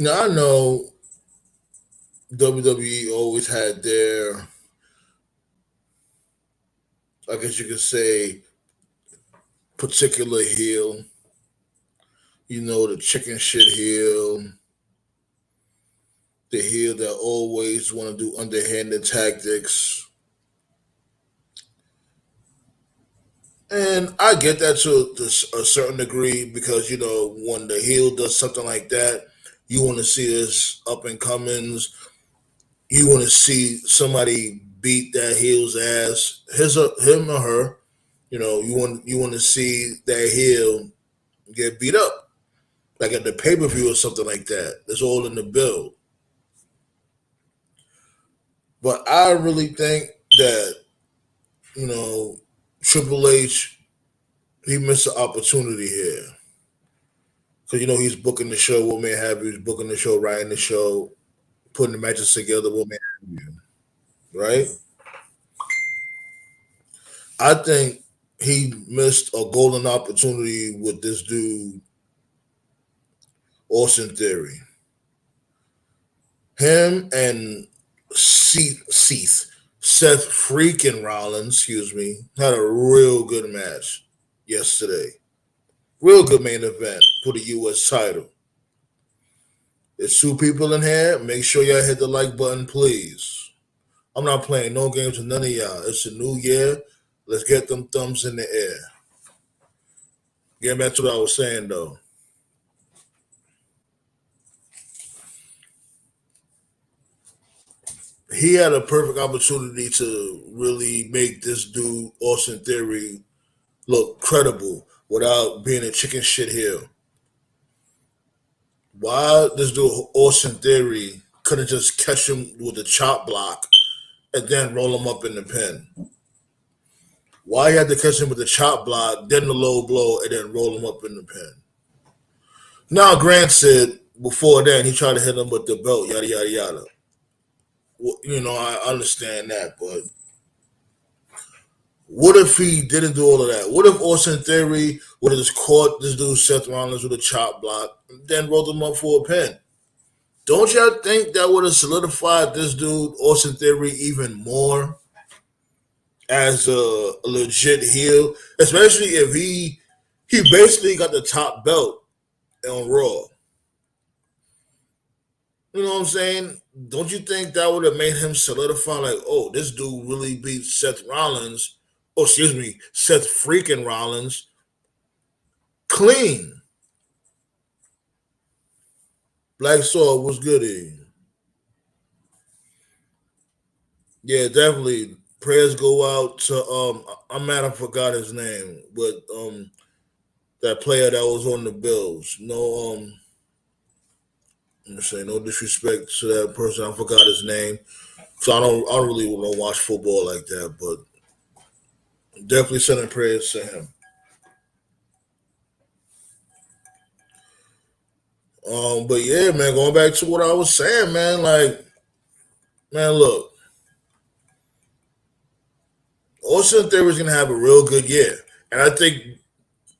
Now I know WWE always had their, I guess you could say, particular heel. You know, the chicken shit heel, the heel that always want to do underhanded tactics. And I get that to a certain degree because, when the heel does something like that, you want to see his up and comings. You want to see somebody beat that heel's ass, him or her. You want to see that heel get beat up, like at the pay per view or something like that. That's all in the bill. But I really think that you know Triple H, he missed an opportunity here because he's booking the show. What may have you? He's booking the show, writing the show, putting the matches together. What may have you? Right? I think he missed a golden opportunity with this dude Austin Theory. Him and Seth freaking Rollins, excuse me, had a real good match yesterday. Real good main event for the U.S. title. There's two people in here. Make sure y'all hit the like button, please. I'm not playing no games with none of y'all. It's a new year. Let's get them thumbs in the air. Getting back to what I was saying, though. He had a perfect opportunity to really make this dude, Austin Theory, look credible without being a chicken shit heel. Why this dude Austin Theory couldn't just catch him with a chop block and then roll him up in the pin? Why he had to catch him with the chop block, then the low blow, and then roll him up in the pin? Now, Grant said before then he tried to hit him with the belt, yada yada yada. Well, I understand that, but what if he didn't do all of that? What if Austin Theory would have just caught this dude Seth Rollins with a chop block, and then rolled him up for a pin? Don't y'all think that would have solidified this dude Austin Theory even more as a legit heel, especially if he basically got the top belt on Raw. You know what I'm saying? Don't you think that would have made him solidify like, oh, this dude really beat Seth Rollins, or excuse me, Seth freaking Rollins clean? Black Sword was good in. Yeah, definitely. Prayers go out to I'm mad I forgot his name, but that player that was on the Bills. No I'm saying no disrespect to that person. I forgot his name. So I don't really want to watch football like that, but definitely sending prayers to him. But yeah, man, going back to what I was saying, man, like, man, look, Austin Theory is gonna have a real good year. And I think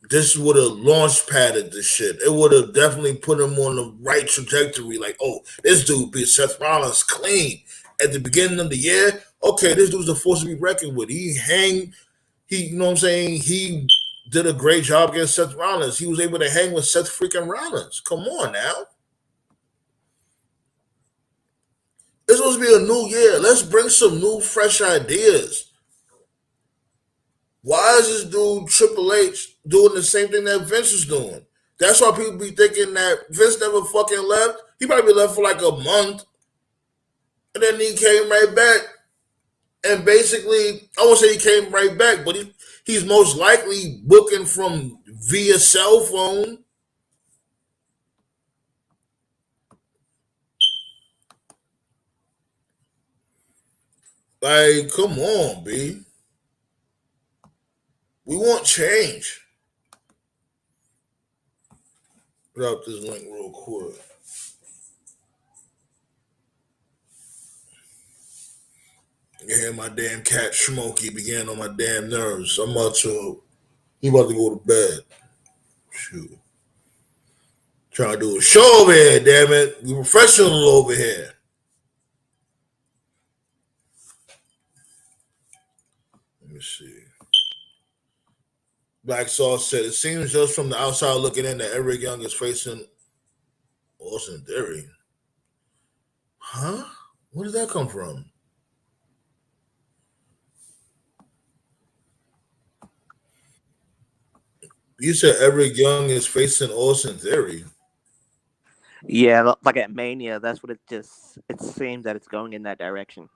this would have launch padded this shit. It would have definitely put him on the right trajectory. Like, oh, this dude beat Seth Rollins clean at the beginning of the year. Okay, this dude's a force to be reckoned with. You know what I'm saying? He did a great job against Seth Rollins. He was able to hang with Seth freaking Rollins. Come on now. It's supposed to be a new year. Let's bring some new, fresh ideas. Why is this dude Triple H doing the same thing that Vince is doing? That's why people be thinking that Vince never fucking left. He probably left for like a month, and then he came right back. And basically, I won't say he came right back, but he's most likely booking from via cell phone. Like, come on, B. We want change. Drop this link real quick. You hear my damn cat Smokey began on my damn nerves. He about to go to bed. Shoot. Trying to do a show over here, damn it. We professional over here. Let me see. Black Sauce said, it seems just from the outside looking in that Eric Young is facing Austin Theory. Huh? Where did that come from? You said Eric Young is facing Austin Theory. Yeah, like at Mania, that's what it seems that it's going in that direction.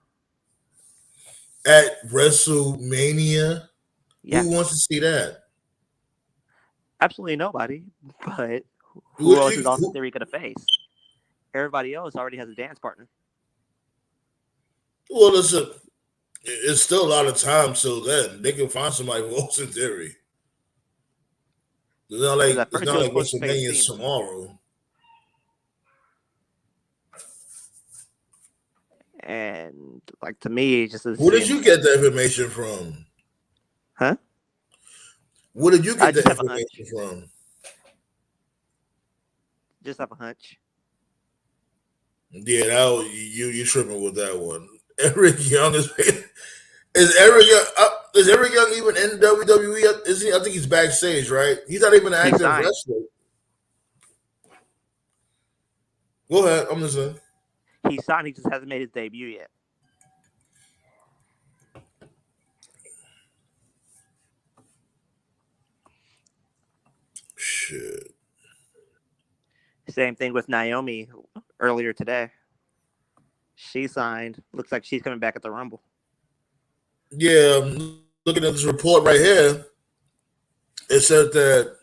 At WrestleMania? Yeah, Who wants to see that? absolutely nobody. But Who, who else is Austin who, Theory gonna face? Everybody else already has a dance partner. well, listen, it's still a lot of time till then. They can find somebody for Austin Theory. Because at It's first he not was like supposed to face WrestleMania is Cena, tomorrow. and like to me, it just doesn't Where did seem. you get the information from? Huh? Where did you I get the just have a information hunch. from? Just have a hunch. Yeah, you tripping with that one. Eric Young is Eric Young even in WWE? Is he? I think he's backstage, right? He's not even an He active signed. wrestler. Go ahead, I'm listening. He signed. He just hasn't made his debut yet. Shit. Same thing with Naomi earlier today. She signed. Looks like she's coming back at the Rumble. Yeah, looking at this report right here, it said that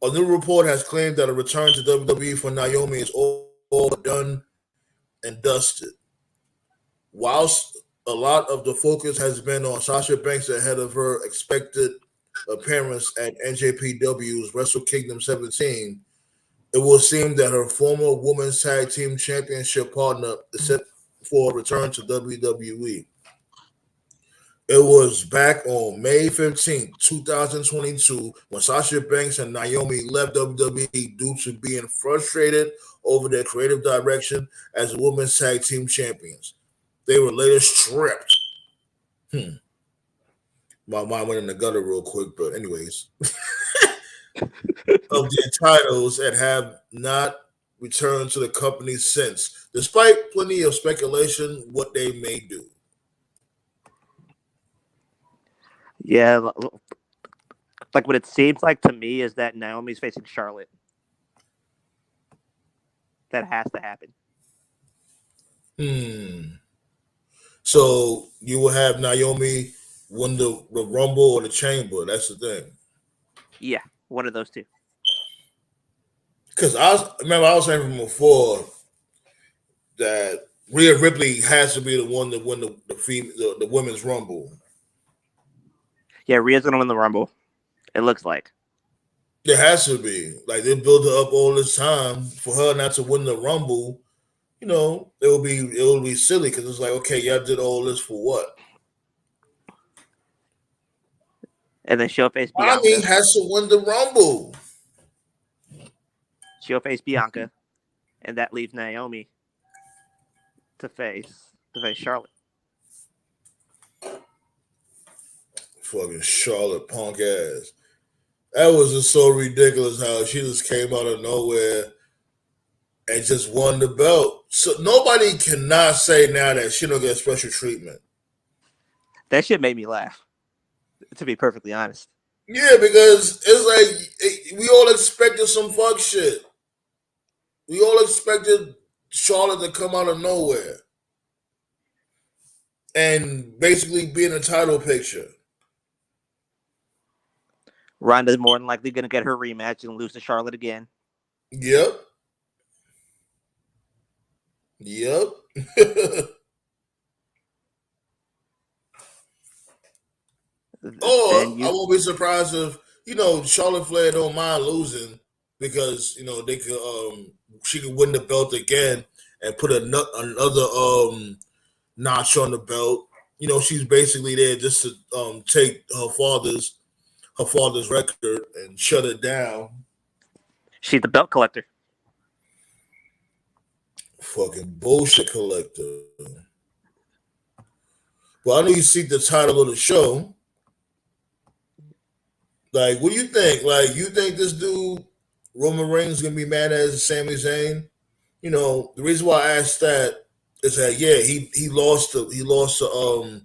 a new report has claimed that a return to WWE for Naomi is all done and dusted. Whilst a lot of the focus has been on Sasha Banks ahead of her expected appearance at NJPW's Wrestle Kingdom 17, it will seem that her former Women's Tag Team Championship partner is set for a return to WWE. It was back on May 15th, 2022, when Sasha Banks and Naomi left WWE due to being frustrated over their creative direction as Women's Tag Team Champions. They were later stripped. My mind went in the gutter real quick, but anyways, of their titles and have not returned to the company since, despite plenty of speculation what they may do. Yeah, like what it seems like to me is that Naomi's facing Charlotte. That has to happen. Hmm. So you will have Naomi win the Rumble or the Chamber. That's the thing. Yeah, one of those two. Because I was saying from before that Rhea Ripley has to be the one to win the women's Rumble. Yeah, Rhea's gonna win the Rumble. It looks like. There has to be. Like they built her up all this time for her not to win the Rumble. It will be silly because it's like, okay, y'all did all this for what? And then she'll face Mommy Bianca. has to win the Rumble. She'll face Bianca, and that leaves Naomi to face Charlotte. Fucking Charlotte punk ass. That was just so ridiculous how she just came out of nowhere and just won the belt. So nobody cannot say now that she don't get special treatment. That shit made me laugh. To be perfectly honest. Yeah, because it's like we all expected some fuck shit. We all expected Charlotte to come out of nowhere and basically be in a title picture. Ronda's more than likely gonna get her rematch and lose to Charlotte again. Yep. Yep. Or Then I you, won't be surprised if Charlotte Flair don't mind losing because they could she could win the belt again and put another notch on the belt. She's basically there just to take her father's record and shut it down. she's the belt collector. Fucking bullshit collector. Well, I know you see the title of the show. Like, what do you think? Like, you think this dude Roman Reigns is gonna be mad at Sami Zayn? You know, the reason why I asked that is that yeah, he lost the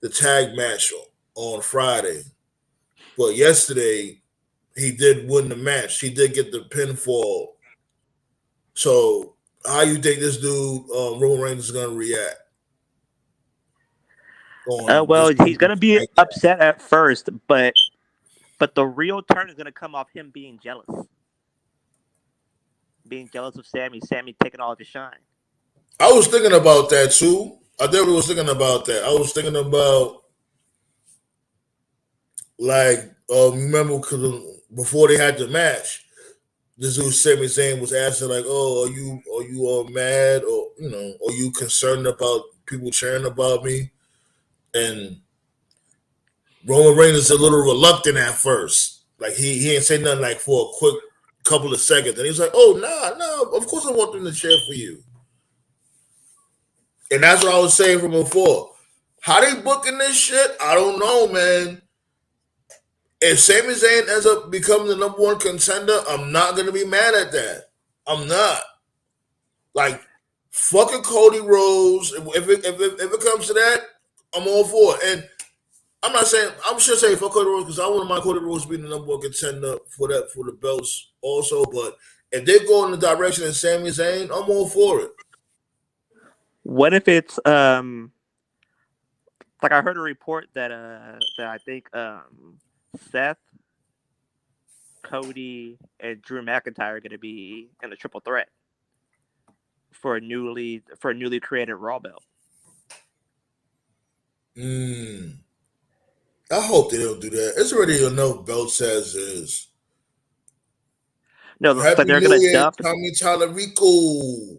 tag match on Friday, but yesterday he did win the match. He did get the pinfall. So, how you think this dude Roman Reigns is gonna react on Well, this he's week? gonna be upset at first, but the real turn is gonna come off him being jealous of Sammy taking all of his shine. I was thinking about that too. I definitely was thinking about that. I was thinking about like remember because before they had the match, this dude Sami Zayn was asking like, "Oh, are you all mad or are you concerned about people cheering about me?" And Roman Reigns is a little reluctant at first. Like he ain't say nothing like for a quick couple of seconds, and he's like, "Oh nah, of course I want them to cheer for you." And that's what I was saying from before. How they booking this shit? I don't know, man. If Sami Zayn ends up becoming the number one contender, I'm not gonna be mad at that. I'm not. Like fucking Cody Rhodes. If it comes to that, I'm all for it. And I'm not saying I'm sure saying fuck Cody Rhodes because I wouldn't mind Cody Rhodes being the number one contender for the belts also. But if they go in the direction of Sami Zayn, I'm all for it. What if it's like I heard a report that I think Seth, Cody, and Drew McIntyre are going to be in the triple threat for a newly created Raw belt. I hope they don't do that. It's already enough belts as is. No, so Happy they're New going to Year, dump. Tommy Talarico.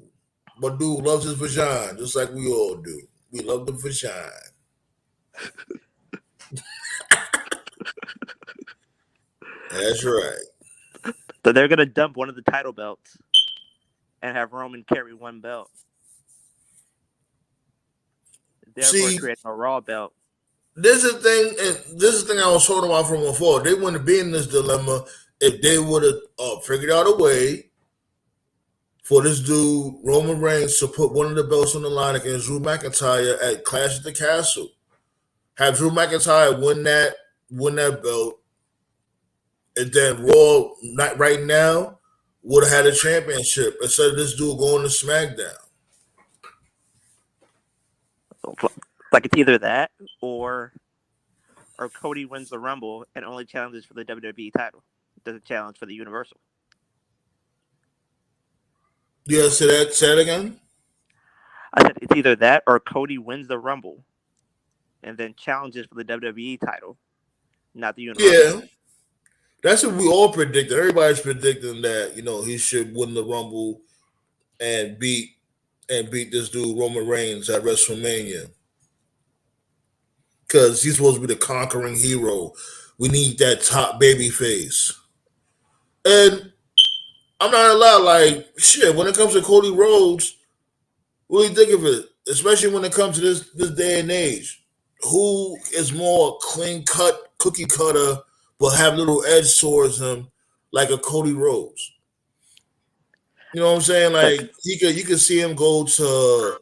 My dude loves his vagina, just like we all do. We love the vagina. That's right. So they're going to dump one of the title belts and have Roman carry one belt, therefore See, creating a Raw belt. this is the thing, and this is the thing I was talking about from before. They wouldn't be in this dilemma if they would have figured out a way for this dude Roman Reigns to put one of the belts on the line against Drew McIntyre at Clash at the Castle. Have Drew McIntyre win that belt, and then Raw not right now would have had a championship instead of this dude going to SmackDown. Like it's either that or Cody wins the Rumble and only challenges for the WWE title. Doesn't challenge for the Universal. Yeah, say that again. I said it's either that or Cody wins the Rumble and then challenges for the WWE title, not the Universal. Yeah, that's what we all predicted. Everybody's predicting that he should win the Rumble and beat this dude Roman Reigns at WrestleMania because he's supposed to be the conquering hero. We need that top baby face. And I'm not allowed like shit when it comes to Cody Rhodes. What do you think of it? Especially when it comes to this day and age. Who is more clean cut, cookie cutter, but have little edge towards him, like a Cody Rhodes? You know what I'm saying? But Like you could see him go to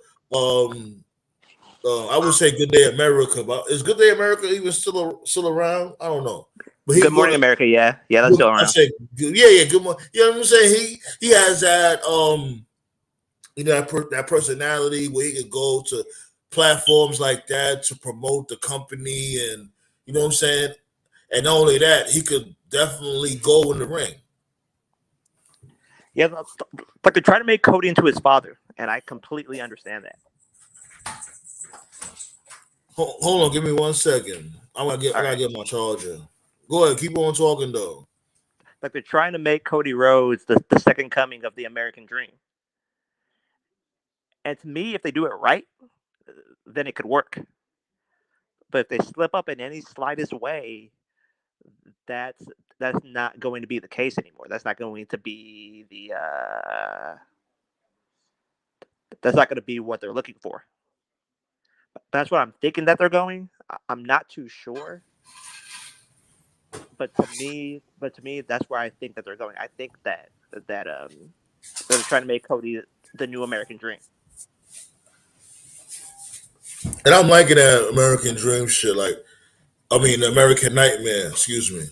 I would say Good Day America, but is Good Day America even still around? I don't know. But he Good could go Morning to America, yeah, that's still I around. said yeah, good morning. You know what I'm saying? He has that that personality where he could go to platforms like that to promote the company and you know what I'm saying? And not only that, he could definitely go in the ring. Yeah, but they're trying to make Cody into his father, and I completely understand that. Hold on, give me 1 second. I All gotta right, get my charger. Go ahead, keep on talking though. like they're trying to make Cody Rhodes the second coming of the American Dream, and to me, if they do it right, then it could work. But if they slip up in any slightest way, that's that's not going to be the case anymore. That's not going to be That's not going to be what they're looking for. That's what I'm thinking that they're going. I'm not too sure, but to me, that's where I think that they're going. I think that they're trying to make Cody the new American Dream. And I'm liking that American Dream shit. Like, I mean, American Nightmare. Excuse me.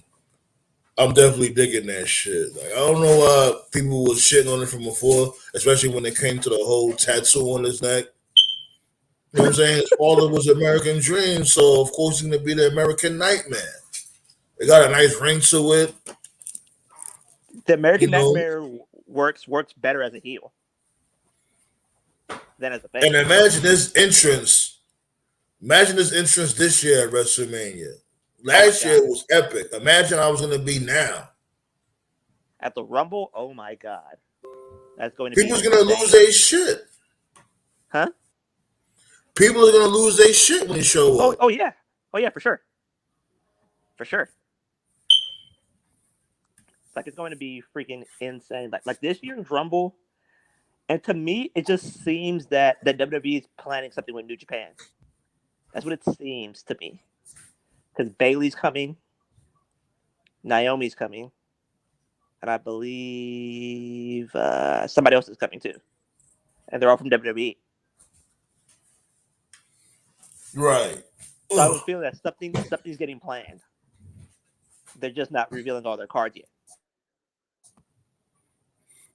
I'm definitely digging that shit. Like, I don't know why people was shitting on it from before, especially when it came to the whole tattoo on his neck. You know what I'm saying? His father was American Dream, so of course he's gonna be the American Nightmare. It got a nice ring to it, The you American know. Nightmare works better as a heel than as a And face. imagine this entrance. Imagine this entrance this year at WrestleMania. Oh my Last year god! it was epic. Imagine I was gonna be now. At the Rumble, oh my god, that's going to be People's gonna lose insane, their shit. huh? People are gonna lose their shit when they show Oh up. oh yeah, oh yeah, for sure, for sure. Like it's going to be freaking insane. Like this year's Rumble, and to me, it just seems that WWE is planning something with New Japan. That's what it seems to me. Because Bailey's coming, Naomi's coming, and I believe somebody else is coming too, and they're all from WWE. Right. So I have Ugh. a feeling that something's getting planned. They're just not revealing all their cards yet.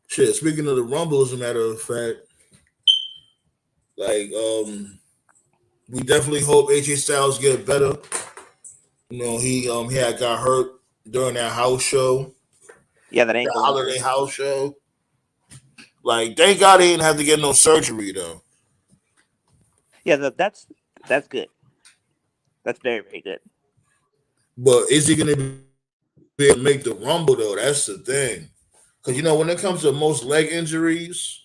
Shit. Speaking of the Rumble, as a matter of fact, like we definitely hope AJ Styles get better. You know, he had got hurt during that house show, Yeah, that the ankle holiday injury. house show. Like, thank God he didn't have to get no surgery though. Yeah, that's good. That's very very good. But is he gonna be able to make the Rumble though? That's the thing. Because you know, when it comes to most leg injuries,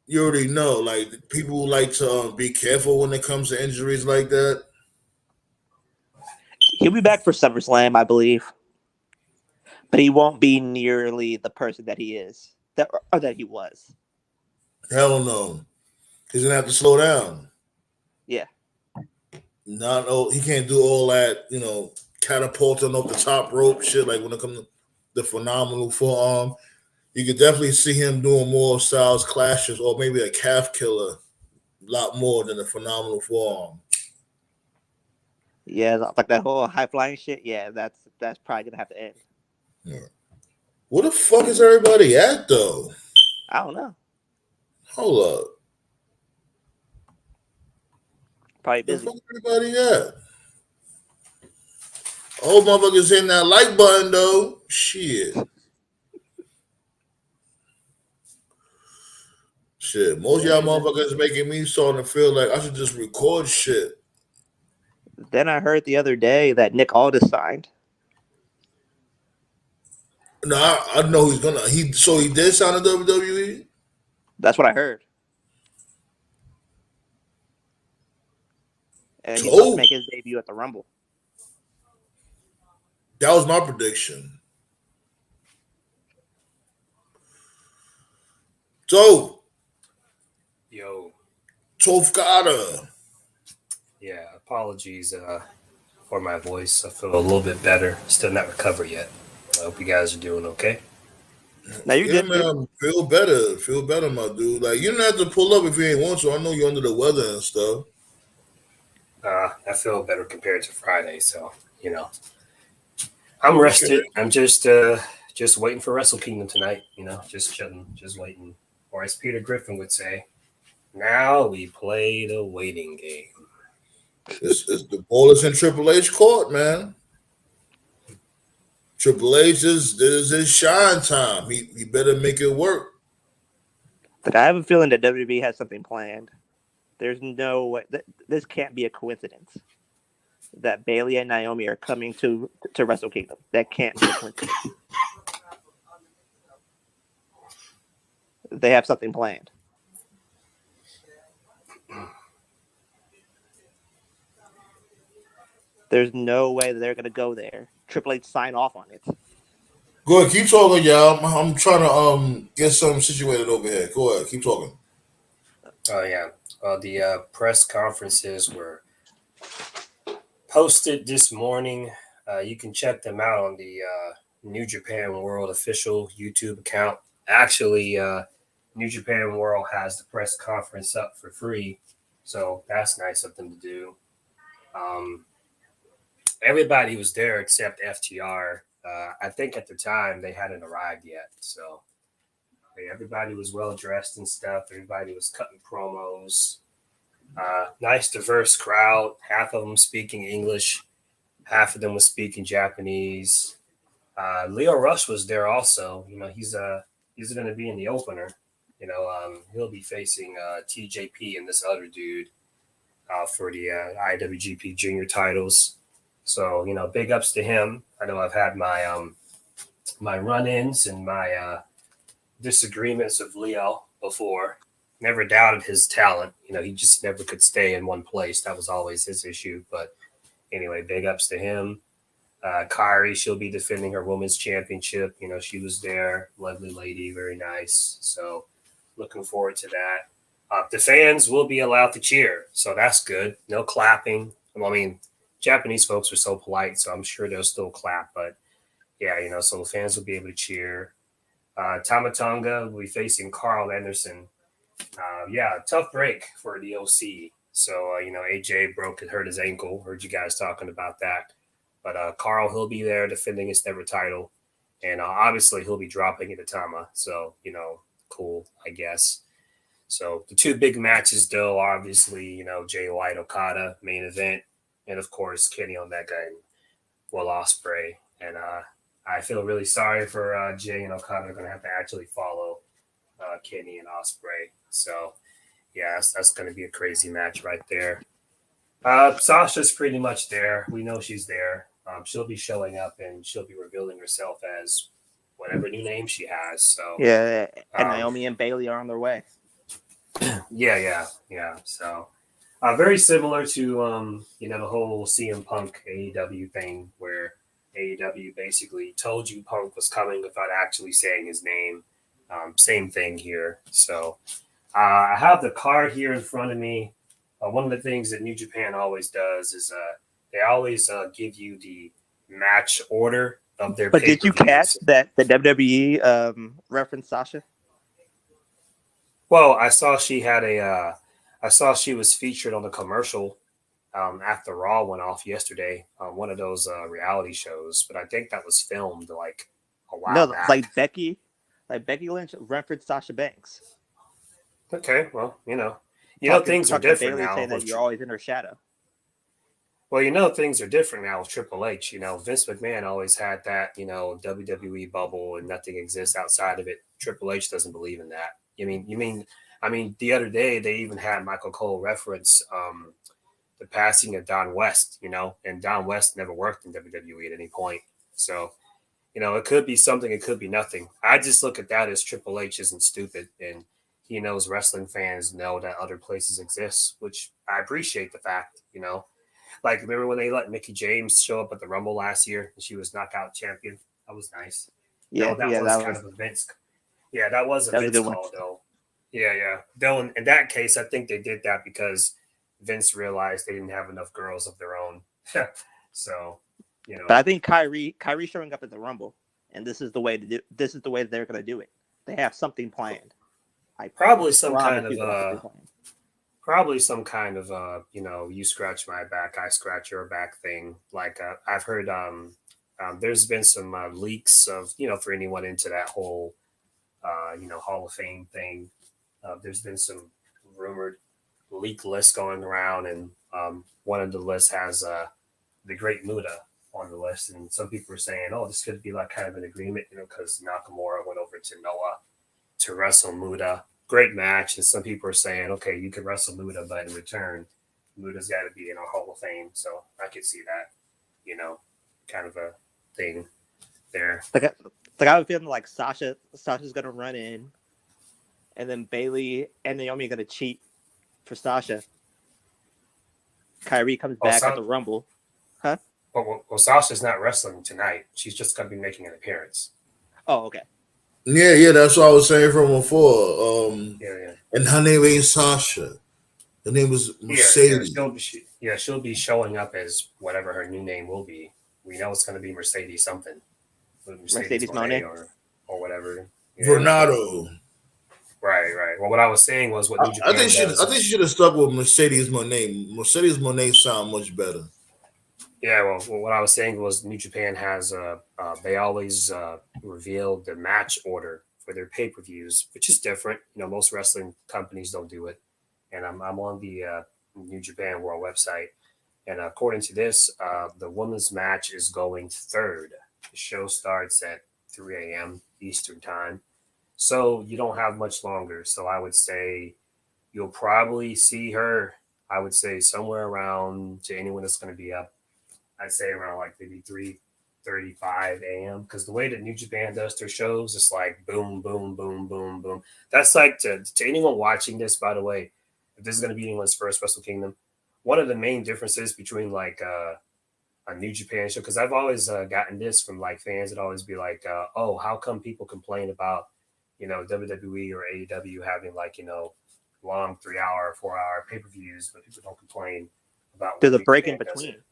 you already know. Like people like to be careful when it comes to injuries like that. He'll be back for SummerSlam, I believe, but he won't be nearly the person that he is that he was. Hell no, he's gonna have to slow down. Yeah, Not oh, he can't do all that. You know, catapulting up the top rope shit. Like when it comes to the phenomenal forearm, you could definitely see him doing more Styles clashes or maybe a calf killer a lot more than a phenomenal forearm. yeah, like that whole high flying shit. Yeah, that's probably gonna have to end. Yeah. Where the fuck is everybody at though? I don't know. Hold up. Probably Where the busy. fuck is everybody at? Oh, motherfuckers hitting that like button though. Shit. Shit. Most of y'all Then motherfuckers making me starting to feel like I should just record shit. then I heard the other day that Nick Aldis signed. No, I know he's gonna. He did sign a WWE. That's what I heard, and he's supposed to So make his debut at the Rumble. that was my prediction. So Yo, Tofkata. yeah, apologies for my voice. I feel a little bit better. Still not recovered yet. I hope you guys are doing okay. Now you're Yeah, good. You're man. Feel better. Feel better, my dude. Like you don't have to pull up if you ain't want to. I know you're under the weather and stuff. I feel better compared to Friday, so you know I'm Okay. rested. I'm just waiting for Wrestle Kingdom tonight. You know, just chilling, just waiting. Or as Peter Griffin would say, now we play the waiting game. It's the ball is in Triple H court, man. Triple H is this is his shine time. He better make it work. like I have a feeling that WWE has something planned. There's no way. This can't be a coincidence that Bailey and Naomi are coming to Wrestle Kingdom. That can't be a coincidence. They have something planned. There's no way that they're going to go there. Triple H sign off on it. Go ahead, keep talking, y'all. I'm trying to get something situated over here. Go ahead, keep talking. Oh yeah. The press conferences were posted this morning. You can check them out on the New Japan World official YouTube account. Actually, New Japan World has the press conference up for free, so that's nice of them to do. Um, Everybody was there except FTR. I think at the time they hadn't arrived yet, so everybody was well dressed and stuff. Everybody was cutting promos. Nice diverse crowd. Half of them speaking English, half of them was speaking Japanese. Leo Rush was there also. He's going to be in the opener. He'll be facing TJP and this other dude for the IWGP Junior titles. So big ups to him. I know I've had my run-ins and my disagreements with Leo before. Never doubted his talent. He just never could stay in one place. That was always his issue. But anyway, big ups to him. Kyrie, she'll be defending her women's championship. She was there. Lovely lady, very nice. So looking forward to that. The fans will be allowed to cheer. So that's good. No clapping. I mean, Japanese folks are so polite, so I'm sure they'll still clap. But yeah, so the fans will be able to cheer. Tama Tonga will be facing Carl Anderson. Tough break for the OC. So, AJ hurt his ankle. Heard you guys talking about that. But Carl, he'll be there defending his never title. And obviously he'll be dropping into Tama. So, cool, I guess. So the two big matches, though, obviously, Jay White, Okada, main event. And, of course, Kenny Omega and Will Ospreay. And I feel really sorry for Jay and Okada. They're going to have to actually follow Kenny and Ospreay. So, yeah, that's going to be a crazy match right there. Sasha's pretty much there. We know she's there. She'll be showing up and she'll be revealing herself as whatever new name she has. So yeah, and Naomi and Bailey are on their way. Yeah. So very similar to the whole CM Punk AEW thing, where AEW basically told you Punk was coming without actually saying his name. Same thing here. So I have the card here in front of me. One of the things that New Japan always does is they always give you the match order of their. But did you catch that the WWE referenced Sasha? Well, I saw she had I saw she was featured on the commercial after Raw went off yesterday on one of those reality shows. But I think that was filmed like a while back. Like Becky Lynch referenced Sasha Banks. Okay, well, things are different now. Saying that you're always in her shadow. Well, things are different now with Triple H. Vince McMahon always had that, WWE bubble and nothing exists outside of it. Triple H doesn't believe in that. I mean, the other day they even had Michael Cole reference the passing of Don West, and Don West never worked in WWE at any point. So, it could be something, it could be nothing. I just look at that as Triple H isn't stupid, and he knows wrestling fans know that other places exist, which I appreciate the fact, Like, remember when they let Mickie James show up at the Rumble last year and she was knockout champion? That was nice. Yeah, that was kind of a Vince. Yeah, that was a Vince call, though. Yeah. Though in that case, I think they did that because Vince realized they didn't have enough girls of their own. So, But I think Kyrie showing up at the Rumble, and this is the way they're going to do it. They have something planned. Probably some kind of you scratch my back, I scratch your back thing. Like I've heard there's been some leaks of for anyone into that whole Hall of Fame thing. There's been some rumored leak lists going around, and one of the lists has the Great Muta on the list, and some people are saying, oh, this could be like kind of an agreement, because Nakamura went over to Noah to wrestle Muta. Great match, and some people are saying, okay, you can wrestle Muta, but in return, Muta's got to be in our Hall of Fame. So I could see that, kind of a thing there. Like I have a feeling like Sasha's gonna run in, and then Bailey and Naomi are gonna cheat for Sasha. Kyrie comes back at the Rumble, huh? Well, Sasha's not wrestling tonight. She's just gonna be making an appearance. Oh, okay. Yeah, that's what I was saying from before. Yeah. And her name ain't Sasha. Her name was Mercedes. She'll be showing up as whatever her new name will be. We know it's going to be Mercedes something, Mercedes Mercedes Monet Monet. or whatever. Yeah, Vernado. right. Well, what I was saying was what New I think Japan she. does. I think she should have stuck with Mercedes Monet. Mercedes Monet sound much better. Yeah, well, what I was saying was New Japan has they always reveal the match order for their pay per views, which is different. You know, most wrestling companies don't do it, and I'm on the New Japan World website, and according to this, the women's match is going third. The show starts at 3 a.m. Eastern time, so you don't have much longer. So I would say you'll probably see her. I would say somewhere around to anyone that's going to be up. I'd say around like maybe 3:35 a.m. Because the way that New Japan does their shows, it's like boom, boom, boom, boom, boom. That's like to anyone watching this, by the way, if this is going to be anyone's first Wrestle Kingdom, one of the main differences between like a New Japan show, because I've always gotten this from like fans that always be like, oh, how come people complain about, WWE or AEW having like, long 3 hour, 4 hour pay per views, but people don't complain about There's when a New break in Japan does between. it.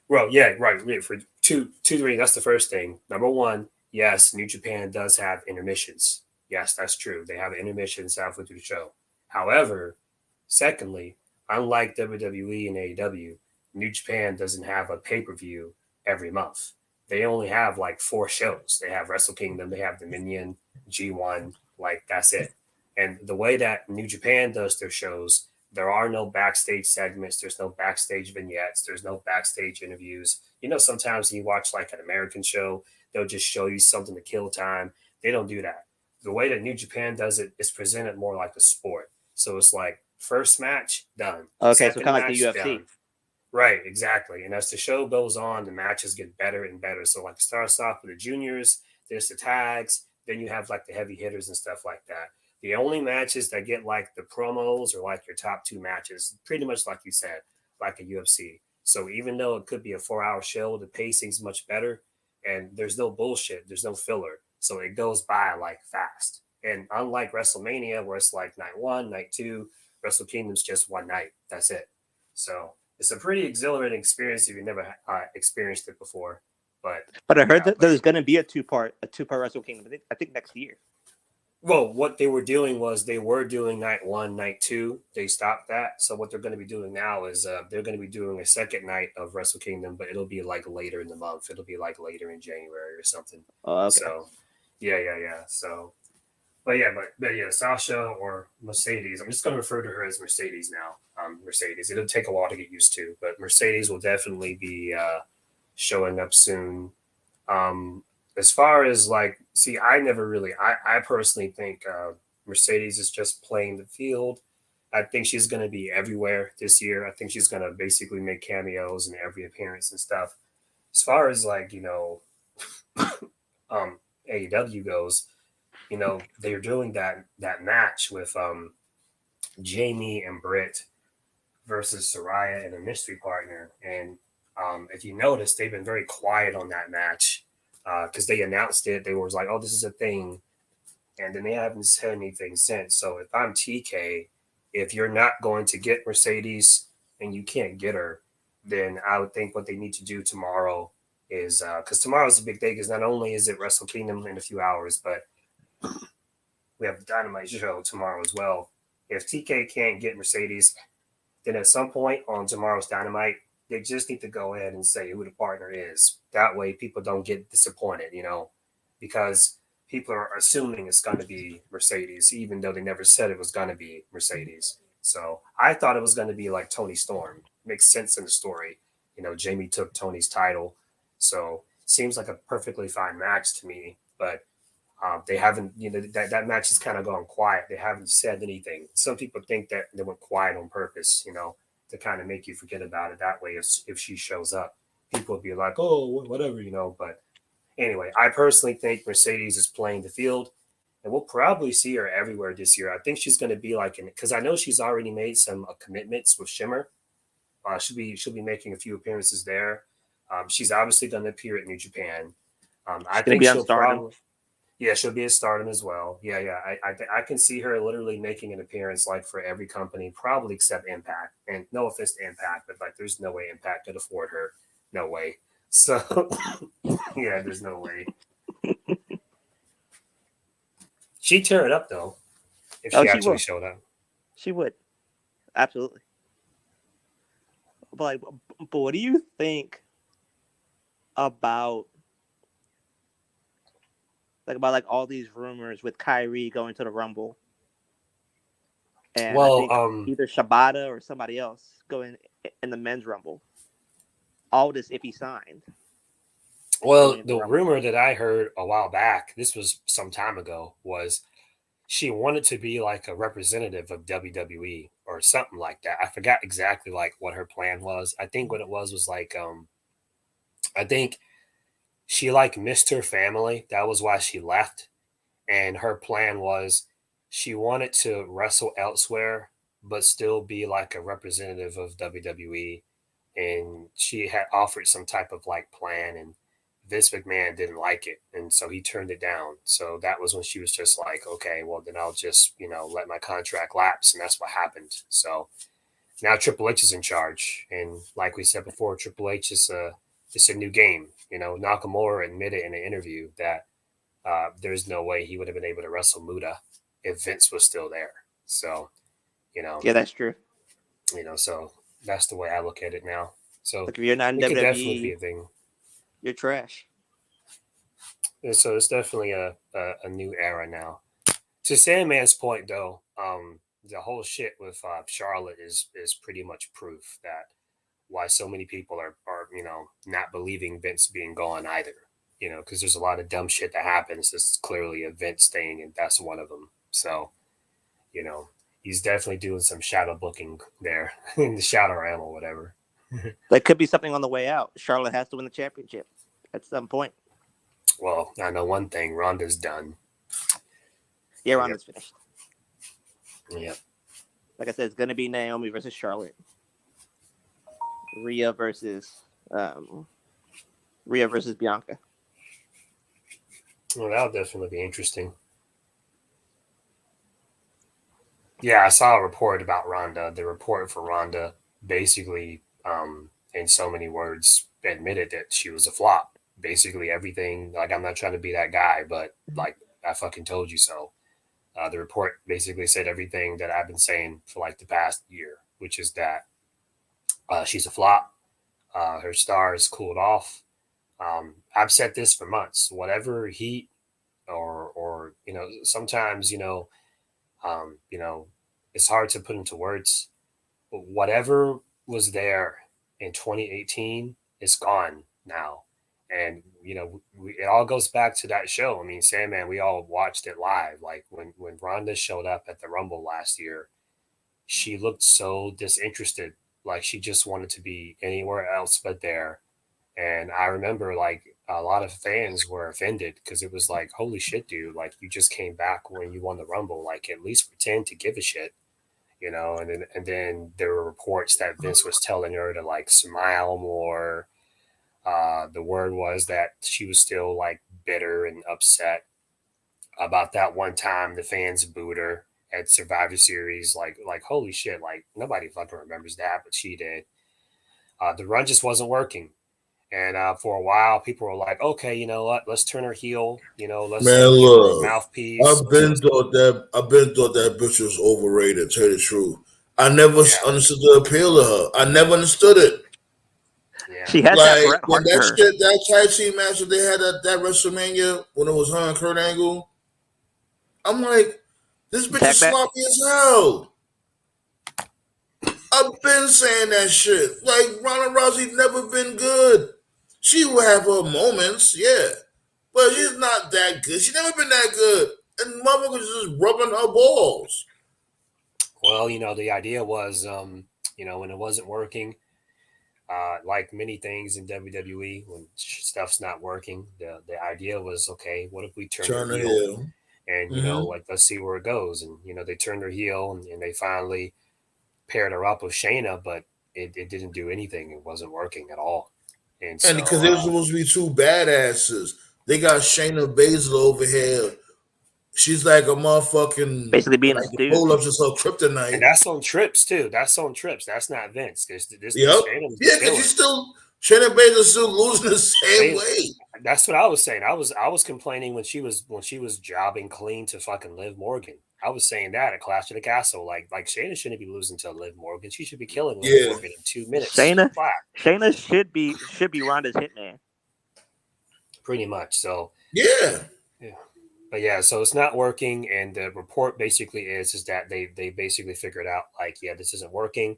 Well, yeah, right. Yeah, for two, three, that's the first thing. Number one, yes, New Japan does have intermissions. Yes, that's true. They have intermissions halfway through the show. However, secondly, unlike WWE and AEW, New Japan doesn't have a pay per view every month. They only have like 4 shows. They have Wrestle Kingdom, they have Dominion, G1, like that's it. And the way that New Japan does their shows, there are no backstage segments. There's no backstage vignettes. There's no backstage interviews. Sometimes you watch like an American show, they'll just show you something to kill time. They don't do that. The way that New Japan does it is presented more like a sport. So it's like first match, done. Okay, so Second kind of like the match, UFC. done. Right, exactly. And as the show goes on, the matches get better and better. So like it starts off with the juniors, there's the tags, then you have like the heavy hitters and stuff like that. The only matches that get like the promos or like your top 2 matches, pretty much like you said, like a UFC. So even though it could be a 4 hour show, the pacing's much better and there's no bullshit, there's no filler. So it goes by like fast. And unlike WrestleMania, where it's like night 1, night 2, Wrestle Kingdom's just one night. That's it. So it's a pretty exhilarating experience if you've never experienced it before. But I heard yeah, that there's going to be a two-part Wrestle Kingdom. I think next year. well, what they were doing was they were doing night 1, night 2. They stopped that. So what they're going to be doing now is they're going to be doing a second night of Wrestle Kingdom, but it'll be like later in the month. It'll be like later in January or something. Oh, okay. So yeah. So, but yeah, Sasha or Mercedes. I'm just going to refer to her as Mercedes now. Mercedes. It'll take a while to get used to, but Mercedes will definitely be showing up soon. As far as like, see, I personally think Mercedes is just playing the field. I think she's going to be everywhere this year. I think she's going to basically make cameos in every appearance and stuff. As far as like, AEW goes, they're doing that match with Jamie and Britt versus Soraya and a mystery partner. And if you notice, they've been very quiet on that match because they announced it. They were like, "Oh, this is a thing," and then they haven't said anything since. So if I'm TK, if you're not going to get Mercedes and you can't get her, then I would think what they need to do tomorrow is because tomorrow's a big day. Because not only is it Wrestle Kingdom in a few hours, but we have the Dynamite show tomorrow as well. If TK can't get Mercedes, then at some point on tomorrow's Dynamite, they just need to go ahead and say who the partner is. That way people don't get disappointed, because people are assuming it's going to be Mercedes, even though they never said it was going to be Mercedes. So I thought it was going to be like Tony Storm. Makes sense in the story. Jamie took Tony's title. So seems like a perfectly fine match to me. But they haven't, that match has kind of gone quiet. They haven't said anything. Some people think that they went quiet on purpose, to kind of make you forget about it. That way, if she shows up, people will be like, oh, whatever, But anyway, I personally think Mercedes is playing the field, and we'll probably see her everywhere this year. I think she's going to be like, because I know she's already made some commitments with Shimmer. She'll be making a few appearances there. She's obviously going to appear at New Japan. I She's going to think be on she'll Stardom. probably. Yeah, she'll be at Stardom as well. Yeah, yeah. I can see her literally making an appearance like for every company, probably except Impact. And no offense to Impact, but like there's no way Impact could afford her. No way. So yeah, there's no way. She'd tear it up though if Oh, she she actually will. showed up. She would. Absolutely. But like, but what do you think about about all these rumors with Kyrie going to the Rumble, and I Well, think either Shibata or somebody else going in the men's Rumble. All this if he signed well, going into the the Rumble. rumor that I heard a while back, this was some time ago, was she wanted to be like a representative of WWE or something like that. I forgot exactly like what her plan was. I think what it was like I think she like missed her family. That was why she left. And her plan was she wanted to wrestle elsewhere but still be like a representative of WWE. And she had offered some type of like plan, and Vince McMahon didn't like it, and so he turned it down. So that was when she was just like, okay, well then I'll just let my contract lapse, and that's what happened. So now Triple H is in charge, and like we said before, Triple H is a new game. Nakamura admitted in an interview that there's no way he would have been able to wrestle Muda if Vince was still there. So you know, Yeah, that's true. so that's the way I look at it now. So Like if you're not in it could definitely be WWE, a thing. you're trash. And so it's definitely a new era now. To Sandman's point, though, the whole shit with Charlotte is pretty much proof that why so many people are not believing Vince being gone either. Because there's a lot of dumb shit that happens. This is clearly a Vince thing, and that's one of them. So, you know, he's definitely doing some shadow booking there in the shadow realm or whatever. There could be something on the way out. Charlotte has to win the championship at some point. Well, I know one thing: Ronda's done. Yeah, Ronda's finished. Yep. Like I said, it's gonna be Naomi versus Charlotte. Rhea versus Bianca. Well, that'll definitely be interesting. Yeah, I saw a report about Ronda. The report for Ronda basically, in so many words, admitted that she was a flop. Basically, everything. Like, I'm not trying to be that guy, but like, I fucking told you so. The report basically said everything that I've been saying for like the past year, which is that she's a flop. Her star has cooled off. I've said this for months. Whatever heat or sometimes um, you know, it's hard to put into words. But whatever was there in 2018 is gone now. And, it all goes back to that show. I mean, Sandman, we all watched it live. Like when Ronda showed up at the Rumble last year, she looked so disinterested. Like she just wanted to be anywhere else but there. And I remember like a lot of fans were offended because it was like, holy shit, dude, like you just came back when you won the Rumble. Like at least pretend to give a shit, and then there were reports that Vince was telling her to like smile more. The word was that she was still like bitter and upset about that one time the fans booed her at Survivor Series. Like holy shit, like nobody fucking remembers that, but she did. The run just wasn't working. And for a while, people were like, "Okay, you know what? Let's turn her heel. Let's Man, give her a look, mouthpiece." So, I've been thought that bitch was overrated. To tell you the truth, I never yeah, understood the appeal of her. I never understood it. yeah, She has that Like Bret when Hart to her. that tag team match that they had at that WrestleMania when it was her and Kurt Angle, I'm like, this bitch Tag is match. sloppy as hell. I've been saying that shit. Like Ronda Rousey never been good. She will have her moments, yeah, but she's not that good. She's never been that good, and motherfuckers just rubbing her balls. well, the idea was, when it wasn't working, like many things in WWE, when stuff's not working, the idea was, okay, what if we turn her Turn her heel heel. and Mm-hmm. like let's see where it goes, and they turned her heel and they finally paired her up with Shayna, but it didn't do anything. It wasn't working at all, and And so because they were supposed to be two badasses, They got Shayna Baszler over here. She's like a motherfucking Basically being a like the stooge. pull ups and so And kryptonite. that's on trips too. That's on trips. That's not Vince. This Yep. Shayna was the Yeah, because villain. she's still Shayna Baszler's still losing the same way. That's what I was saying. I was complaining when she was jobbing clean to fucking Liv Morgan. I was saying that at Clash of the Castle. Like Shayna shouldn't be losing to Liv Morgan. She should be killing Liv Yeah. Morgan in 2 minutes Shayna flat. should be Ronda's hitman. Pretty much. So Yeah. but yeah, so it's not working, and the report basically is that they basically figured out like, yeah, this isn't working.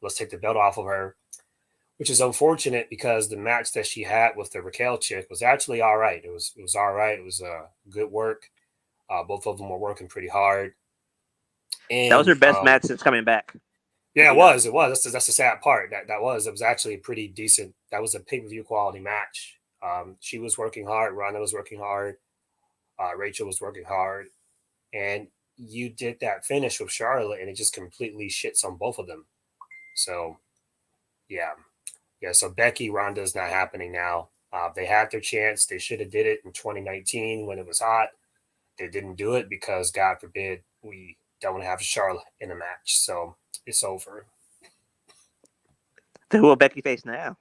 Let's take the belt off of her, which is unfortunate because the match that she had with the Raquel chick was actually all right. It was all right. It was good work. Both of them were working pretty hard. And That was her best match since coming back. Yeah, it was. It was. That's the sad part. It was actually a pretty decent. That was a pay-per-view quality match. She was working hard. Ronda was working hard. Rachel was working hard, and you did that finish with Charlotte, and it just completely shits on both of them. So, yeah. So Becky Ronda's not happening now. They had their chance. They should have did it in 2019 when it was hot. They didn't do it because, God forbid, we don't have Charlotte in a match. So it's over. Who will Becky face now?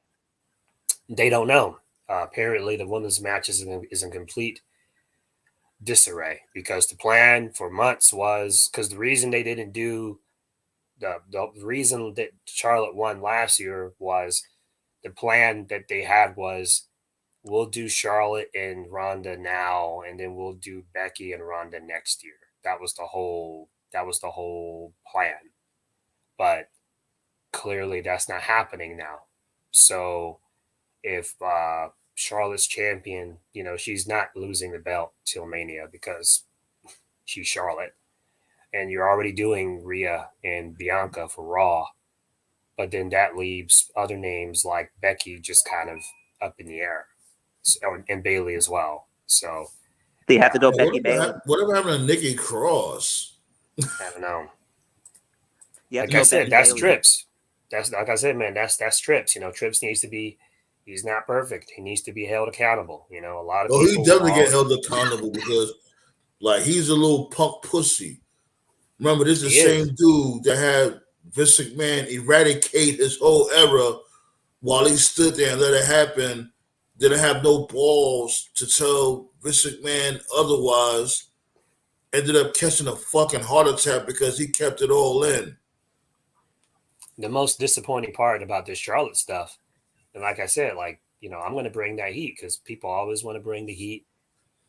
They don't know. Apparently, the women's match is in complete disarray because the plan for months was because the reason they didn't do the reason that Charlotte won last year was the plan that they had was we'll do Charlotte and Ronda now, and then we'll do Becky and Ronda next year. That was the whole plan. But clearly that's not happening now. So if Charlotte's champion, she's not losing the belt till Mania because she's Charlotte. And you're already doing Rhea and Bianca for Raw. But then that leaves other names like Becky just kind of up in the air. So, and Bailey as well. So They have to go Becky Bailey. Whatever happened to Nikki Cross? I don't know. Yeah, like I said, that's Trips. That's like I said, man. That's Trips. Trips needs to be. He's not perfect. He needs to be held accountable. A lot of people. He definitely get held accountable because, like, he's a little punk pussy. Remember, this is the same dude that had Vince McMahon eradicate his whole era while he stood there and let it happen. Didn't have no balls to tell Vince McMahon otherwise. Ended up catching a fucking heart attack because he kept it all in. The most disappointing part about this Charlotte stuff, and like I said, like, I'm going to bring that heat because people always want to bring the heat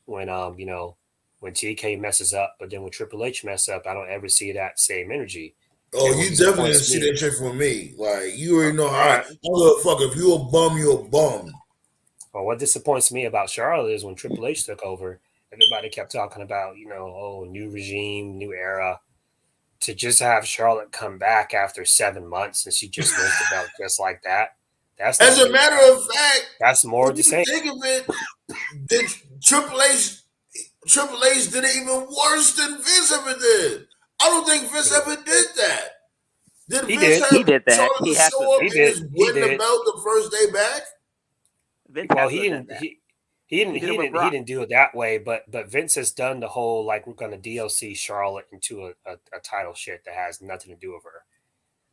when, when TK messes up, but then when Triple H messes up, I don't ever see that same energy. Oh, you definitely didn't see that shit from me. Like, you already know how I don't give a fuck. If you a bum, you a bum. Well, what disappoints me about Charlotte is when Triple H took over, everybody kept talking about, new regime, new era. To just have Charlotte come back after 7 months and she just wins the belt just like that. That's as a matter of fact. That's more to say. Think of it. Did Triple H did it even worse than Vince ever did. I don't think Vince ever did that. Did He did that. Charlotte He show up and just win the belt the first day back? Well, he didn't. He didn't do it that way, but Vince has done the whole like we're going to DLC Charlotte into a title shit that has nothing to do with her.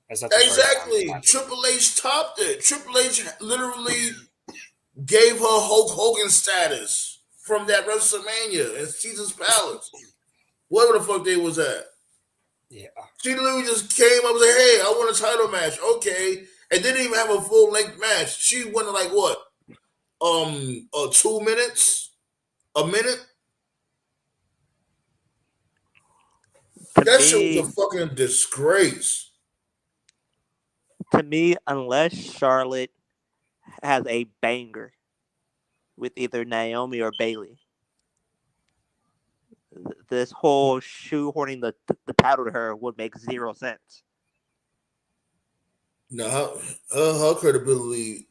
That's not exactly. Triple H topped it. Triple H literally gave her Hulk Hogan status from that WrestleMania in Caesar's Palace. Whatever the fuck they was at. Yeah. She literally just came up and said, "Hey, I want a title match." Okay, and didn't even have a full length match. She went like what? 2 minutes, a minute. That shit was a fucking disgrace. To me, unless Charlotte has a banger with either Naomi or Bailey, this whole shoehorning the title to her would make zero sense. No, her credibility,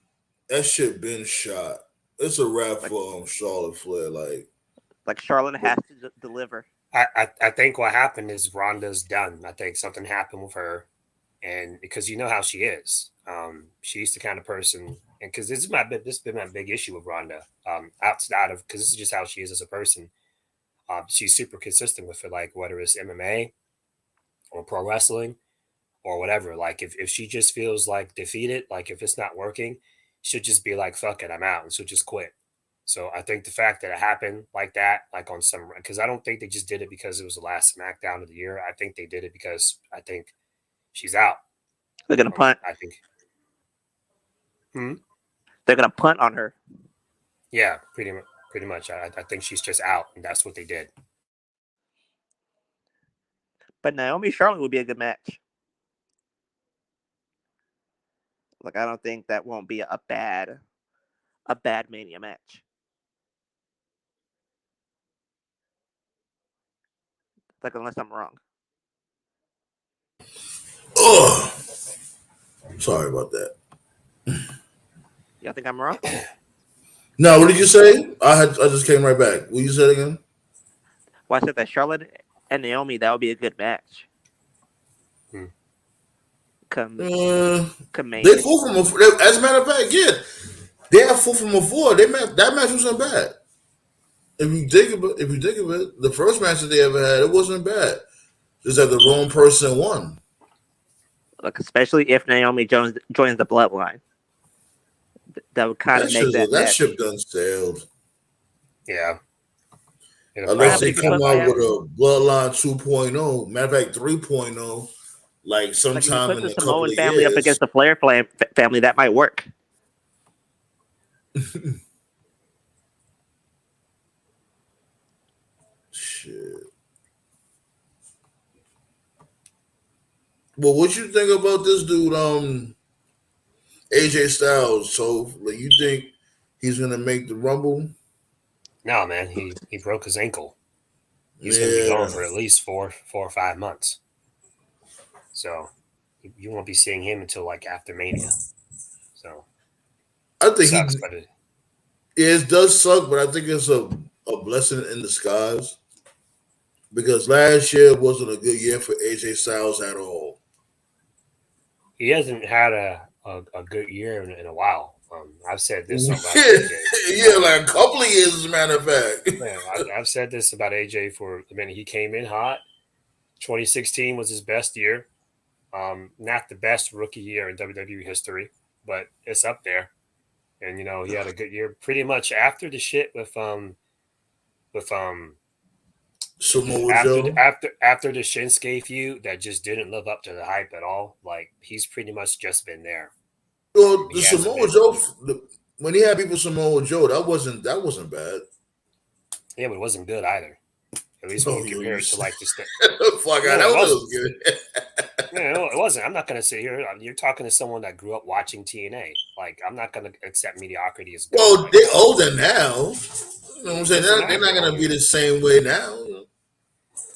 that shit been shot. It's a wrap for Charlotte Flair. Like Charlotte has to deliver. I think what happened is Ronda's done. I think something happened with her, and because you know how she is. She's the kind of person, and because this has been my big issue with Ronda. Outside of because this is just how she is as a person. She's super consistent with it, like whether it's MMA or pro wrestling or whatever. Like if she just feels like defeated, like if it's not working, she'll just be like, "Fuck it, I'm out," and she'll just quit. So I think the fact that it happened like that, like on some, because I don't think they just did it because it was the last SmackDown of the year. I think they did it because I think she's out. They're gonna punt. I think. They're gonna punt on her. Yeah, pretty much. I think she's just out, and that's what they did. But Naomi Charlotte would be a good match. Like I don't think that won't be a bad Mania match. Like unless I'm wrong. Oh, sorry about that. Y'all think I'm wrong? No, what did you say? I just came right back. What you said again? Well, I said that Charlotte and Naomi, that would be a good match. Come They Mania. full from as a matter of fact, yeah, they have full from before. That match wasn't bad. If you think of it, the first match that they ever had, it wasn't bad. Just that the wrong person won. Like especially if Naomi joins the Bloodline, that would kind of make that ship done sailed. Yeah. Unless they come out with a Bloodline 2.0, matter of fact 3.0, like sometime like in a the couple Samoan of family years. up against the Flair family, that might work. Shit. Well, what you think about this dude, AJ Styles? So, like, you think he's gonna make the Rumble? No, man. He broke his ankle. He's going to be gone for at least 4 or 5 months. So you won't be seeing him until like after Mania. So I think sucks, it does suck, but I think it's a blessing in disguise because last year wasn't a good year for AJ Styles at all. he hasn't had a good year in a while. I've said this about AJ. AJ. Yeah, like a couple of years, as a matter of fact. Man, I've said this about AJ for the minute he came in hot. 2016 was his best year. Not the best rookie year in WWE history, but it's up there. And he had a good year pretty much after the shit with Samoa after Joe. after the Shinsuke feud that just didn't live up to the hype at all. Like he's pretty much just been there. Well, the Samoa Joe, when he had people Samoa Joe, that wasn't bad. Yeah, but it wasn't good either. At least when you compare it to like the fuck, that was good. No, it wasn't. I'm not going to sit here. You're talking to someone that grew up watching TNA. Like, I'm not going to accept mediocrity as good. Well, like, they're older now. You know what I'm saying? They're not going to be the same way now.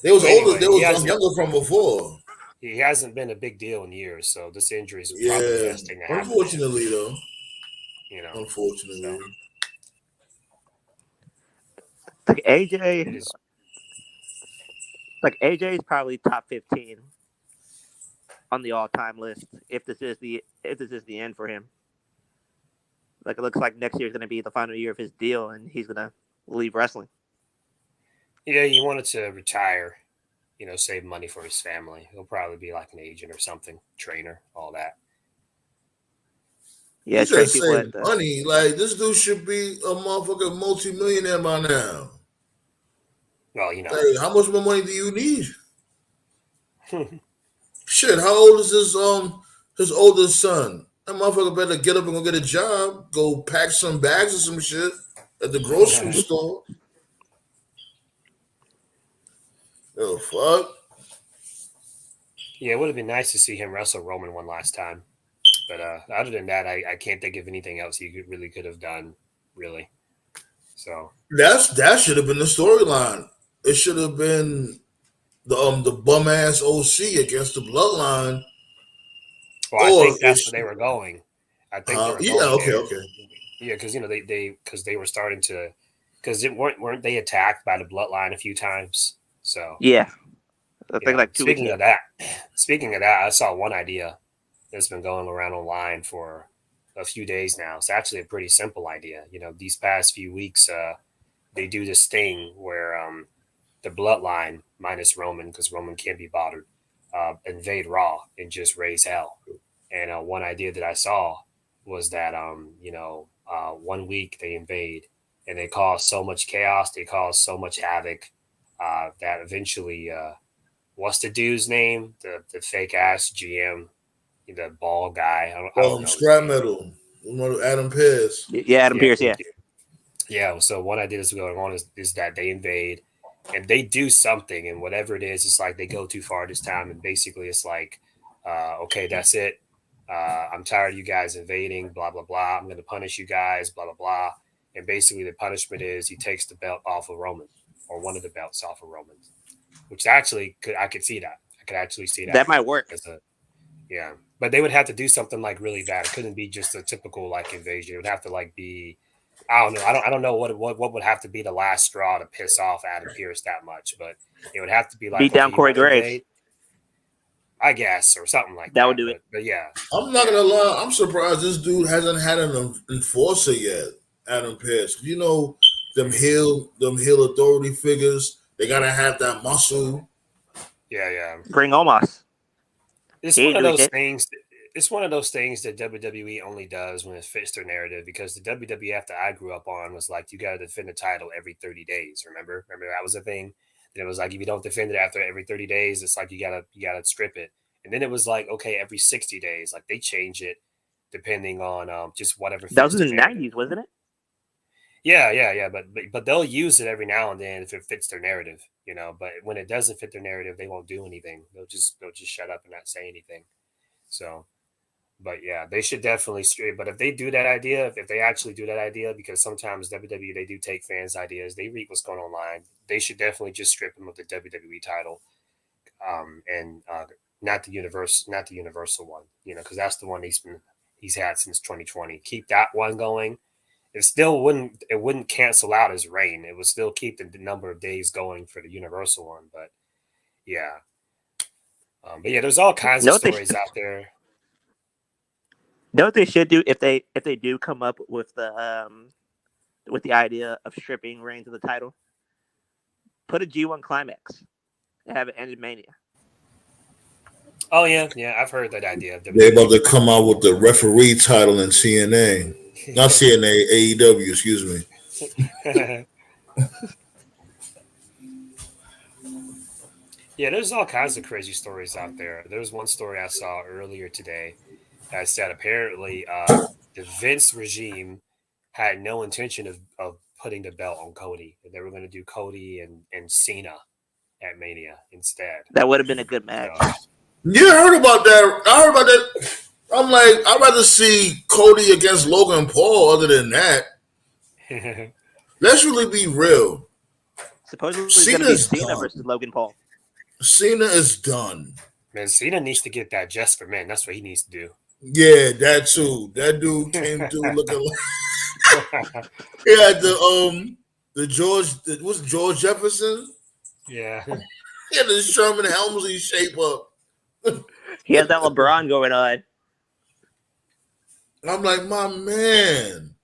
They was older. They was younger from before. He hasn't been a big deal in years, so this injury is probably the best thing to happen. Unfortunately, though. Unfortunately. Like AJ, is probably top 15 on the all-time list if this is the end for him. Like it looks like next year is going to be the final year of his deal, and he's going to leave wrestling. Yeah, he wanted to retire, save money for his family. He'll probably be like an agent or something, trainer, all that. Yeah, save money. Like this dude should be a motherfucking multi-millionaire by now. Well, Hey, how much more money do you need? Shit, how old is his oldest son? That motherfucker better get up and go get a job, go pack some bags or some shit at the grocery store. Oh fuck. Yeah, it would have been nice to see him wrestle Roman one last time. But other than that, I can't think of anything else he could have done, really. So that should have been the storyline. It should have been the bum ass OC against the Bloodline. Well, I think that's where they were going. I think they were going there. Okay. Yeah, because they were starting to, because weren't they attacked by the Bloodline a few times? So yeah, I think like 2 speaking of that, I saw one idea that's been going around online for a few days now. It's actually a pretty simple idea. These past few weeks, they do this thing where the bloodline minus Roman, because Roman can't be bothered, invade Raw and just raise hell. And one idea that I saw was that 1 week they invade and they cause so much chaos, they cause so much havoc that eventually, what's the dude's name? The fake ass GM, the ball guy. I don't know his Scrap name. metal. Adam Pearce. Yeah, Adam Yeah, Pierce. thank Yeah, you. Yeah, so one idea that's going on is that they invade and they do something, and whatever it is, it's like they go too far this time, and basically it's like, okay, that's it. I'm tired of you guys invading, blah blah blah. I'm going to punish you guys, blah blah blah. And basically the punishment is he takes the belt off of Roman, or one of the belts off of Roman, which actually I could see that. I could actually see that that might work. as a yeah. But they would have to do something like really bad. It couldn't be just a typical like invasion. It would have to like be, I don't know. I don't know what would have to be the last straw to piss off Adam Pierce that much, but it would have to be like, Beat okay, down you Corey want to Graves. invade, I guess, or something like That that. would do it. But yeah, I'm not gonna lie. I'm surprised this dude hasn't had an enforcer yet. Adam Pearce. Them heel authority figures. They gotta have that muscle. yeah. Bring Omos. It's He one ain't of doing those shit. things. It's one of those things that WWE only does when it fits their narrative. Because the WWF that I grew up on was like, you got to defend the title every 30 days. Remember that was a thing. And it was like, if you don't defend it after every 30 days, it's like you gotta strip it. And then it was like, okay, every 60 days, like they change it depending on just whatever That fits was in their the narrative. '90s, wasn't it? Yeah. But they'll use it every now and then if it fits their narrative. But when it doesn't fit their narrative, they won't do anything. They'll just shut up and not say anything. So, but yeah, they should definitely straight. But if they do that idea, if they actually do that idea, because sometimes WWE they do take fans' ideas, they read what's going online. They should definitely just strip him of the WWE title, and not the Universal one, because that's the one he's had since 2020. Keep that one going. It wouldn't cancel out his reign. It would still keep the number of days going for the Universal one. But yeah, there's all kinds Know of what they stories out there. know what they should do if they do come up with the idea of stripping Reigns of the title. Put a G1 climax and have it end in Mania. Oh yeah, I've heard that idea. They're about to come out with the referee title in TNA. Not CNA, AEW, excuse me. Yeah, there's all kinds of crazy stories out there. There's one story I saw earlier today that said apparently the Vince regime had no intention of putting the belt on Cody. They were going to do Cody and Cena at Mania instead. That would have been a good match. So, You heard about that? I heard about that. I'm like, I'd rather see Cody against Logan Paul. Other than that, let's really be real. Supposedly it's going to be Cena's Cena done. versus Logan Paul. Cena is done. man, Cena needs to get that just for men. That's what he needs to do. Yeah, that too. That dude came through looking like he had the was George Jefferson? Yeah. He had the Sherman Helmsley shape up. He has that LeBron going on. I'm like, my man.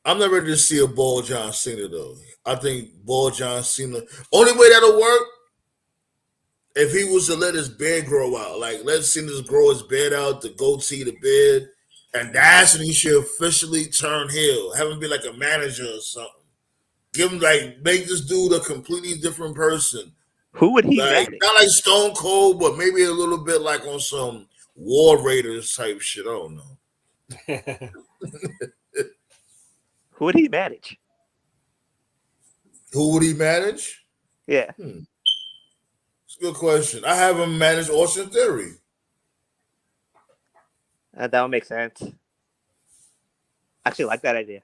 I'm not ready to see a bald John Cena though. I think bald John Cena. Only way that'll work if he was to let his beard grow out. Like let Cena grow his beard out, the goatee, the beard, and that's when he should officially turn heel. Have him be like a manager or something. Give him make this dude a completely different person. Who would he Like manage? not like Stone Cold, but maybe a little bit like on some War Raiders type shit. I don't know. Who would he manage? Who would he manage? Yeah. It's a good question. I have him manage Austin Theory. That would make sense. I actually like that idea.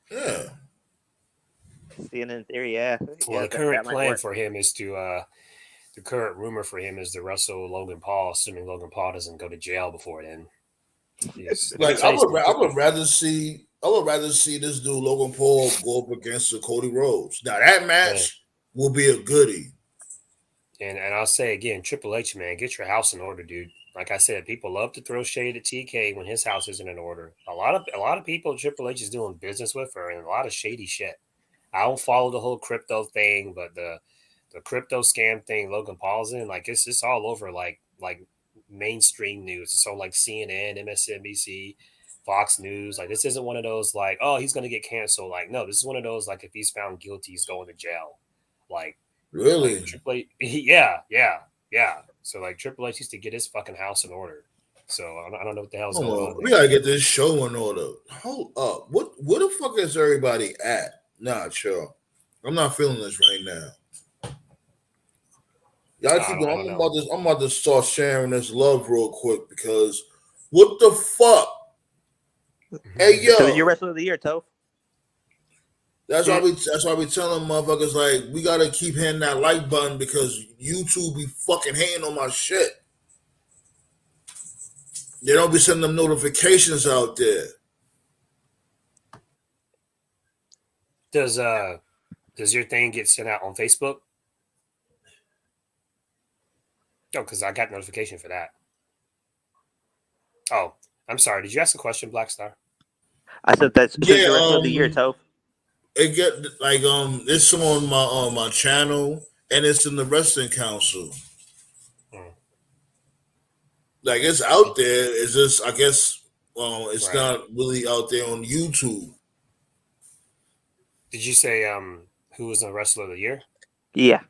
Yeah. Seeing in theory, yeah. Well, Yeah, the current might plan work. for him is to the current rumor for him is to wrestle Logan Paul, assuming Logan Paul doesn't go to jail before then. Like I would rather see this dude Logan Paul go up against Cody Rhodes. Now that match will be a goodie. And I'll say again, Triple H, man, get your house in order, dude. Like I said, people love to throw shade at TK when his house isn't in order. A lot of people Triple H is doing business with are in a lot of shady shit. I don't follow the whole crypto thing, but the crypto scam thing Logan Paul's in, like it's all over like mainstream news. It's on like CNN, MSNBC, Fox News. Like this isn't one of those like, oh, he's gonna get canceled. Like, no, this is one of those like if he's found guilty, he's going to jail. Like Really? Triple H, yeah. So like Triple H used to get his fucking house in order. So I don't know what the hell's going on. We gotta get this show in order. Hold up. Where the fuck is everybody at? Nah, sure. I'm not feeling this right now. Y'all keep going. I'm about to start sharing this love real quick because what the fuck? Hey yo, So you're wrestler of the year, Toph. That's why we telling motherfuckers like we gotta keep hitting that like button because YouTube be fucking hating on my shit. They don't be sending them notifications out there. Does your thing get sent out on Facebook? Oh, because I got notification for that. Oh, I'm sorry. Did you ask a question, Black Star? I said that's your wrestler of the year, Toph. It get like it's on my channel and it's in the Wrestling Council. Like it's out there. It's just I guess it's not really out there on YouTube. Did you say who was the wrestler of the year? Yeah.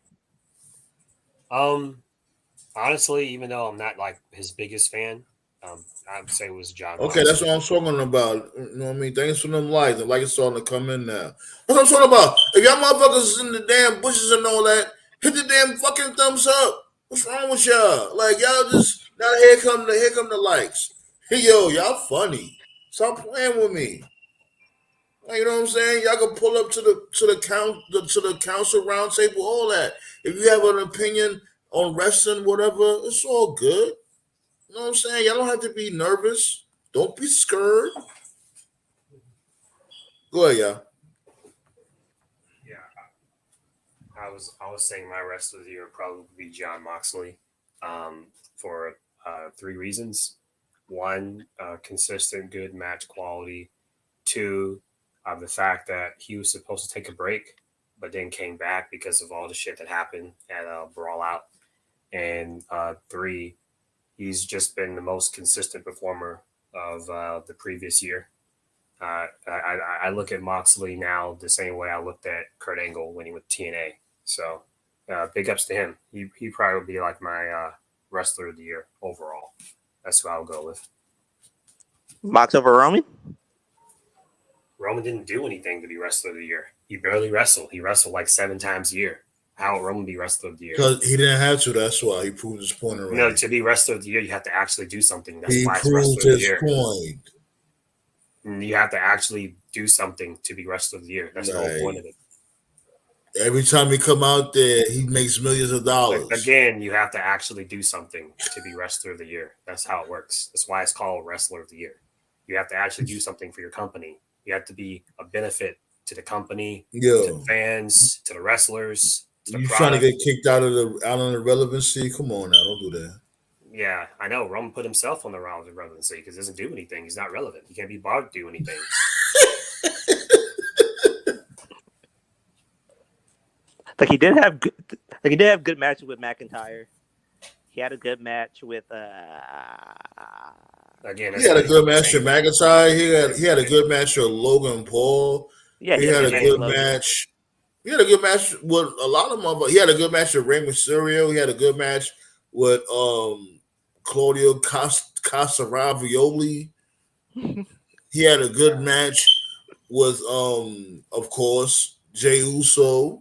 Honestly, even though I'm not like his biggest fan, I'd say it was John. Okay, that's what I'm talking about. You know what I mean? Thanks for them likes. The likes starting to come in now. That's what I'm talking about. If y'all motherfuckers in the damn bushes and all that, hit the damn fucking thumbs up. What's wrong with y'all? Like y'all just now here come the likes. Hey yo, y'all funny. Stop playing with me. Like, you know what I'm saying? Y'all can pull up to the council roundtable, all that. If you have an opinion on wrestling, whatever, it's all good. You know what I'm saying? Y'all don't have to be nervous. Don't be scared. Go ahead, y'all. Yeah, I was saying my wrestler of the year would probably be John Moxley, for 3 reasons. 1, consistent good match quality. 2, the fact that he was supposed to take a break, but then came back because of all the shit that happened at Brawl Out. And 3, he's just been the most consistent performer of the previous year. I look at Moxley now the same way I looked at Kurt Angle when he went to TNA. So big ups to him. He probably would be like my wrestler of the year overall. That's who I'll go with. Mox over Roman? Roman didn't do anything to be wrestler of the year. He barely wrestled. He wrestled like 7 times a year. How would Roman be wrestler of the year? Because he didn't have to. That's why he proved his point already. No, to be wrestler of the year, you have to actually do something. That's he why it's proved wrestler his of the year. point. You have to actually do something to be wrestler of the year. That's the whole point of it. Every time he come out there, he makes millions of dollars. But again, you have to actually do something to be wrestler of the year. That's how it works. That's why it's called wrestler of the year. You have to actually do something for your company. You have to be a benefit to the company, to the fans, to the wrestlers. You trying to get kicked out of the relevancy? Come on now, don't do that. Yeah, I know. Roman put himself on the relevancy because he doesn't do anything. He's not relevant. He can't be bothered to do anything. Like he did have good matches with McIntyre. He had a good match with Again, he had a good match with McIntyre. He had a good match with Logan Paul. Yeah, he had a good match. He had a good match with a lot of them. He had a good match with Rey Mysterio. He had a good match with Claudio Castagnoli. He had a good match with of course, Jey Uso.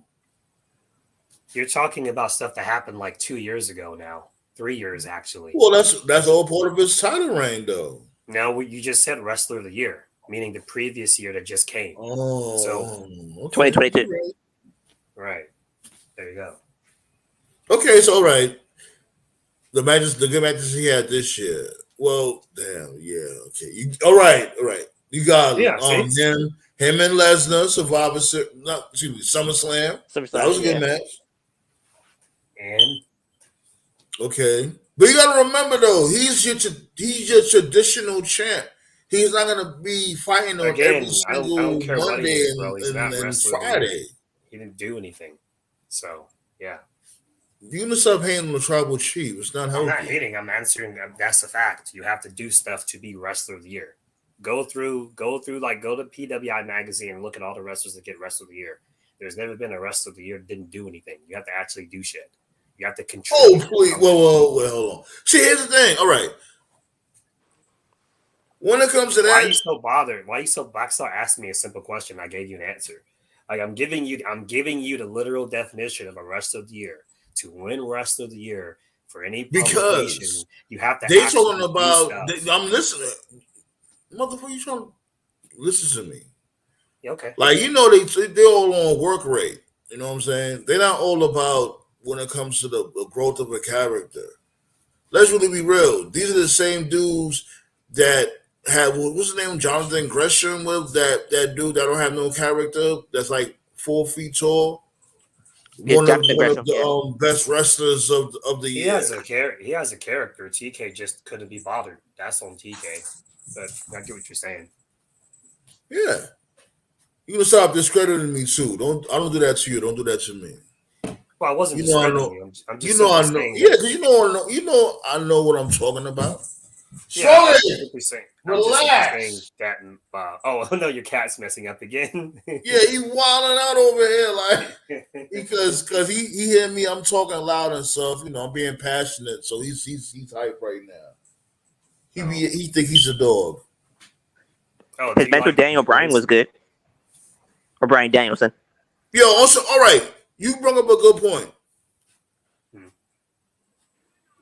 You're talking about stuff that happened like 2 years ago now. 3 years, actually. Well, that's all part of his title reign, though. No, you just said wrestler of the year, meaning the previous year that just came. Oh, so okay. 2022. Right. There you go. Okay, so all right. The good matches he had this year. Well, damn, yeah, okay. All right. You got him and Lesnar, SummerSlam. That was a good match. And okay. But you gotta remember though, he's your traditional champ. He's not gonna be fighting on every Again, I don't single care what he Monday is, bro. He's not and wrestler of the year. Friday. He didn't do anything. So yeah. You gonna stop hating on the tribal chief. It's not I'm not healthy. hating. I'm answering. That's a fact. You have to do stuff to be wrestler of the year. Go through. Like go to PWI magazine and look at all the wrestlers that get wrestler of the year. There's never been a wrestler of the year that didn't do anything. You have to actually do shit. You have to Oh contribute. please, well, hold on. See, here's the thing. All right, when it comes to Why are that, you so bothered? Why are you so Blackstar asked me a simple question. I gave you an answer. Like I'm giving you the literal definition of a wrestler of the year. To win wrestler of the year for any because publication, you have to they actually talking do about, stuff. I'm listening. Motherfucker, you trying to listen to me? Yeah, okay. Like they're all on work rate. You know what I'm saying? They're not all about when it comes to the growth of a character. Let's really be real. These are the same dudes that had what's his name, Jonathan Gresham, with that dude that don't have no character. That's like 4 feet tall. Yeah, One Jonathan of Gresham. the Yeah, best wrestlers of the He year. has a character. He has a character. TK just couldn't be bothered. That's on TK. But I get what you're saying. Yeah. You gonna stop discrediting me too. I don't do that to you. Don't do that to me. Well, I wasn't You know I discrediting know. you. I'm You just know simply I know. saying Yeah, that. because you know I know. You know I know what I'm talking about. Yeah, I'm Slowly, just simply saying. I'm just simply saying relax. that. Oh no, your cat's messing up again. Yeah, he wilding out over here like because he hear me. I'm talking loud and stuff. You know, I'm being passionate, so he's hype right now. Oh, He think he's a dog. oh, do his you mentor like Daniel Bryan was boys? good, or Brian Danielson. Yo, also, all right. You brought up a good point. Hmm.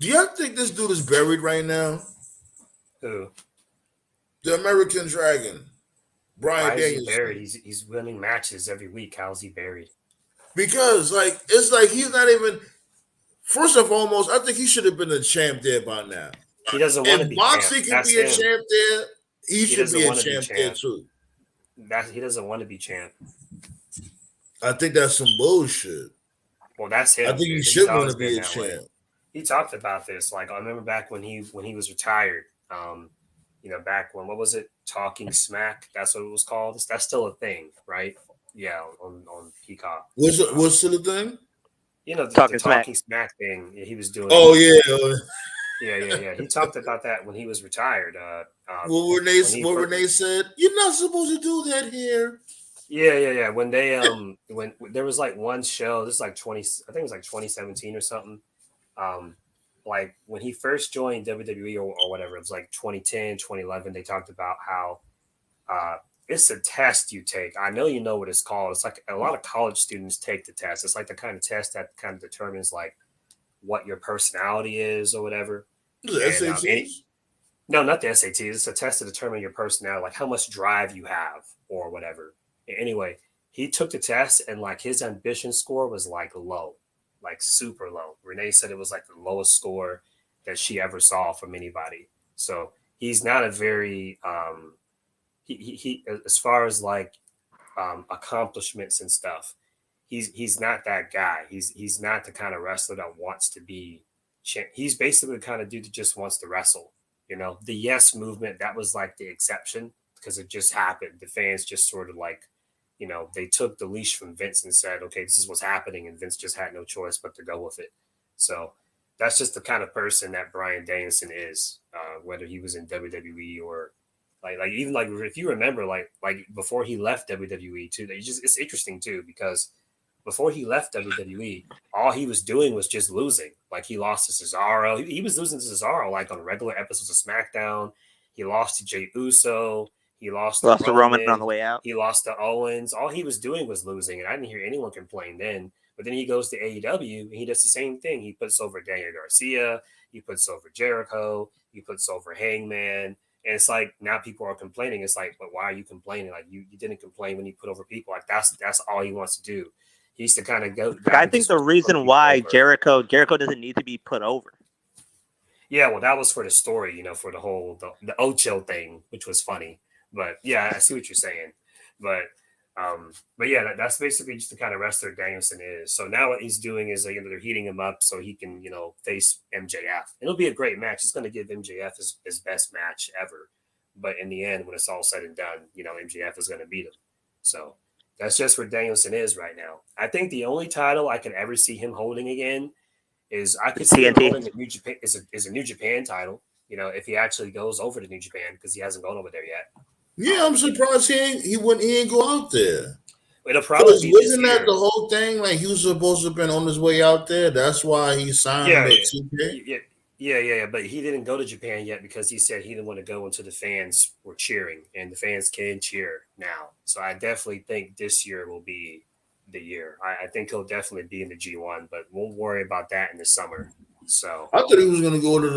Do y'all think this dude is buried right now? Who? The American Dragon, Brian Why is he buried? Danielson. He's winning matches every week. How's he buried? Because like it's like he's not even. First and foremost, I think he should have been a champ there by now. He doesn't want to If be champ. boxing can That's be a him. champ there, he He should doesn't be a want to be champ there champ. too. That he doesn't want to be champ. I think that's some bullshit. Well, that's I him, think he dude. He's should want always to be been a that way. champ. He talked about this. Like I remember back when he was retired. Back when what was it? Talking Smack. That's what it was called. That's still a thing, right? Yeah, on Peacock. What's the thing? The Talking smack. Talking Smack thing. He was doing. Oh yeah. Yeah. He talked about that when he was retired. What Renee said, you're not supposed to do that here. Yeah. When they when there was like one show, this is like 20, I think it was like 2017 or something. Like when he first joined WWE or whatever, it was like 2010, 2011. They talked about how it's a test you take. I know you know what it's called. It's like a lot of college students take the test. It's like the kind of test that kind of determines like what your personality is or whatever. The And SATs? no, not the SATs. It's a test to determine your personality, like how much drive you have or whatever. Anyway, he took the test and like his ambition score was like low, like super low. Renee said it was like the lowest score that she ever saw from anybody. So he's not a very he as far as like accomplishments and stuff. He's not that guy. He's not the kind of wrestler that wants to be. He's basically the kind of dude that just wants to wrestle. The yes movement, that was like the exception because it just happened. The fans just sort of like, they took the leash from Vince and said, okay, this is what's happening. And Vince just had no choice but to go with it. So that's just the kind of person that Brian Danielson is, whether he was in WWE or like even like if you remember, like before he left WWE too, it's interesting too, because before he left WWE, all he was doing was just losing. Like he lost to Cesaro. He was losing to Cesaro like on regular episodes of SmackDown. He lost to Jey Uso. He lost to Roman on Roman. the way out. He lost to Owens. All he was doing was losing, and I didn't hear anyone complain then. But then he goes to AEW and he does the same thing. He puts over Daniel Garcia. He puts over Jericho. He puts over Hangman. And it's like now people are complaining. It's like, but why are you complaining? Like you didn't complain when you put over people. Like that's all he wants to do. He used to kind of go. I think the reason why Jericho doesn't need to be put over. Yeah, well, that was for the story, for the whole the Ocho thing, which was funny. But yeah, I see what you're saying. But But yeah, that's basically just the kind of wrestler Danielson is. So now what he's doing is they're heating him up so he can face MJF. It'll be a great match. It's going to give MJF his best match ever. But in the end, when it's all said and done, MJF is going to beat him. So that's just where Danielson is right now. I think the only title I could ever see him holding again is I could see him holding a New Japan is a New Japan title. If he actually goes over to New Japan because he hasn't gone over there yet. Yeah, I'm surprised he ain't go out there. It'll probably be wasn't that the whole thing? Like he was supposed to have been on his way out there. That's why he signed the 2K. Yeah. But he didn't go to Japan yet because he said he didn't want to go until the fans were cheering, and the fans can cheer now. So I definitely think this year will be the year. I think he'll definitely be in the G1, but we'll worry about that in the summer. So I thought he was going to go to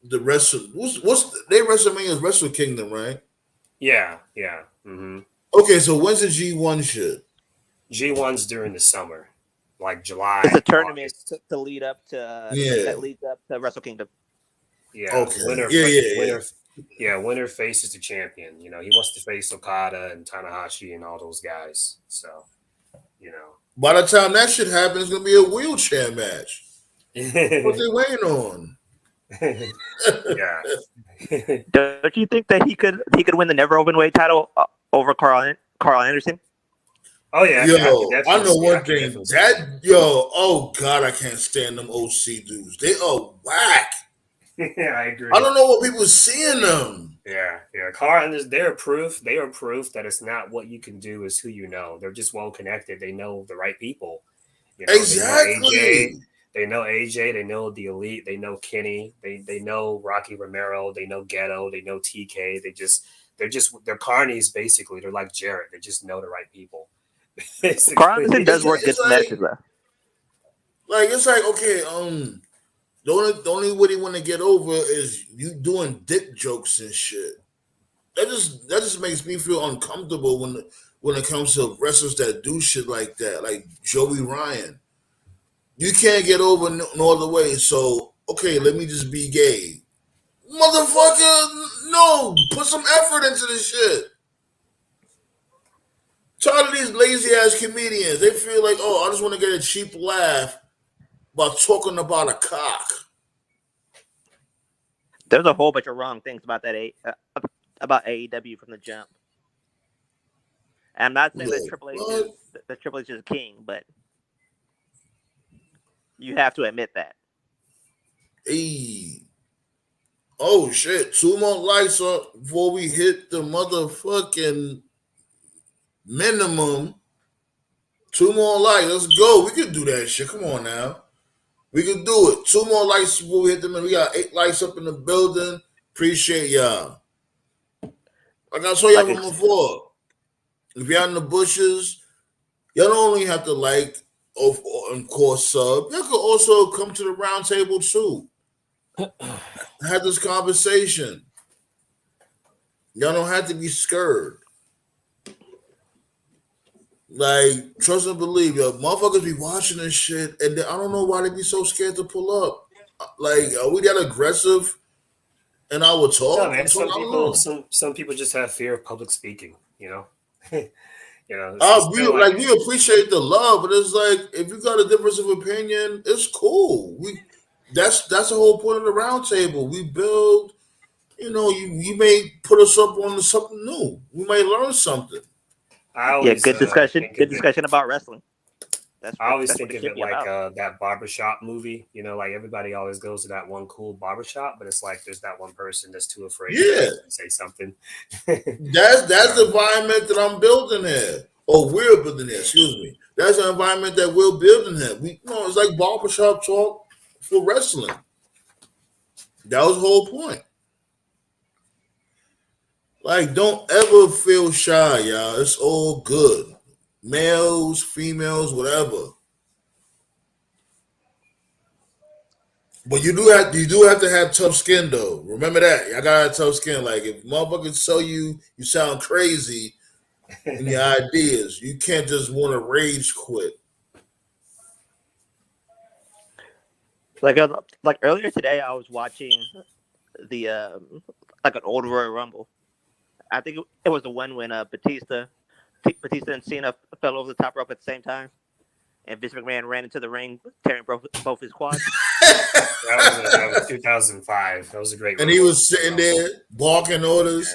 the wrestle. They WrestleMania's Wrestle Kingdom, right? Yeah. Mm-hmm. Okay, so when's the G1 shit? G1's during the summer, like July. It's a tournament to lead up to that leads up to Wrestle Kingdom. Yeah. Okay. Winner faces the champion. He wants to face Okada and Tanahashi and all those guys. So, by the time that shit happens, it's gonna be a wheelchair match. What they waiting on? Yeah. Don't you think that he could win the never openweight title over Carl Anderson? Oh yeah. I know one thing. Oh god, I can't stand them OC dudes. They are whack. Yeah, I agree. I don't know what people see in them. Yeah. Carl Anderson, they are proof that it's not what you can do, is who you know. They're just well connected. They know the right people. Exactly. They know AJ, they know the Elite, they know Kenny, they know Rocky Romero, they know Ghetto, they know TK. They're carnies basically. They're like Jarrett. They just know the right people. Carl Anderson does work good matches though. Like it's like okay, the only way they want to get over is you doing dick jokes and shit. That just makes me feel uncomfortable when it comes to wrestlers that do shit like that, like Joey Ryan. You can't get over no other way. So, okay, let me just be gay. Motherfucker, no. Put some effort into this shit. Tired of these lazy-ass comedians. They feel like, oh, I just want to get a cheap laugh by talking about a cock. There's a whole bunch of wrong things about that about AEW from the jump. And I'm not saying that Triple H is king, but you have to admit that. Hey. Oh, shit. 2 more lights up before we hit the motherfucking minimum. 2 more lights. Let's go. We can do that shit. Come on now. We can do it. 2 more lights before we hit the minimum. We got 8 lights up in the building. Appreciate y'all. Like I told y'all from before. If you're in the bushes, y'all don't only have to like of course sub. You could also come to the round table too. Have this conversation. Y'all don't have to be scared. Like, trust and believe, yo, motherfuckers be watching this shit, and I don't know why they be so scared to pull up. Like, are we that aggressive in our talk? No, man. Some people just have fear of public speaking. We appreciate the love, but it's like if you got a difference of opinion, it's cool. That's the whole point of the round table. We build, you may put us up on something new. We may learn something. Good discussion. Good discussion about wrestling. I always think of it like that barbershop movie. Like everybody always goes to that one cool barbershop, but it's like there's that one person that's too afraid to say something. That's the environment that I'm building here. Or we're building here, excuse me. That's the environment that we're building here. It's like barbershop talk for wrestling. That was the whole point. Like, don't ever feel shy, y'all. It's all good. Males, females, whatever. But you do have to have tough skin though. Remember that. Y'all gotta have tough skin. Like if motherfuckers tell you sound crazy in your ideas, you can't just want to rage quit. Like earlier today, I was watching the like an old Royal Rumble. I think it was the one when Batista Batista and Cena fell over the top rope at the same time, and Vince McMahon ran into the ring, tearing both his quads. That was 2005. That was a great. And he was sitting there barking orders.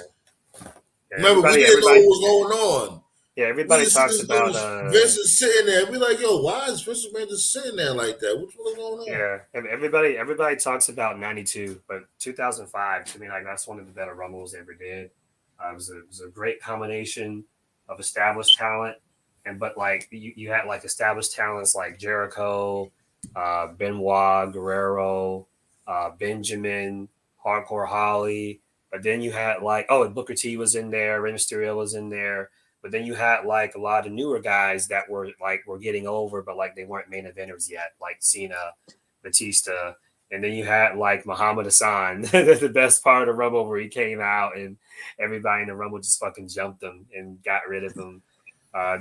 Yeah, Remember, we didn't know what was going on. Yeah, everybody talks about Vince is sitting there. Be like, yo, why is Vince McMahon just sitting there like that? What's going on? Yeah, everybody talks about '92, but 2005 to me, like that's one of the better Rumbles they ever did. It was a great combination of established talent, but like you had like established talents like Jericho, Benoit, Guerrero, Benjamin, Hardcore Holly, but then you had like Booker T was in there, Rey Mysterio was in there. But then you had like a lot of newer guys that were getting over, but like they weren't main eventers yet, like Cena, Batista, and then you had like Muhammad Hassan, the best part of the Rumble where he came out and everybody in the Rumble just fucking jumped him and got rid of him.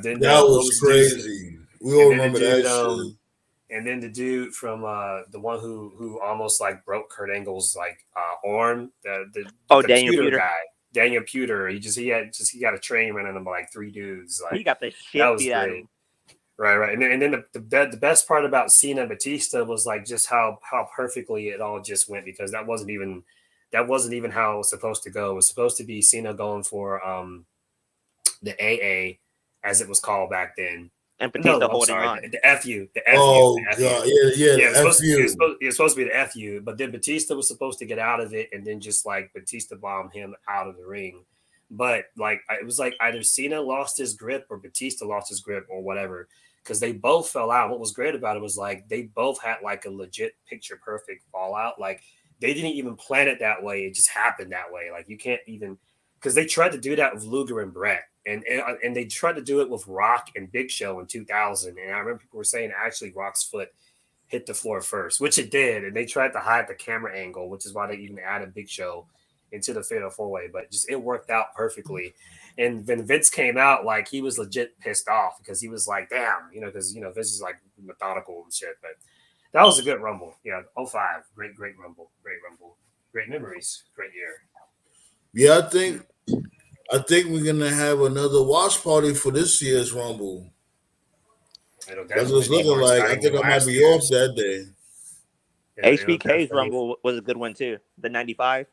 Then that was crazy. We all remember that shit. And then the dude from the one who almost like broke Kurt Angle's like arm, the Daniel Pewter guy. Daniel Pewter, he got a train running him by like three dudes. Like he got the shit beat out of him. Right. And then the best part about Cena and Batista was like just how perfectly it all just went, because that wasn't even how it was supposed to go. It was supposed to be Cena going for the AA, as it was called back then. And Batista holding on. The FU. Oh, the FU. God. Yeah. It was supposed to be the FU, but then Batista was supposed to get out of it, and then just like Batista bombed him out of the ring. But like it was like either Cena lost his grip or Batista lost his grip or whatever, because they both fell out. What was great about it was like they both had like a legit picture perfect fallout. Like they didn't even plan it that way. It just happened that way. Like you can't even, because they tried to do that with Luger and Brett. And they tried to do it with Rock and Big Show in 2000. And I remember people were saying actually Rock's foot hit the floor first, which it did. And they tried to hide the camera angle, which is why they even added Big Show into the Fatal 4-Way. But just it worked out perfectly. And when Vince came out, like he was legit pissed off, because he was like, damn, because Vince is like methodical and shit. But that was a good Rumble. Yeah, 05. Great Rumble. Great Rumble. Great memories. Great year. Yeah, I think we're gonna have another watch party for this year's Rumble. That's what it's looking like. I think I might be off that day. Yeah, HBK's Rumble was a good one too. The 95.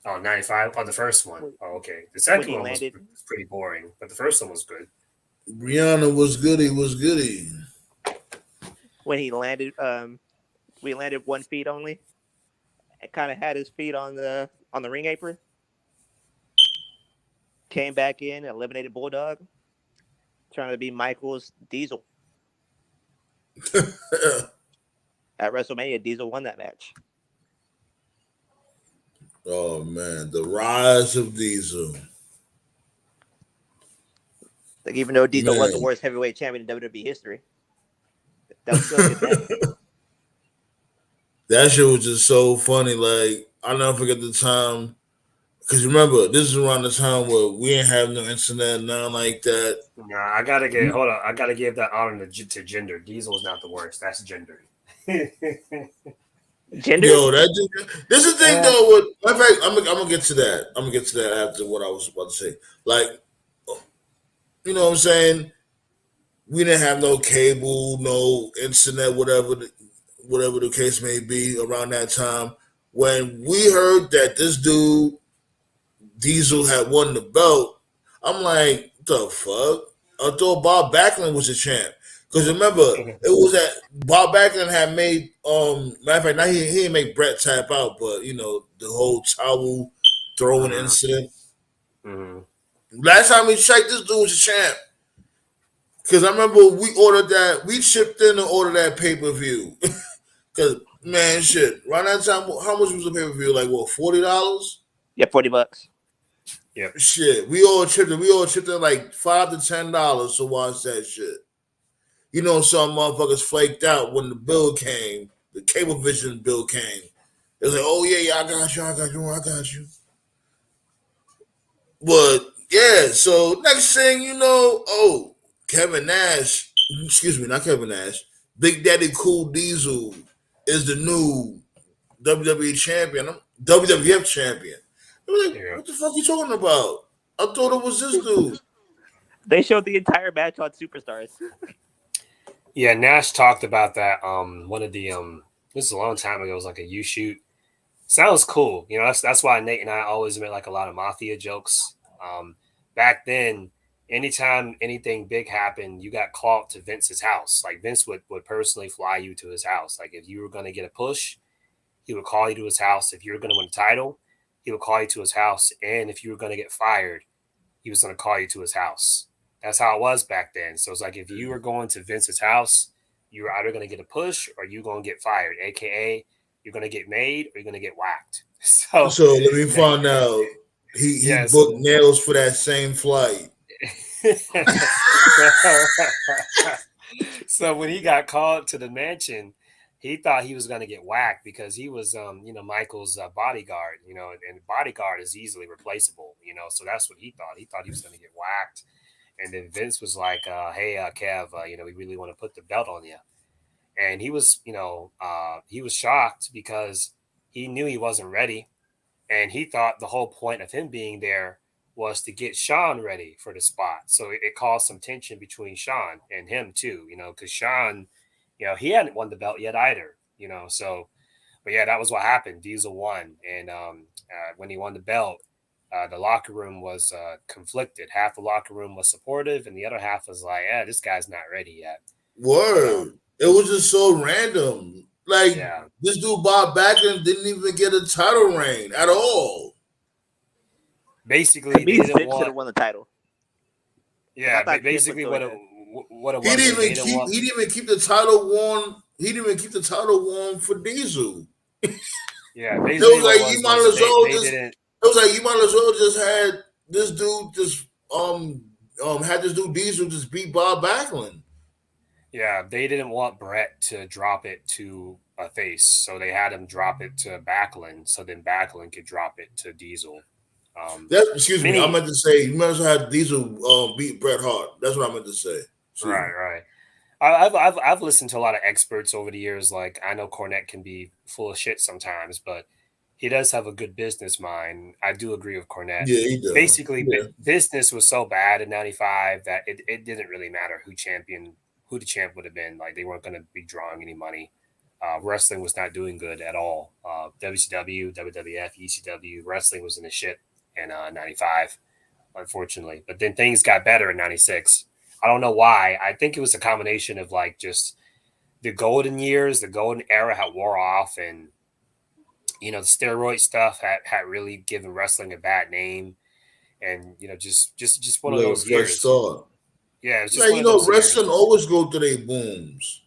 Oh, 95? Oh, the first one. Oh, okay. The second one was pretty boring, but the first one was good. Brianna was goody. When he landed, we landed 1 feet only. It kind of had his feet on the ring apron. Came back in, eliminated Bulldog, trying to be Michael's Diesel. At WrestleMania, Diesel won that match. Oh man, the rise of Diesel. Like even though Diesel was the worst heavyweight champion in WWE history, that was still a good match. That shit was just so funny. Like I'll never forget the time. Because remember, this is around the time where we didn't have no internet, nothing like that. Nah, I gotta give that honor to Gender. Diesel is not the worst. That's Gender. Gender? Yo, this is the thing though. In fact, I'm gonna get to that. I'm gonna get to that after what I was about to say. Like, you know what I'm saying? We didn't have no cable, no internet, whatever the case may be around that time. When we heard that this dude Diesel had won the belt, I'm like, the fuck? I thought Bob Backlund was the champ. Because remember, it was that Bob Backlund had made, matter of fact, now he didn't make Brett tap out, but, the whole towel throwing incident. Mm-hmm. Last time we checked, this dude was the champ. Because I remember we chipped in to order that pay-per-view. Because, man, shit, around that time, how much was the pay-per-view? Like, what, $40? Yeah, $40. Yep. Shit, we all chipped in like $5 to $10 to watch that shit. Some motherfuckers flaked out when the bill came, the Cablevision bill came. It was like, oh yeah, I got you. But yeah, so next thing you know, Kevin Nash, excuse me, not Kevin Nash, Big Daddy Cool Diesel is the new WWE champion, WWF champion. Like, what the fuck you talking about? I thought it was this dude. They showed the entire match on Superstars. Yeah, Nash talked about that. One of the this is a long time ago. It was like a U shoot. Sounds cool. You know, that's why Nate and I always made like a lot of mafia jokes. Back then, anytime anything big happened, you got called to Vince's house. Like Vince would personally fly you to his house. Like if you were going to get a push, he would call you to his house. If you were going to win a title, he would call you to his house. And if you were going to get fired, he was going to call you to his house. That's how it was back then. So it's like if you were going to Vince's house, you were either going to get a push or you're going to get fired, aka you're going to get made or you're going to get whacked. So So let me find out. He yeah, booked so Nails for that same flight. so when he got called to the mansion, he thought he was going to get whacked because he was, Michael's bodyguard, and bodyguard is easily replaceable, so that's what he thought. He thought he was going to get whacked. And then Vince was like, hey, Kev, we really want to put the belt on you. And he was, he was shocked because he knew he wasn't ready. And he thought the whole point of him being there was to get Sean ready for the spot. So it caused some tension between Sean and him too, because Sean, he hadn't won the belt yet either, so, but yeah, that was what happened. Diesel won. And when he won the belt, the locker room was conflicted. Half the locker room was supportive and the other half was like, yeah, this guy's not ready yet. Word. It was just so random. Like, yeah, this dude Bob Backlund didn't even get a title reign at all. basically, To me, they didn't Vince should want. have won the title. Yeah, I thought basically Kip was what it He was. didn't They even didn't keep. want. He didn't even keep the title warm. He didn't even keep the title warm for Diesel. Yeah, It basically was what like was you might as well they just. didn't. It was like you might as well just had this dude just had this dude Diesel just beat Bob Backlund. Yeah, they didn't want Brett to drop it to a face, so they had him drop it to Backlund, so then Backlund could drop it to Diesel. Excuse me. I Many meant to say you might as well have Diesel beat Bret Hart. That's what I meant to say. Excuse me. right. I've listened to a lot of experts over the years. Like I know Cornette can be full of shit sometimes, but he does have a good business mind. I do agree with Cornette. Yeah, he does. Basically, Yeah. business was so bad in '95 that it didn't really matter who the champ would have been. Like they weren't going to be drawing any money. Wrestling was not doing good at all. WCW, WWF, ECW, wrestling was in the shit in '95, unfortunately. But then things got better in '96. I don't know why. I think it was a combination of like just the golden years, the golden era had wore off, and the steroid stuff had really given wrestling a bad name, and just one of Like a those fresh years. start. Yeah, it's just Like one of those years. wrestling always go through their booms.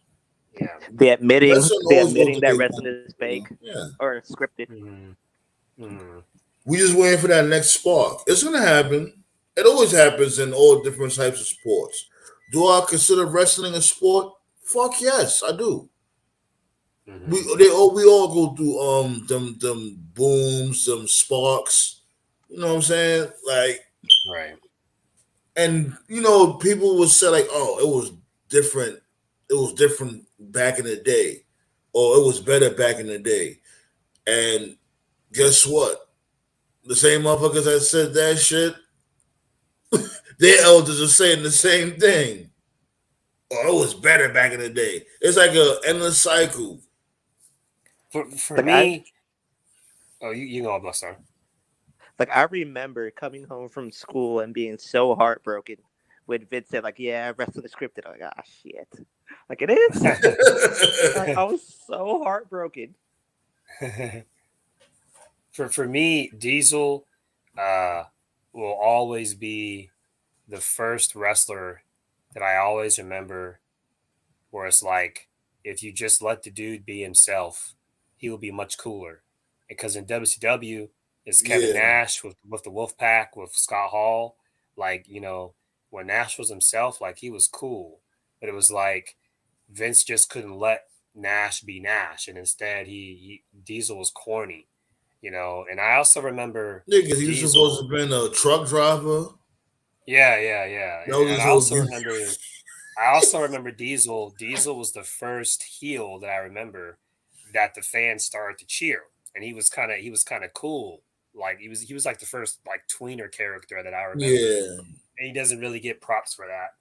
Yeah. they admitting Wrestling they always go admitting through that their wrestling booms. is fake Yeah. or scripted. Mm-hmm. We just waiting for that next spark. It's gonna happen. It always happens in all different types of sports. Do I consider wrestling a sport? Fuck yes, I do. Mm-hmm. We all go through them booms, them sparks. You know what I'm saying? Like, Right. and people will say like, oh, it was different. It was different back in the day, or it was better back in the day. And guess what? The same motherfuckers that said that shit, their elders are saying the same thing. Oh, it was better back in the day. It's like a endless cycle. For Like I me, oh, you know, I'm sorry. like I remember coming home from school and being so heartbroken when Vince said like, "Yeah, wrestling is scripted." I'm like, ah, shit. Like it is. Like I was so heartbroken. For me, Diesel will always be the first wrestler that I always remember where it's like if you just let the dude be himself, he will be much cooler. Because in WCW, it's Kevin Yeah, Nash with the Wolfpack with Scott Hall. Like, when Nash was himself, like he was cool. But it was like Vince just couldn't let Nash be Nash. And instead he Diesel was corny, And I also remember nigga, he was supposed Diesel. to have been a truck driver. Yeah. That was And his whole gimmick. I also remember Diesel. Diesel was the first heel that I remember that the fans started to cheer, and he was kind of cool. Like he was like the first like tweener character that I remember. Yeah, he doesn't really get props for that.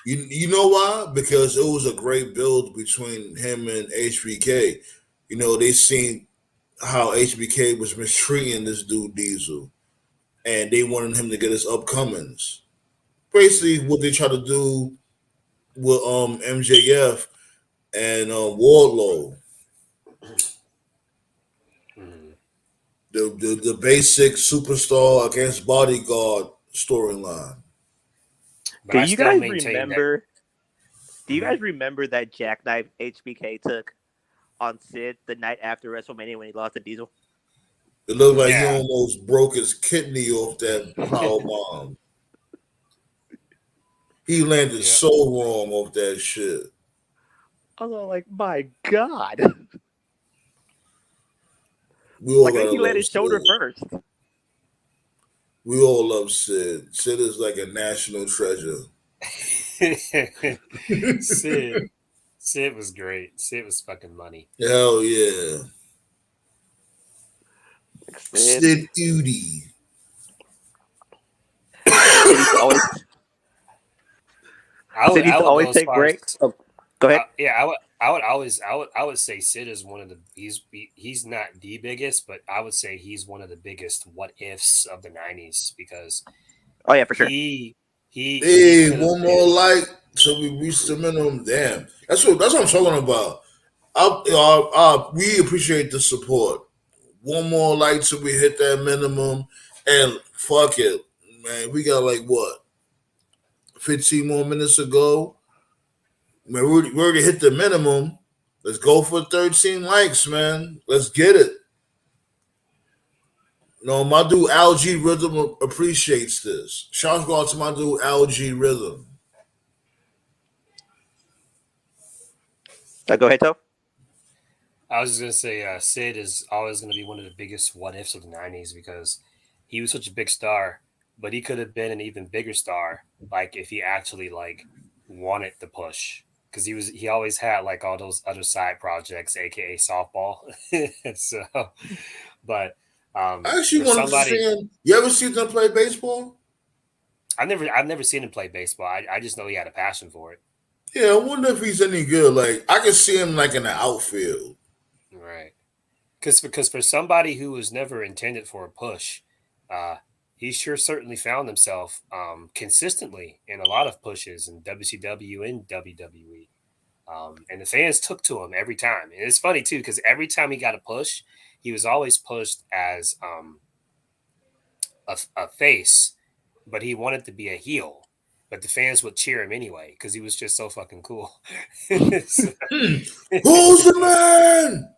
You know why? Because it was a great build between him and HBK. You know, they seen how HBK was mistreating this dude Diesel, and they wanted him to get his upcomings. Basically, what they try to do with MJF and Wardlow, the basic superstar against bodyguard storyline. But Do I you still guys maintain that. remember? Do you guys remember that jackknife HBK took on Sid the night after WrestleMania when he lost to Diesel? It looked like he Yeah. almost broke his kidney off that power bomb. He landed Yeah. so wrong off that shit. I was like, my God. We all Like, I think gotta he love landed his shoulder Sid. first. We all love Sid. Sid is like a national treasure. Sid was great. Sid was fucking money. Hell yeah. Sid. Sid Udy. Sid used to always, I Sid used to would go always as take far as breaks. Oh, go ahead. I would say Sid is one of the he's not the biggest, but I would say he's one of the biggest what ifs of the '90s because Oh, yeah, for sure. he Hey, could have one more been. light till we reach the minimum. Damn. That's what I'm talking about. We appreciate the support. One more light till we hit that minimum. And fuck it. Man, we got like what? 15 more minutes to go. Man, we already hit the minimum. Let's go for 13 likes, man. Let's get it. No, my dude Algae Rhythm appreciates this. Shout out to my dude Algae Rhythm. Go ahead, Toph. I was just gonna say Sid is always gonna be one of the biggest what ifs of the '90s because he was such a big star, but he could have been an even bigger star, like if he actually like wanted the push. Because he always had like all those other side projects, aka softball. So, but I actually for wanted to see somebody, him. You ever see them play baseball? I've never seen him play baseball. I just know he had a passion for it. Yeah, I wonder if he's any good. Like I could see him like in the outfield. Right. Because for somebody who was never intended for a push, uh, he sure certainly found himself consistently in a lot of pushes in WCW and WWE. And the fans took to him every time. And it's funny too, because every time he got a push, he was always pushed as a face, but he wanted to be a heel. But the fans would cheer him anyway because he was just so fucking cool. So- Who's the man?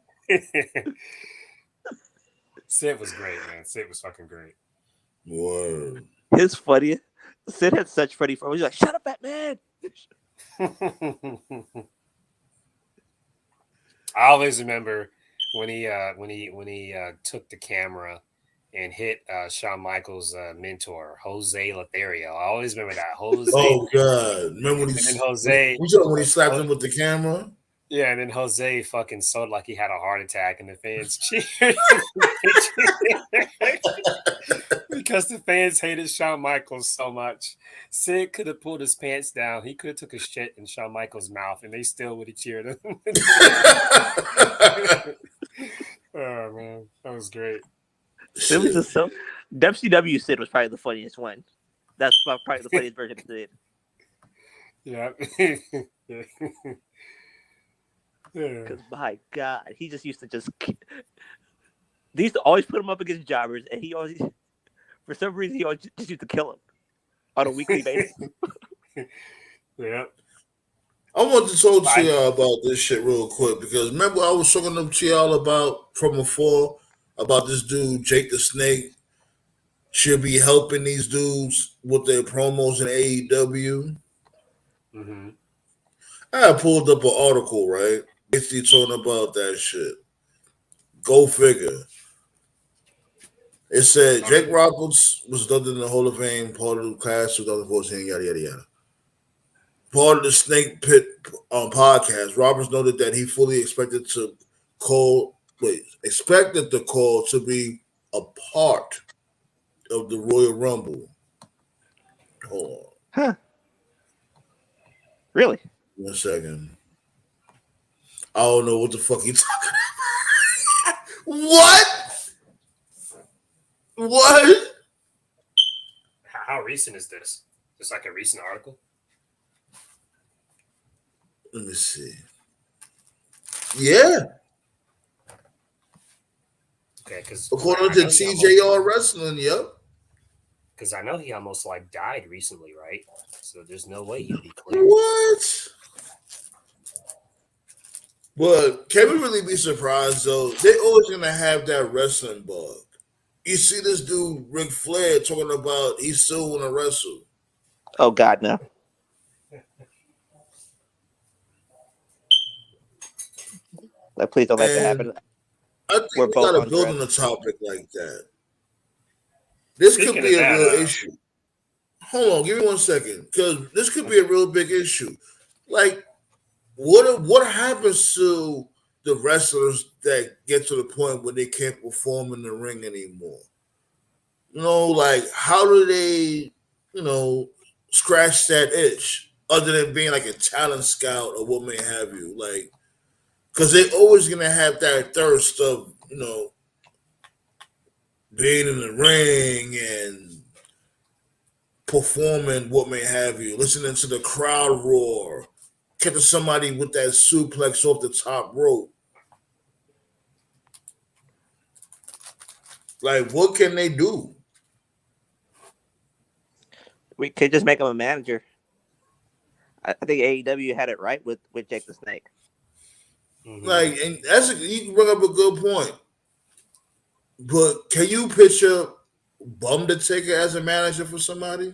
Sid was great, man. Sid was fucking great. Word. His funny. Sid had such funny fun. He's like, shut up, Batman. I always remember when he took the camera and hit Shawn Michaels' mentor Jose Lothario. I always remember that Jose. Oh God! Remember when And then he Jose, when he slapped him with the camera? yeah, and then Jose fucking sold like he had a heart attack, and the fans cheered because the fans hated Shawn Michaels so much. Sid could have pulled his pants down. He could have took a shit in Shawn Michaels' mouth, and they still would have cheered him. Oh man, that was great. Sid was just so. WCW Sid was probably the funniest one. That's probably the funniest version of Sid. Yeah. Yeah. Because my God, he just used to just. They used to always put him up against jobbers, and he always, for some reason, he always just used to kill him on a weekly basis. Yeah. I want to talk to y'all about this shit real quick because remember I was talking to y'all about from before about this dude Jake the Snake should be helping these dudes with their promos in AEW. Mm-hmm. I pulled up an article, right? Basically talking about that shit. Go figure. It said Jake Roberts was dubbed in the Hall of Fame, part of the class 2014, yada yada yada. Part of the Snake Pit podcast, Roberts noted that he fully expected the call to be a part of the Royal Rumble. Hold on. Huh. Really? 1 second. I don't know what the fuck you talking about. What? What? How recent is this? Just like a recent article? Let me see. Yeah. Okay, because According to TJR Wrestling, yep. Because I know he almost like died recently, right? So there's no way he'd be clear. What? But can we really be surprised though? They're always gonna have that wrestling bug. You see this dude Ric Flair talking about he still want to wrestle. Oh God, no. Like, please don't let that happen. I think We're we both gotta on build drugs. on a topic like that. This Speaking could be of a that, real issue. Hold on, give me 1 second, because this could be a real big issue. Like, what happens to the wrestlers that get to the point where they can't perform in the ring anymore? You know, like how do they, scratch that itch other than being like a talent scout or what may have you? Like, because they always gonna have that thirst of being in the ring and performing what may have you, listening to the crowd roar, catching somebody with that suplex off the top rope. Like, what can they do? We could just make him a manager. I think AEW had it right with Jake the Snake. Mm-hmm. Like, and you can bring up a good point. But can you picture Bum the Taker as a manager for somebody?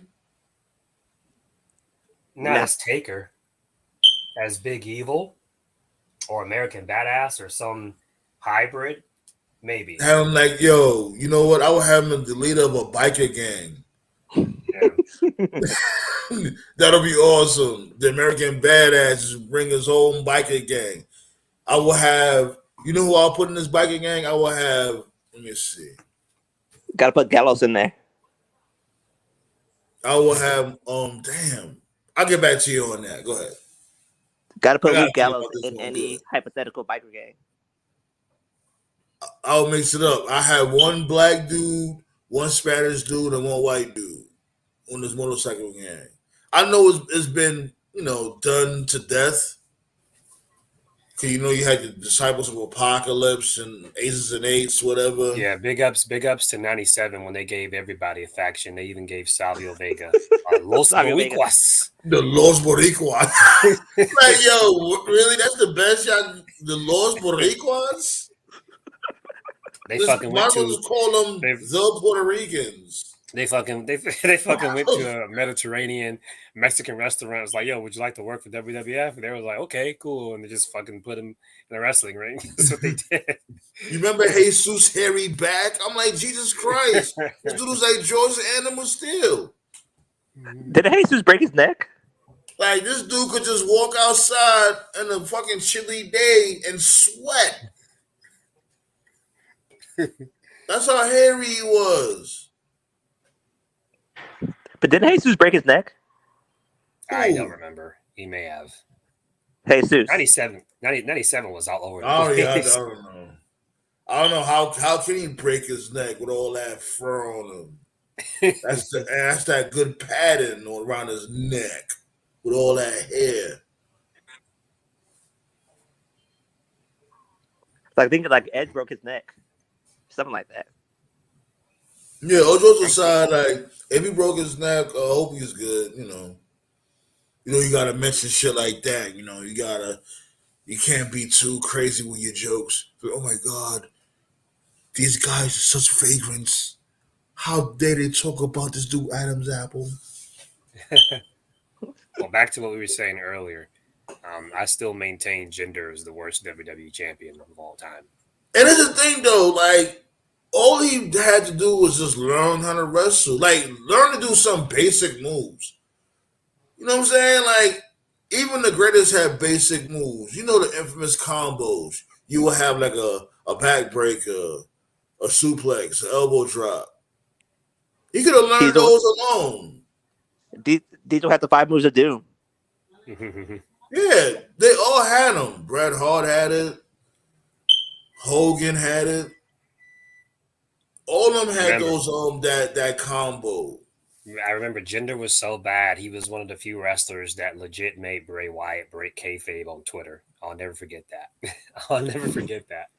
Not as Taker, as Big Evil, or American Badass, or some hybrid, maybe. Have him like, yo, you know what? I would have him the leader of a biker gang. Yeah. That'll be awesome. The American Badass bring his own biker gang. I will have, you know who I'll put in this biker gang? I will have, let me see. Got to put Gallows in there. I will have, damn. I'll get back to you on that. Go ahead. Got to put Luke Gallows in any hypothetical biker gang. I'll mix it up. I have one black dude, one Spanish dude, and one white dude on this motorcycle gang. I know it's been, done to death. Cause you had the Disciples of Apocalypse and Aces and Eights, whatever. Yeah, big ups to 97 when they gave everybody a faction. They even gave Savio Vega. Los Boricuas. The Los Boricuas. Like, yo, really? That's the best y'all, the Los Boricuas? They fucking went to just call them the Puerto Ricans. They fucking went to a Mediterranean Mexican restaurant. It's like, yo, would you like to work for WWF? And they were like, okay, cool. And they just fucking put him in a wrestling ring. That's what they did. You remember Jesus Harry back? I'm like, Jesus Christ. This dude was like George Animal Steel. Did Jesus break his neck? Like, this dude could just walk outside in a fucking chilly day and sweat. That's how hairy he was. But didn't Jesus break his neck? I don't remember. He may have. Jesus. 97 was all over the place. I don't know. I don't know how can he break his neck with all that fur on him. That's that good padding around his neck with all that hair. Like, think like Edge broke his neck. Something like that. Yeah, all jokes aside, like, if he broke his neck, I hope he's good, you gotta mention shit like that, you can't be too crazy with your jokes. But, oh my God, these guys are such vagrants. How dare they talk about this dude Adam's apple? Well, back to what we were saying earlier. I still maintain Jinder is the worst WWE champion of all time. And it's the thing, though, like, all he had to do was just learn how to wrestle. Like, learn to do some basic moves. You know what I'm saying? Like, even the greatest have basic moves. You know the infamous combos. You will have like a backbreaker, a suplex, an elbow drop. He could have learned those alone. Diesel had the 5 moves of doom. Yeah, they all had them. Bret Hart had it. Hogan had it. All of them had Remember, those that combo. I remember Jinder was so bad. He was one of the few wrestlers that legit made Bray Wyatt break kayfabe on Twitter. I'll never forget that. I'll never forget that.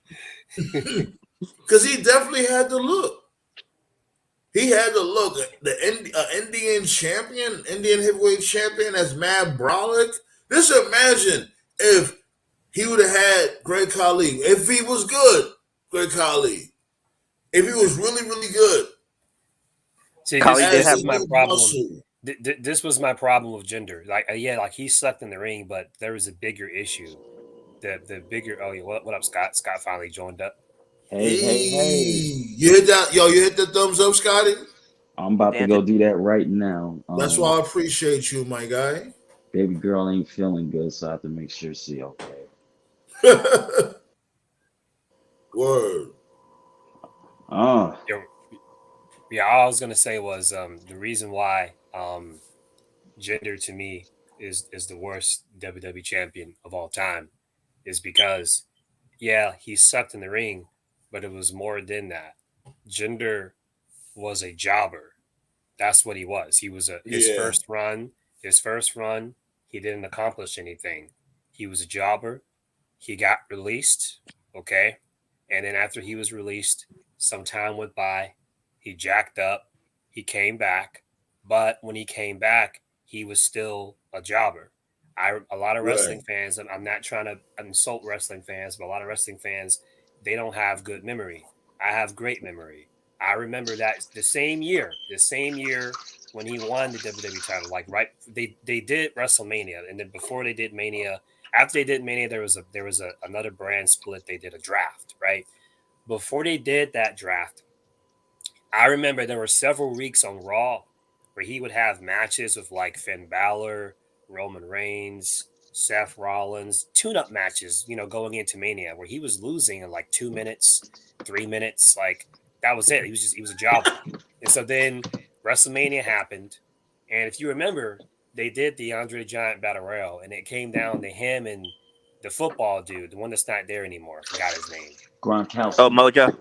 Because he definitely had the look. He had the look. The Indian champion, Indian heavyweight champion, as Mad Brolic. Just imagine if he would have had Great Khali. If he was good, Great Khali. If he was really, really good. See, Khali did this have is my problem. Muscle. This was my problem with Jinder. Like, yeah, like he sucked in the ring, but there was a bigger issue. The bigger. Oh, yeah, what up, Scott? Scott finally joined up. Hey, hey, hey. You hit that, yo, you hit the thumbs up, Scotty? I'm about to go do that right now. That's why I appreciate you, my guy. Baby girl ain't feeling good, so I have to make sure she okay. Word. Yeah, all I was gonna say was the reason why Jinder to me is the worst WWE champion of all time is because yeah, he sucked in the ring, but it was more than that. Jinder was a jobber. That's what he was. He was his first run, he didn't accomplish anything. He was a jobber. He got released, okay? And then after he was released, some time went by. He jacked up. He came back. But when he came back, he was still a jobber. A lot of wrestling fans, and I'm not trying to insult wrestling fans, but a lot of wrestling fans, they don't have good memory. I have great memory. I remember that the same year when he won the WWE title, like they did WrestleMania, and then before they did Mania, after they did Mania, there was another brand split. They did a draft, right? Before they did that draft, I remember there were several weeks on Raw where he would have matches with like Finn Balor, Roman Reigns, Seth Rollins, tune-up matches, going into Mania where he was losing in like 2 minutes, 3 minutes, like that was it. He was a jobber. And so then WrestleMania happened, and if you remember, they did the Andre the Giant Battle Royal, and it came down to him and the football dude, the one that's not there anymore. I forgot his name. Gronkowski. Oh, Mojo.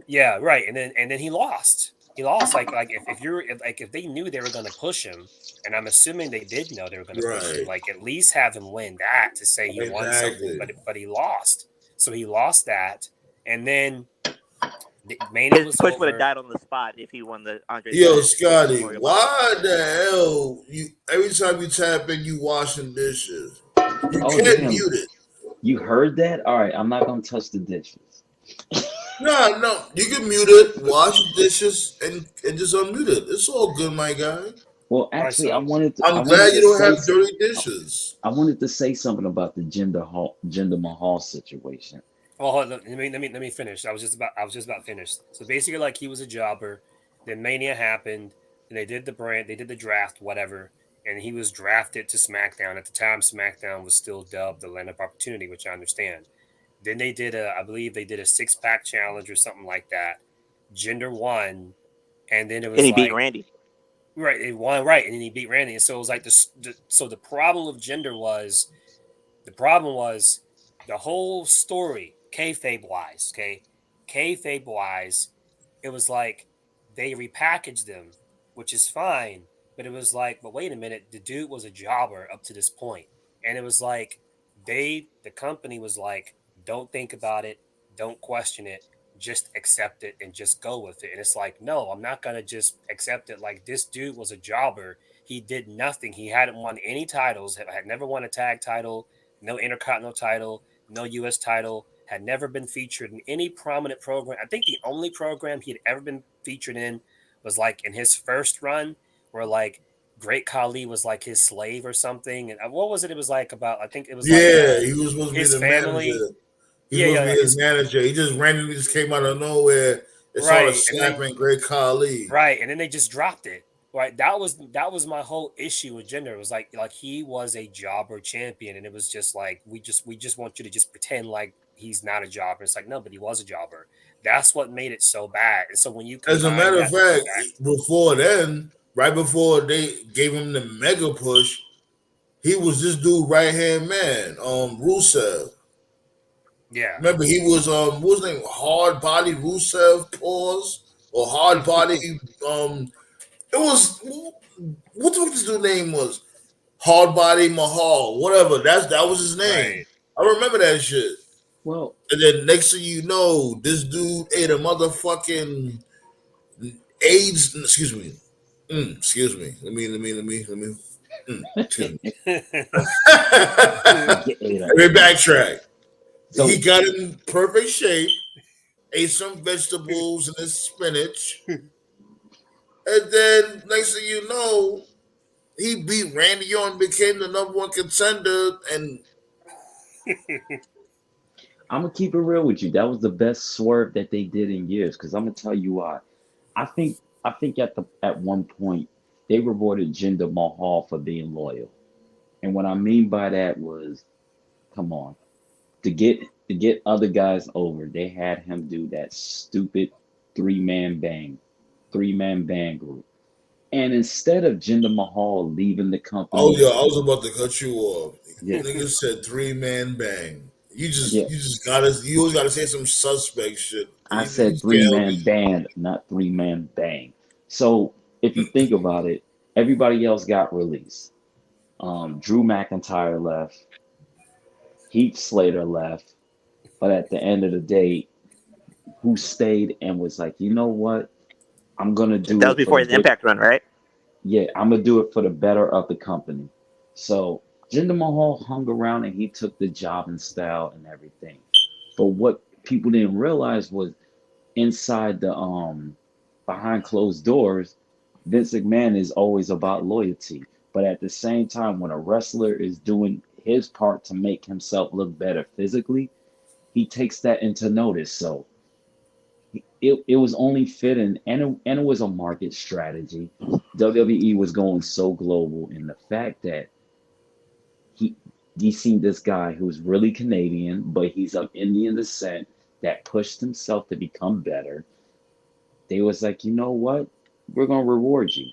Yeah, right. And then he lost. He lost. Like if they knew they were going to push him, and I'm assuming they did know they were going to push him, like at least have him win that to say he won something. But he lost. So he lost that, and then Mania was push over. would have died on the spot if he won the Andre. Yo, Scotty, why the hell you every time you tap in you washing dishes? You can't mute it. You heard that? All right, I'm not gonna touch the dishes. No, you can mute it, wash the dishes, and just unmute it. It's all good, my guy. Well, actually, I'm glad you don't have dirty dishes. I wanted to say something about the Jinder Mahal situation. Well, hold on, let me finish. I was just about finished. So basically, like he was a jobber. Then Mania happened, and they did the draft, whatever, and he was drafted to SmackDown. At the time, SmackDown was still dubbed the Land of Opportunity, which I understand. Then they did I believe they did a 6-pack challenge or something like that. Jinder won, and then it was and he beat Randy. Right, he won, right, and then he beat Randy. And so it was like so the problem with Jinder was the whole story, kayfabe wise, it was like they repackaged them, which is fine, but it was like, but wait a minute, the dude was a jobber up to this point, and it was like the company was like, don't think about it, don't question it, just accept it and just go with it. And it's like, no, I'm not gonna just accept it. Like, this dude was a jobber. He did nothing. He hadn't won any titles. Had never won a tag title, no Intercontinental title, no U.S. title. Had never been featured in any prominent program. I think the only program he had ever been featured in was like in his first run, where like Great Khali was like his slave or something. And what was it? It was like about, I think it was he was supposed to be the family. Manager. He was supposed to be his manager. He just randomly came out of nowhere and started slapping Great Khali. Right, and then they just dropped it. Right, that was my whole issue with Jinder. It was like he was a jobber champion, and it was just like we just want you to just pretend like he's not a jobber. It's like, no, but he was a jobber. That's what made it so bad. And so when you, as a matter of fact, before then, right before they gave him the mega push, he was this dude right hand man, Rusev. Yeah. Remember, he was what was his name? Hard body Rusev pause or hard body. It was what the fuck this dude name was? Hard body Mahal, whatever. That was his name. Right. I remember that shit. Well, And then next thing you know, this dude ate a motherfucking AIDS. Excuse me. Excuse me. Let me. Excuse me. Let me backtrack. So He got in perfect shape, ate some vegetables and his spinach, and then next thing you know, he beat Randy Orton, became the number one contender, and I'm gonna keep it real with you. That was the best swerve that they did in years. Because I'm gonna tell you why. I think at one point they rewarded Jinder Mahal for being loyal, and what I mean by that was, come on, to get other guys over, they had him do that stupid three man bang group, and instead of Jinder Mahal leaving the oh company, yeah, I was about to cut you off. yeah, Nigga said 3-man bang. yeah, You just gotta you always gotta say some suspect shit. I You said just can't three help man it. band, not 3-man bang. So if you think about it, everybody else got released. Drew McIntyre left, Heath Slater left, but at the end of the day, who stayed and was like, you know what? I'm gonna That do was it for before the his good. Impact run, right? Yeah, I'm gonna do it for the better of the company. So Jinder Mahal hung around and he took the job and style and everything. But what people didn't realize was inside the behind closed doors, Vince McMahon is always about loyalty. But at the same time, when a wrestler is doing his part to make himself look better physically, he takes that into notice. So it was only fitting, and it was a market strategy. WWE was going so global, and the fact that he he seen this guy who's really Canadian, but he's of Indian descent that pushed himself to become better. They was like, you know what? We're gonna reward you.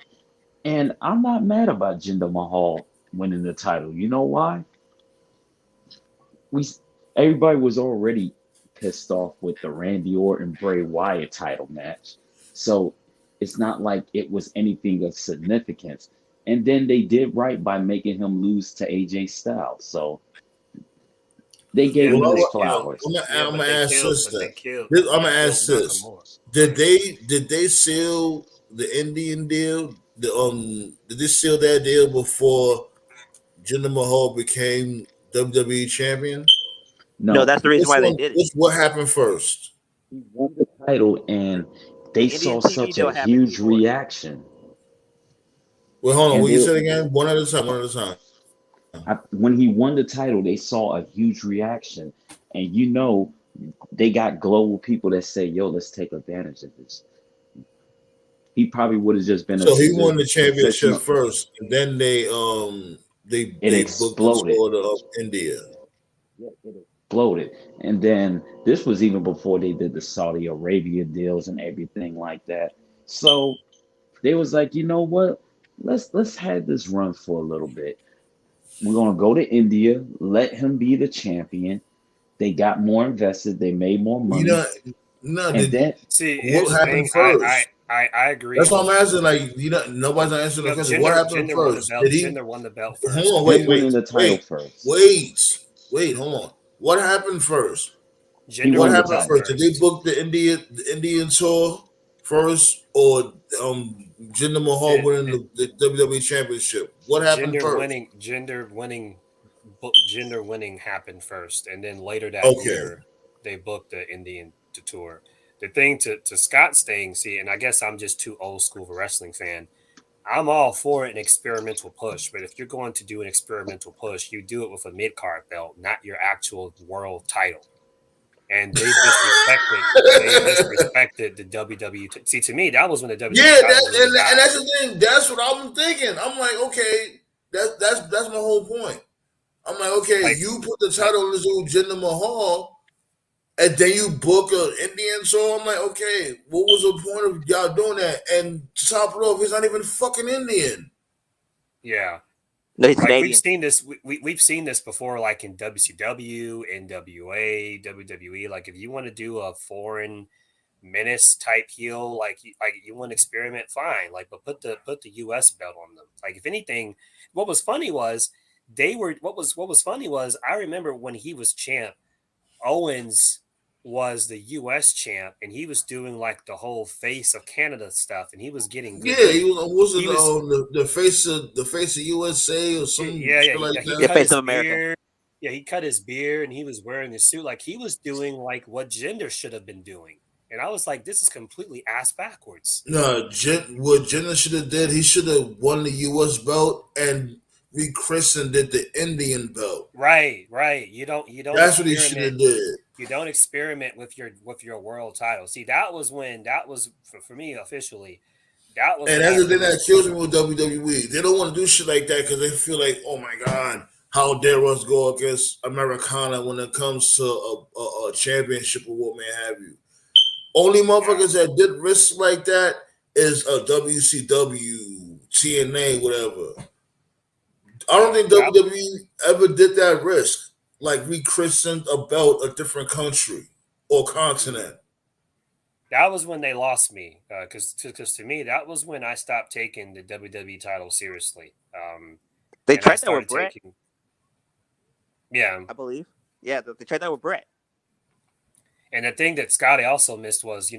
And I'm not mad about Jinder Mahal winning the title. You know why? We Everybody was already pissed off with the Randy Orton Bray Wyatt title match. So it's not like it was anything of significance. And then they did right by making him lose to AJ Styles. So they gave Yeah, him but Well, his they killed. flowers. Yeah, I'm but gonna they ask killed. this But they then. killed. I'm They gonna killed ask this: Nakamura. Did they seal the Indian deal? Did they seal that deal before Jinder Mahal became WWE champion? No, No, that's the reason why they did it. What happened first? he won the title and The they Indian saw TV such a deal happened huge before. reaction. Wait, hold on. And What you they, said again? One at a time. One at a time. when he won the title, they saw a huge reaction. And they got global people that say, yo, let's take advantage of this. He probably would have just been a So he won the championship positional. first, and then It they booked the exploded. tour of India. Yeah, it exploded. And then this was even before they did the Saudi Arabia deals and everything like that. So they was like, you know what? Let's have this run for a little bit. We're gonna go to India, let him be the champion. They got more invested, they made more You money, know, no. and then See, here's What the happened thing. I first? I I agree That's what with I'm you. asking. Like, nobody's not answering the No, question. What happened Jinder won the first? belt. Did he? Jinder won the belt Hold first, on. and then him winning the title Wait, first. wait. Hold on. What happened first? He Jinder What won won the the happened belt title. first? Did they first. book the Indian tour first, or Jinder Mahal It, winning it, the WWE Championship? What happened first? Jinder winning happened first, and then later that Okay. year they booked the Indian tour. The thing to Scott staying, see, and I guess I'm just too old school of a wrestling fan. I'm all for an experimental push, but if you're going to do an experimental push, you do it with a mid card belt, not your actual world title. And they've disrespected the WWE. See, to me, that was when the Yeah, WWE title really and died. that's the thing. That's what I'm thinking. I'm like, okay, that's my whole point. I'm like, okay, Like, you put the like title on this old Jinder Mahal. and then you book an Indian. So I'm like, okay, what was the point of y'all doing that? And to top it off, he's not even fucking Indian. Yeah. No, he's Like we've Canadian. seen this, we've seen this before, like in WCW, NWA, WWE. Like if you want to do a foreign menace type heel, like you want to experiment, fine. Like, but put the US belt on them. Like if anything, what was funny was what was funny was I remember when he was champ, Owens was the US champ, and he was doing like the whole face of Canada stuff, and he was getting good Yeah, he heat. was He it was the face of USA or some yeah, shit like he The that. cut face his of America. beard. Yeah, he cut his beard and he was wearing a suit. Like he was doing like what Jinder should have been doing. And I was like, this is completely ass backwards. No, what Jenner should have did, he should have won the US belt and rechristened it the Indian belt. Right, right. You don't That's what he should experiment. have did. You don't experiment with your world title. See, that was when that was for me officially. That was And when that's I the thing really that kills me with WWE. They don't want to do shit like that because they feel like, oh my God, how dare us go against Americana when it comes to a championship or what may have you. Only motherfuckers that did risks like that is a WCW, TNA, whatever. I don't think that WWE ever did that risk, like rechristened a belt a different country or continent. that was when they lost me because to me that was when I stopped taking the WWE title seriously. They And I tried that with started Brett, taking yeah. I believe. Yeah, they tried that with Brett. And the thing that Scotty also missed was,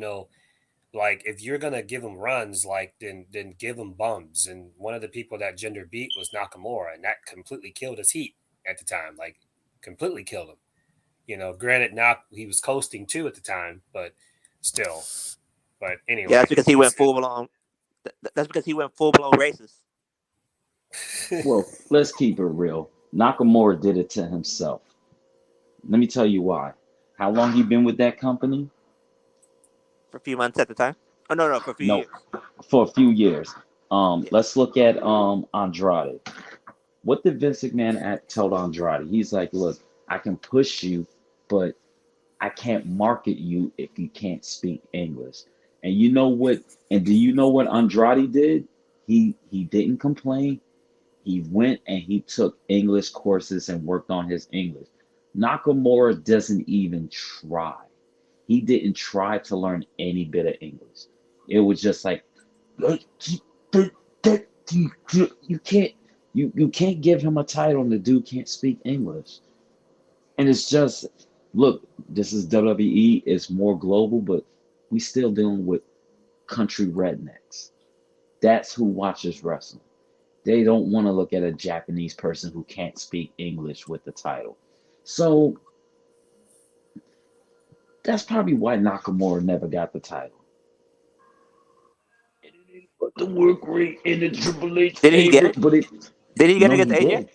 like if you're gonna give him runs, like then give him bums. And one of the people that Gender beat was Nakamura, and that completely killed his heat at the time. Like completely killed him. Granted, not he was coasting too at the time, but still. But Yeah, anyway, that's because he went full blown. That's because he went full blown racist Well, let's keep it real. Nakamura did it to himself. Let me tell you why. How long he been with that company? for a few months at the time. Oh no, for a few No, years. for a few years. Yeah. Let's look at Andrade. What did Vince McMahon tell Andrade? He's like, look, I can push you, but I can't market you if you can't speak English. And you know what? And do you know what Andrade did? He didn't complain. He went and he took English courses and worked on his English. Nakamura doesn't even try. He didn't try to learn any bit of English. It was just like you can't you can't give him a title and the dude can't speak English. And it's just look, this is WWE, it's more global, but we still dealing with country rednecks. That's who watches wrestling. They don't want to look at a Japanese person who can't speak English with the title. So that's probably why Nakamura never got the title. But the work rate in the Triple H Didn't he get favorite, it? but it Did he get it no, he against AJ? did.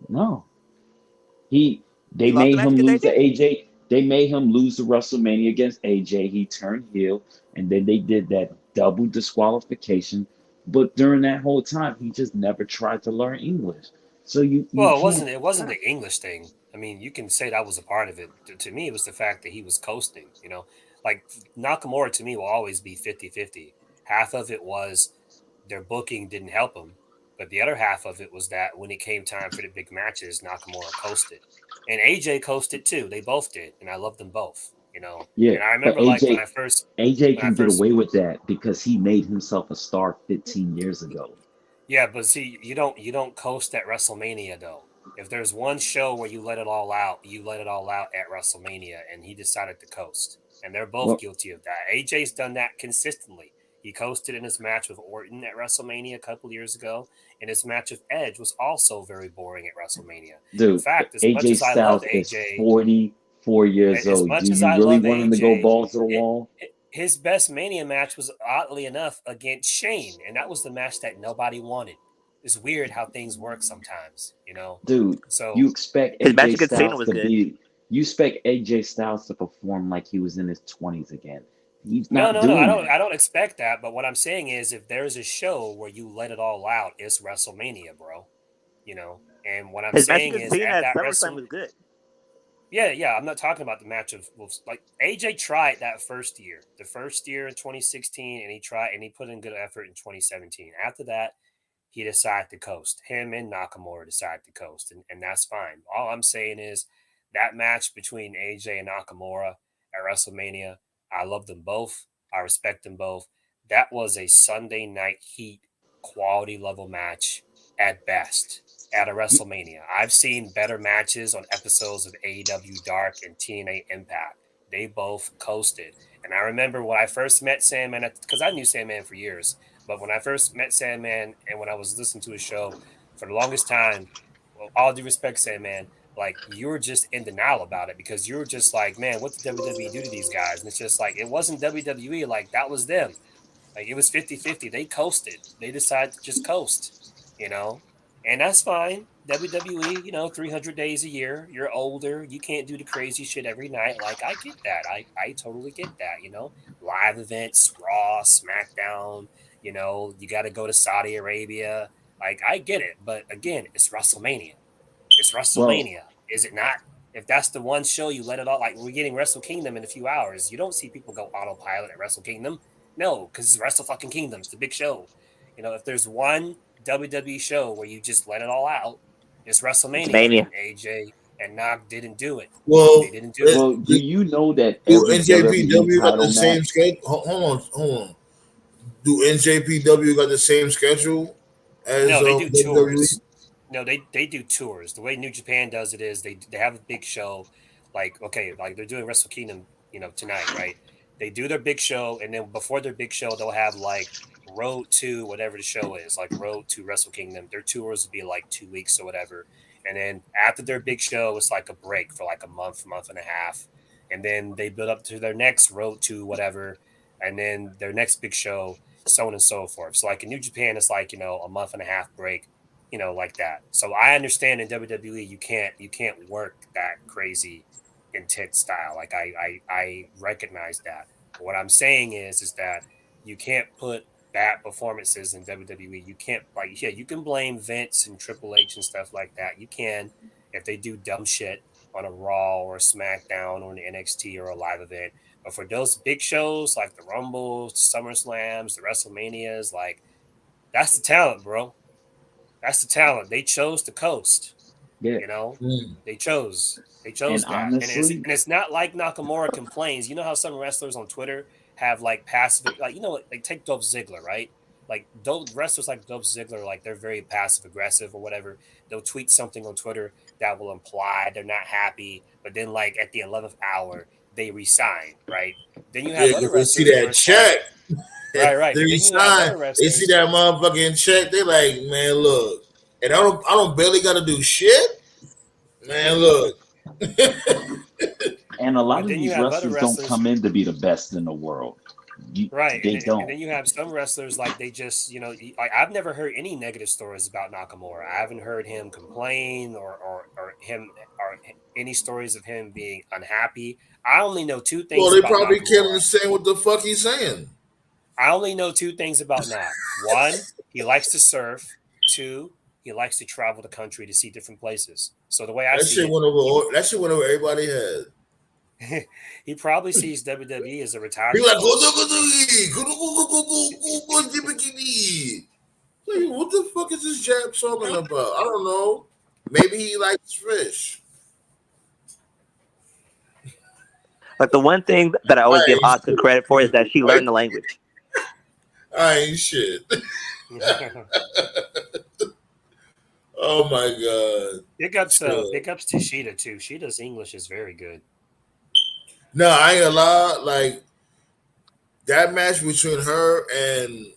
No, he He they lost the made match him against lose to AJ. AJ. They made him lose the WrestleMania against AJ. He turned heel, and then they did that double disqualification. But during that whole time, he just never tried to learn English. So you well, can't. it wasn't the English thing. I mean, you can say that was a part of it. To me, it was the fact that he was coasting. Like Nakamura to me will always be 50-50. Half of it was their booking didn't help him, but the other half of it was that when it came time for the big matches, Nakamura coasted, and AJ coasted too. They both did, and I love them both. Yeah, And I but remember like AJ when I can get first away with that because he made himself a star 15 years ago. yeah, but see, you don't coast at WrestleMania though. If there's one show where you let it all out, you let it all out at WrestleMania, and he decided to coast, and they're both Well, guilty of that. AJ's done that consistently. He coasted in his match with Orton at WrestleMania a couple years ago, and his match with Edge was also very boring at WrestleMania. In dude, fact, as much AJ as I love Styles is AJ, 44 years as old. Do much as you I really love want him to go AJ, balls to the wall? his best Mania match was oddly enough against Shane, and that was the match that nobody wanted. It's weird how things work sometimes. Dude, you So expect His match AJ against Cena Styles was to good. be you expect AJ Styles to perform like he was in his 20s again. He's no, not no, no, doing that. I don't expect that. But what I'm saying is, if there's a show where you let it all out, it's WrestleMania, bro. And what I'm His match saying against is, Cena at at that SummerSlam Wrestle, was good. Yeah. I'm not talking about the match of like AJ tried that the first year in 2016, and he put in good effort in 2017. After that, he decided to coast. Him and Nakamura decided to coast, and that's fine. All I'm saying is that match between AJ and Nakamura at WrestleMania, I love them both. I respect them both. That was a Sunday night heat quality level match at best at a WrestleMania. I've seen better matches on episodes of AEW Dark and TNA Impact. They both coasted. And I remember when I first met Sandman, because I knew Sandman for years, but when I first met Sandman and when I was listening to his show for the longest time, well, all due respect, Sandman, like you were just in denial about it because you were just like, man, what did WWE do to these guys? And it's just like, it wasn't WWE, like that was them. Like it was 50-50. They coasted. They decided to just coast, you know? And that's fine. WWE, 300 days a year. You're older. You can't do the crazy shit every night. Like I get that. I totally get that. Live events, Raw, SmackDown, you got to go to Saudi Arabia. Like I get it. But again, it's WrestleMania. It's Well, WrestleMania. Is it not? If that's the one show you let it all, like we're getting Wrestle Kingdom in a few hours, you don't see people go autopilot at Wrestle Kingdom. No, because it's Wrestle fucking Kingdom. It's the big show. If there's one WWE show where you just let it all out, it's It's WrestleMania. Mania. And AJ and Nog didn't do it. They Well, didn't do it. do you know that do every WWE NJPW got the title same match? schedule? Hold on. Do NJPW got the same schedule as No, they do WWE? tours. No, they do tours. The way New Japan does it is they have a big show, like okay, like they're doing Wrestle Kingdom, tonight, right? They do their big show, and then before their big show, they'll have like Road to whatever the show is, like Road to Wrestle Kingdom. Their tours will be like 2 weeks or whatever, and then after their big show, it's like a break for like a month and a half, and then they build up to their next Road to whatever, and then their next big show, so on and so forth. So like in New Japan, it's like a month and a half break, like that. So I understand in WWE you can't work that crazy intense style. Like I recognize that. But what I'm saying is that you can't put bad performances in WWE. You can't like yeah, you can blame Vince and Triple H and stuff like that. You can if they do dumb shit on a Raw or a SmackDown or an NXT or a live event. But for those big shows like the Rumbles, SummerSlams, the WrestleManias, like that's the talent, bro. That's the talent. They chose the coast. Yeah, You know, Hmm. they chose. They and chose that, and it's honestly, and it's not like Nakamura complains. You know how some wrestlers on Twitter have like passive, like like take Dolph Ziggler, right? Like those wrestlers like Dolph Ziggler, like they're very passive aggressive or whatever. They'll tweet something on Twitter that will imply they're not happy, but then like at the 11th hour they resign, right? Then you Yeah, have other because they see wrestlers where that it's like, check. right, They but then you have resign. other They see wrestlers. that motherfucking check. They like, man, look. And I don't barely got to do shit. Man, look. and a lot But of then you these have other wrestlers don't wrestlers. come in to be the best in the world. Right, They and don't. then you have some wrestlers like they just like I've never heard any negative stories about Nakamura. I haven't heard him complain or him or any stories of him being unhappy. I only know two Well, things they about probably can't Nakamura. understand what the fuck he's saying. I only know two things about Nak. One, he likes to surf. Two, he likes to travel the country to see different places. So the way I That see shit it, went over. That shit went over everybody head. he probably sees WWE as a He retirement like home. go bikini. Like, what the fuck is this jab talking about? I don't know. Maybe he likes fish. Like the one thing that I always give I ain't Oscar credit for is shit. that she learned the language. I ain't shit. Oh my god. Chill. Big ups to Sheeta too. Sheeta's English is very good. No, I ain't gonna lie. Like that match between her and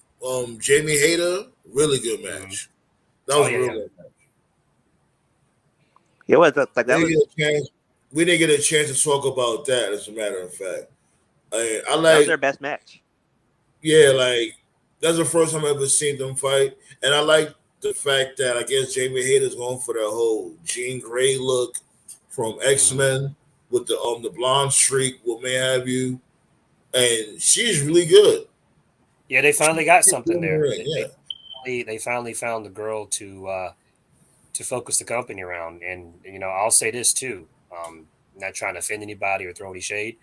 Jamie Hayter, really good Mhm. match. That Oh was a yeah, real yeah. good match. It was like We that didn't was get a chance. We didn't get a chance to talk about that. As a matter of fact, I that was like, their best match. yeah, like that's the first time I ever seen them fight, and I like the fact that I guess Jamie Hayter's going for that whole Jean Grey look from X Mhm. Men with the blonde streak, what may have you, and she's really good. Yeah, they finally got She's good something in the there. ring, yeah. They finally found the girl to focus the company around. And I'll say this too. not trying to offend anybody or throw any shade.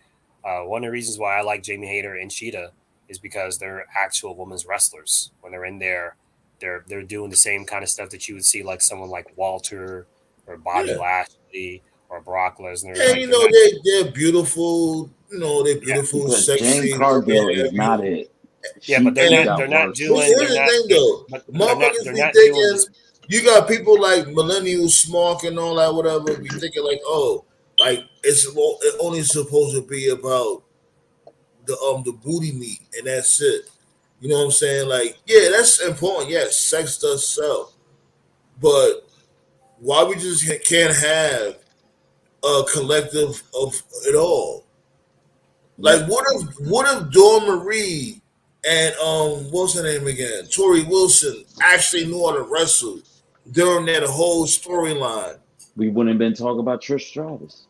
One of the reasons why I like Jamie Hayter and Sheeta is because they're actual women's wrestlers. When they're in there, they're doing the same kind of stuff that you would see like someone like Walter or Bobby Yeah. Lashley or Brock Lesnar. And Like, you know they're beautiful. You know they're beautiful, Because sexy. Jane Cargill is not it. yeah, but they're not Here's doing the thing though, but motherfuckers they're be not doing thinking this. you got people like Millennial Smark and all that, whatever. Be thinking like, oh, like it's only supposed to be about the booty meat and that's it. You know what I'm saying? Like, yeah, that's important. Yes, sex does sell, but why we just can't have a collective of it all? Like, what if Dawn Marie and what's her name again, Tori Wilson, actually knew how to wrestle during that whole storyline? We wouldn't have been talking about Trish Stratus.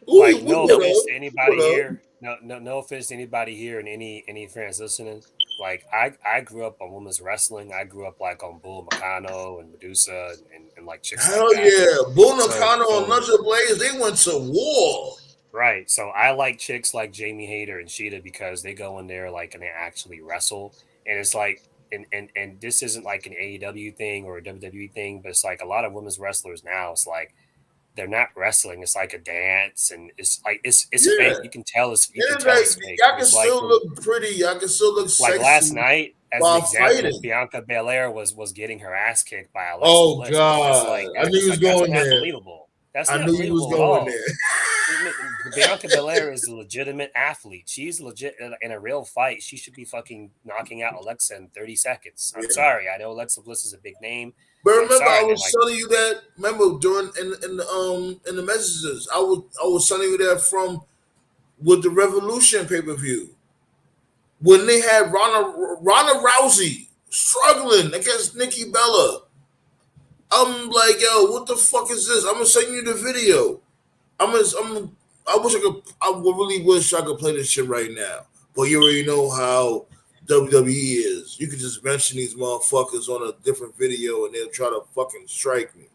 Like, We no would offense to have. anybody here. No offense to anybody here and any fans listening. Like, I grew up on women's wrestling. I grew up like on Bull Nakano and Medusa and like chicks like Hell that. yeah, Bull Nakano So and Lucha Blaze, they went to war. right. So I like chicks like Jamie Hayter and Sheeta because they go in there like and they actually wrestle. And it's like and this isn't like an AEW thing or a WWE thing, but it's like a lot of women's wrestlers now. It's like they're not wrestling. It's like a dance, and it's like it's Yeah, fake. You can tell it's and like fake. y'all can It's like still look pretty, y'all can still look like last sexy night, as an while example, fighting. Bianca Belair was getting her ass kicked by Alexa Oh Bliss. God, I knew he was That's going not there. believable. That's I not knew he was believable at going all. there. Bianca Belair is a legitimate athlete. She's legit in a real fight. She should be fucking knocking out Alexa in 30 seconds. I'm Yeah. sorry. I know Alexa Bliss is a big name. But I'm remember, sorry, I was like, telling you that. Remember during in the messages, I was telling you that from with the Revolution pay per view when they had Ronda Rousey struggling against Nikki Bella. I'm like, yo, what the fuck is this? I'm gonna send you the video. I wish I could. I really wish I could play this shit right now. But you already know how WWE is. You could just mention these motherfuckers on a different video and they'll try to fucking strike me.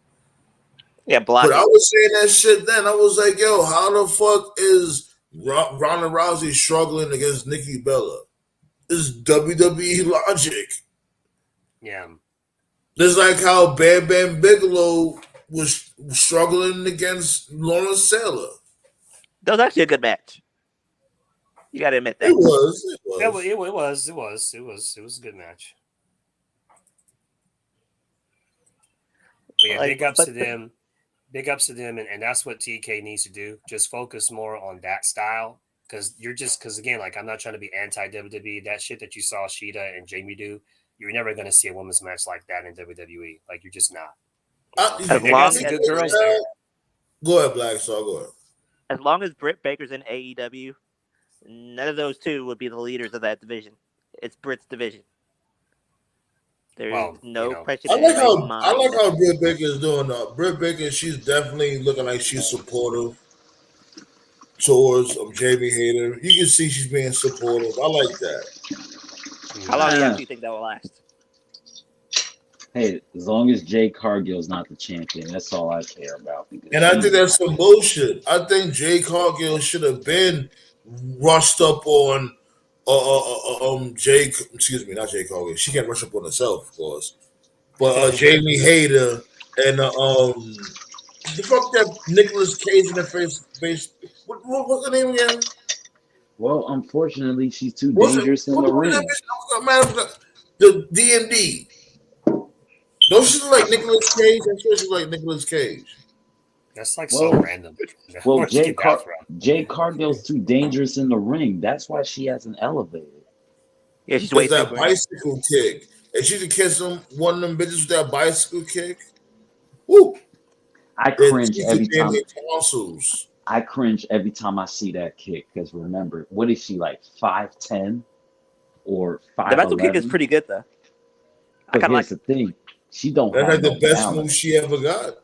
Yeah, block. But I was saying that shit then. I was like, yo, how the fuck is Ronda Rousey struggling against Nikki Bella? This is WWE logic. yeah. Just like how Bam Bam Bigelow was struggling against Lawrence Taylor. That was actually a good match. You got to admit that. It was. It was a good match. But yeah, big ups to them. Big ups to them, and that's what TK needs to do. Just focus more on that style. Because again, like, I'm not trying to be anti WWE. That shit that you saw Sheeta and Jamie do, you're never going to see a women's match like that in WWE. Like, you're just not. They're going to see good girls there. Go ahead, Black Star. Go ahead. As long as Britt Baker's in AEW, none of those two would be the leaders of that division. It's Britt's division. There's no pressure. I like how Britt Baker is doing. Britt Baker, she's definitely looking like she's supportive towards Jamie Hayter. You can see she's being supportive. I like that. How long do you actually think that will last? Hey, as long as Jay Cargill's not the champion, that's all I care about. And I think that's some bullshit. I think Jay Cargill should have been rushed up on Jay. Excuse me, not Jay Cargill. She can't rush up on herself, of course. But Jamie Hayter and the fuck that Nicolas Cage in the face. What's her name again? Well, unfortunately, she's too dangerous in the ring. The D&D. Don't she look like Nicolas Cage? I'm sure she's like Nicolas Cage. That's like so random. Well, Jay Cargill's too dangerous in the ring. That's why she hasn't elevated. Yeah, she's way that bicycle kick. And she could kiss one of them bitches with that bicycle kick. Woo! I cringe every time. I cringe every time I see that kick because remember, what is she like 5'10" or 5'11"? The bicycle kick is pretty good though. But here's the thing. She don't have the best move she ever got.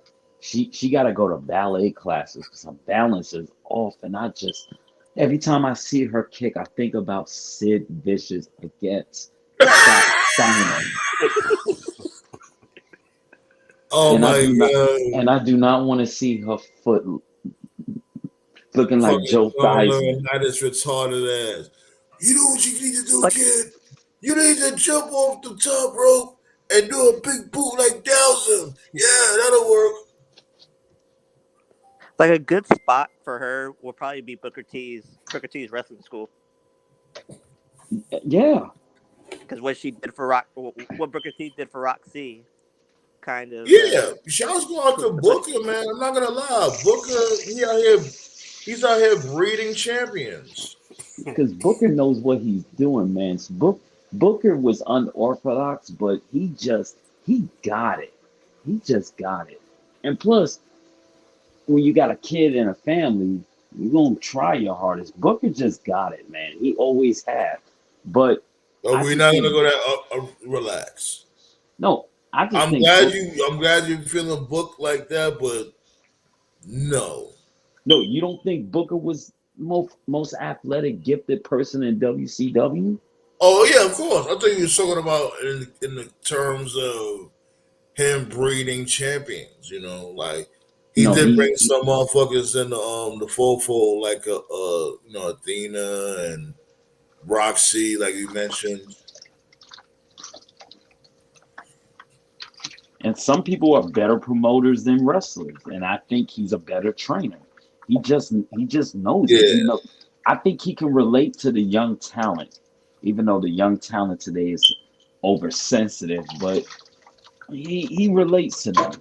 She got to go to ballet classes because her balance is off. And every time I see her kick, I think about Sid Vicious against Steiner. Oh my God. And I do not want to see her foot looking like Joe Theismann. Not this retarded ass. You know what you need to do, Like- kid? You need to jump off the top rope and do a big boot like Dowsing. Yeah, that'll work. Like a good spot for her will probably be Booker T's wrestling school. Yeah, Because what she did for what Booker T did for Roxy, kind of. Yeah, shouts go out to Booker, man. I'm not gonna lie, Booker, he's out here breeding champions. because Booker knows what he's doing, man. Booker was unorthodox, but he got it. He just got it. And plus, when you got a kid and a family, you're gonna try your hardest. Booker just got it, man. He always had. But But we're not gonna go that relax. no, I just I'm think glad you're feeling booked like that, but no. No, you don't think Booker was most athletic, gifted person in WCW? Oh yeah, of course. I thought you were talking about in the terms of him breeding champions. You know, like he did bring some motherfuckers in the fold, like Athena and Roxy, like you mentioned. And some people are better promoters than wrestlers, and I think he's a better trainer. He just knows it. I think he can relate to the young talent, even though the young talent today is oversensitive, but he relates to them.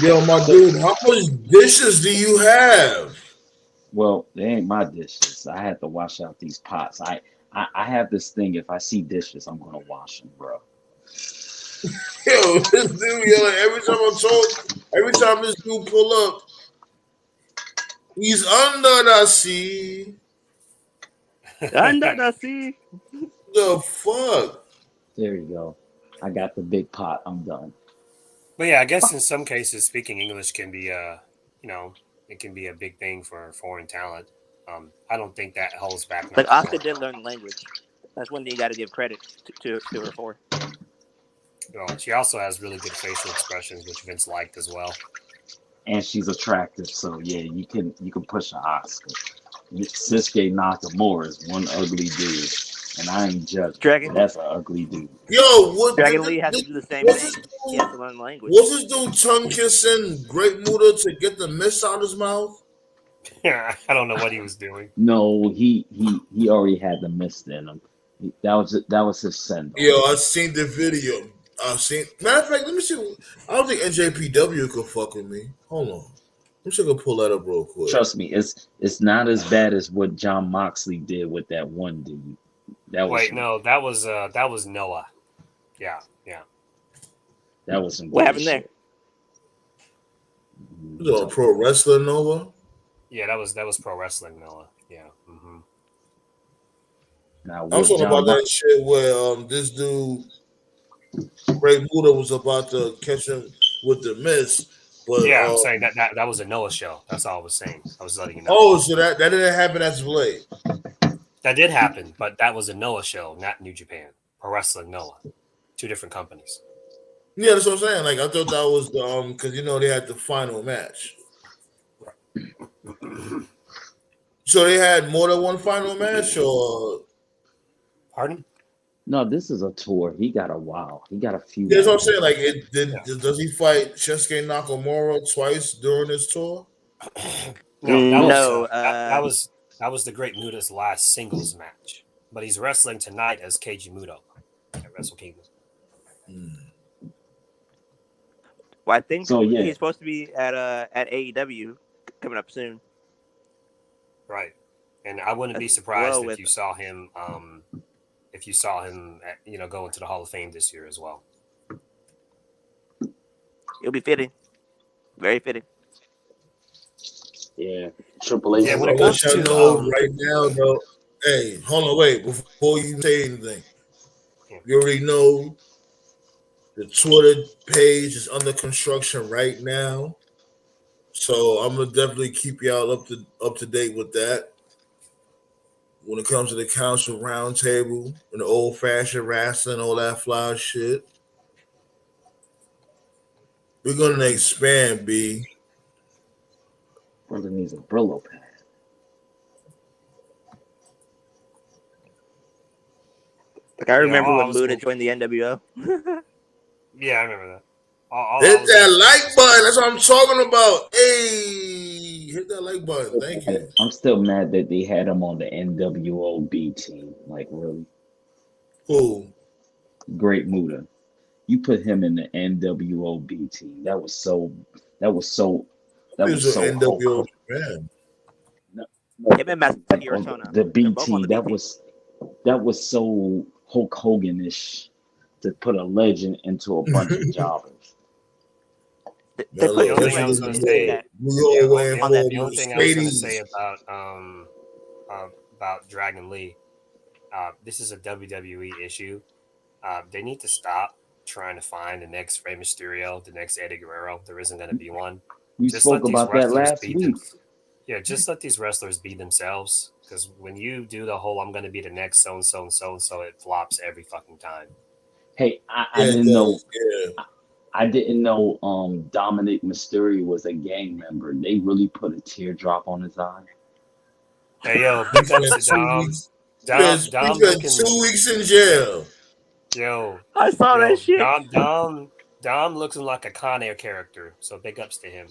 Yo, my dude, how much dishes do you have? Well, they ain't my dishes. I had to wash out these pots. I have this thing. If I see dishes, I'm gonna wash them, bro. Yo, this dude, yo, every time this dude pull up, he's under the sea. Under the sea. The fuck? There you go. I got the big pot. I'm done. But yeah, I guess in some cases, speaking English can be it can be a big thing for foreign talent. I don't think that holds back. Like Asuka did learn language. That's one thing you got to give credit to her for. She also has really good facial expressions, which Vince liked as well. And she's attractive, so yeah, you can push an Asuka. Sasuke Nakamura is one ugly dude, and I ain't judging. That's an ugly dude. Yo, Dragon Lee has to do the same thing. He has to learn language. What's this dude tongue kissing Great Muta to get the mist out of his mouth? Yeah, I don't know what he was doing. No, he already had the mist in him. That was his send. Yo, I seen the video. Matter of fact, let me see. I don't think NJPW could fuck with me. Hold on. I'm just gonna pull that up real quick. Trust me, it's not as bad as what John Moxley did with that one dude. That was Noah. Yeah. That was some. What happened there? Pro wrestler Noah. Yeah, that was pro wrestling Noah. Yeah. Mm-hmm. Now, I'm talking about that shit where this dude, Great Muta, was about to catch him with the mist. But yeah, I'm saying that was a Noah show. That's all I was saying. I was letting you know. Oh, so that didn't happen as of late. That did happen, but that was a Noah show, not New Japan. Pro Wrestling Noah. Two different companies. Yeah, that's what I'm saying. Like I thought that was the because they had the final match. So they had more than one final match, or pardon? No, this is a tour. He got a while. He got a few. Yeah, that's what I'm saying. Like, does he fight Shinsuke Nakamura twice during this tour? No, that was the Great Muta's last singles match. But he's wrestling tonight as Keiji Muto at Wrestle Kingdom. Well, I think he's supposed to be at AEW coming up soon. Right, and I wouldn't be surprised if you saw him. If you saw him, go into the Hall of Fame this year as well. It'll be fitting, very fitting. Yeah, Triple H. Yeah, when it comes to right now, though. Hey, hold on, wait before you say anything. You already know the Twitter page is under construction right now, so I'm gonna definitely keep y'all up to date with that. When it comes to the council roundtable and the old fashioned wrestling, all that fly shit, we're gonna expand, B. Brother needs a Brillo pad. Like I remember all I when was Muda gonna, joined the NWO. yeah, I remember that. All I Hit was gonna that say like was, button. That's what I'm talking about. Hey, hit that like button. Thank you. I'm still mad that they had him on the NWOB team. Like, really? Cool. Great Muda. You put him in the NWOB team. That was so that was These are so Hulk NWO Hogan. Japan. No, no, Him and like Masaki on Ortona. the They're both on BT. the B team. That was so Hulk Hogan-ish to put a legend into a bunch of jobbers. They Man, put the look, only this thing I Two-Way was is gonna in say, that New yeah, York waiting on that for the B only team. thing I was gonna say Mercedes. about Dragon Lee, this is a WWE issue. They need to stop trying to find the next Rey Mysterio, the next Eddie Guerrero. There isn't going to be one. We Just spoke let these about that wrestlers last be them. week. Yeah, just let these wrestlers be themselves. Because when you do the whole "I'm going to be the next so and so and so and so," it flops every fucking time. Hey, I Yeah, it didn't know. does. Yeah. I didn't know Dominic Mysterio was a gang member. They really put a teardrop on his eye. Hey yo, He big ups spent to two Dom. weeks. He Dom spent looking 2 weeks in jail. yo I saw that yo shit. Dom looking like a Con Air character. So big ups to him.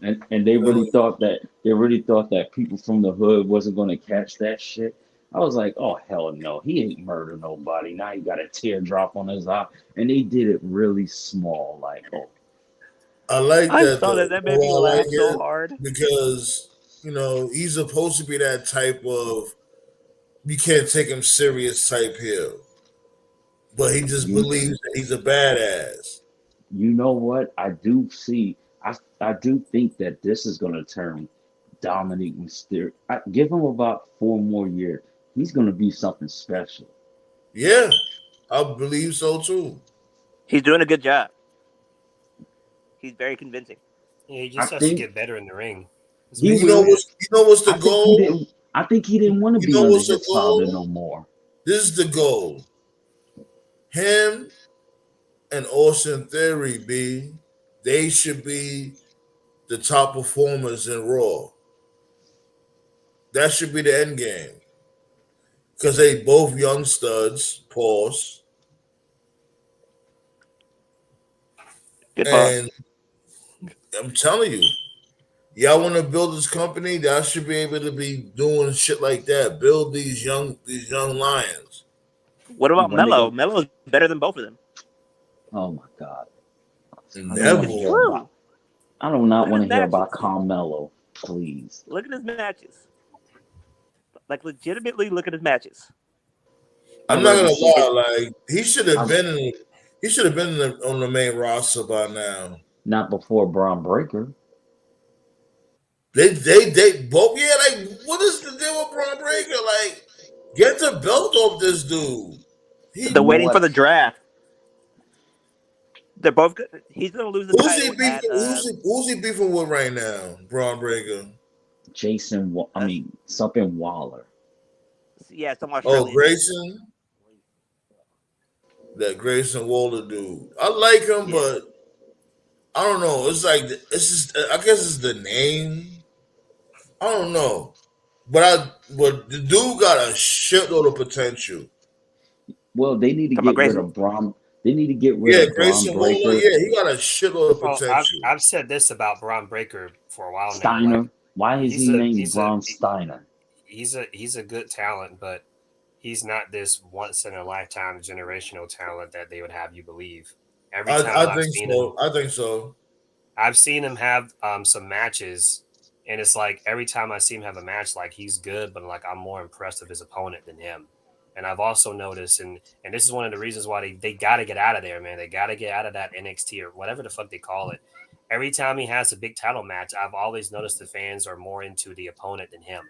And they really thought that people from the hood wasn't gonna catch that shit. I was like, oh hell no, he ain't murder nobody. Now he got a teardrop on his eye, and they did it really small, like, oh, I like I that saw though. that. You That know made me why I laugh like so it? hard. Because, he's supposed to be that type of you can't take him serious type heel. But he just you believes that he's a badass. you know what? I do think that this is gonna turn Dominic Mysterio. Give him about 4 more years. He's gonna be something special. Yeah, I believe so too. He's doing a good job. He's very convincing. Yeah, he I just has to think get better in the ring. That's he basically will. it. What's the I think he goal? didn't. I think he didn't want to You be know under what's the his father goal? no more. This is the goal. Him and Austin Theory, B, they should be the top performers in Raw. That should be the end game. Because they both young studs, pause. Good pause. And I'm telling you, y'all want to build this company, y'all should be able to be doing shit like that. Build these young lions. What about When they Mello? go, Mello's better than both of them. oh my God, I don't want to It's hear Neville. true. about. I do not Look at want his to hear about matches. Carmelo, please. Look at his matches. Like legitimately, look at his matches. I'd I'm not rather gonna see. lie, like he should have I, been on the main roster by now. not before Braun Breaker. They both, yeah, like what is the deal with Braun Breaker? Like, get the belt off this dude. They're You He know waiting for what? the draft. They're both good. He's gonna lose the who's he title beefing? at Who's he beefing with right now? Braun Breaker. I uh mean, something Waller. yeah, some Oh, Australian dude. Grayson, that Grayson Waller dude. I like him, Yeah. but I don't know. It's like it's just. I guess it's the name. I don't know, but the dude got a shitload of potential. Well, they need to Talking about get rid Grayson? of Braun. They need to get rid Yeah, of Braun Grayson Waller. Breaker. Yeah, he got a shitload of Well, potential. I've said this about Braun Breaker for a while now. Like Steiner. Why is he he's a named he's a Braun Steiner? he's a good talent, but he's not this once in a lifetime generational talent that they would have you believe. Every time I think so. I think so. I've seen him have some matches, and it's like every time I see him have a match, like he's good, but like I'm more impressed with his opponent than him. And I've also noticed, and this is one of the reasons why they got to get out of there, man. They got to get out of that NXT or whatever the fuck they call it. Every time he has a big title match, I've always noticed the fans are more into the opponent than him.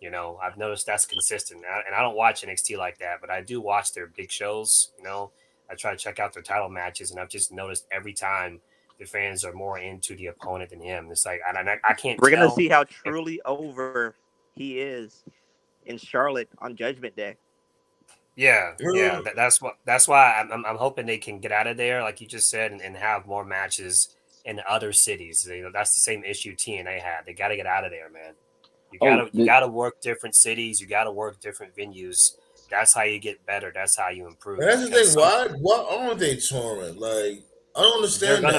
You know, I've noticed that's consistent. And I don't watch NXT like that, but I do watch their big shows. You know, I try to check out their title matches, and I've just noticed every time the fans are more into the opponent than him. It's like I can't We're gonna tell see how if truly over he is in Charlotte on Judgment Day. yeah. That's why I'm hoping they can get out of there, like you just said, and have more matches in other cities. That's the same issue TNA had. They got to get out of there, man. You Oh, gotta work different cities. You gotta work different venues. That's how you get better. That's how you improve. And that's the thing. Why aren't they touring? Like, I don't understand They're that.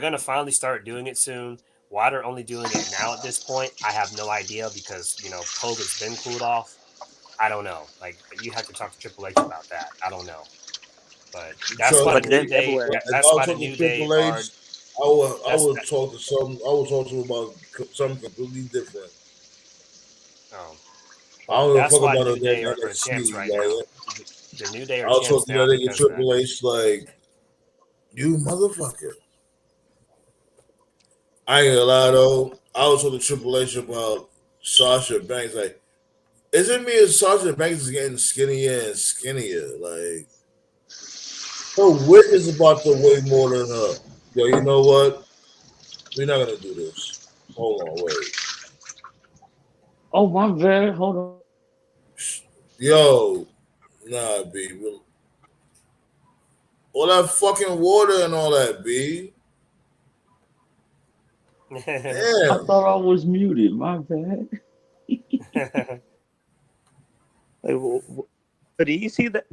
gonna finally start doing it soon. Why they're only doing it now at this point, I have no idea because COVID's been cooled off. I don't know. Like you have to talk to Triple H about that. I don't know, but that's So, why But the then New Day. everywhere. That's why the New Day Triple are. H, I would talk to some. I would talk to him about something completely different. Oh, I don't even that's fuck why about New it Day in are champs NXT. right Like, now. The New Day are I'll champs talk to now that nigga because Triple H like, you motherfucker. I ain't gonna lie though. I was talking to Triple H about Sasha Banks. Like, is it me or Sasha Banks is getting skinnier and skinnier? Like, her wit is about to weigh more than her. Yo, you know what? We're not gonna do this. Hold on, wait. oh my bad. Hold on. Yo, nah, B. All that fucking water and all that, B. I Damn. thought I was muted. My bad. Like, but do you see that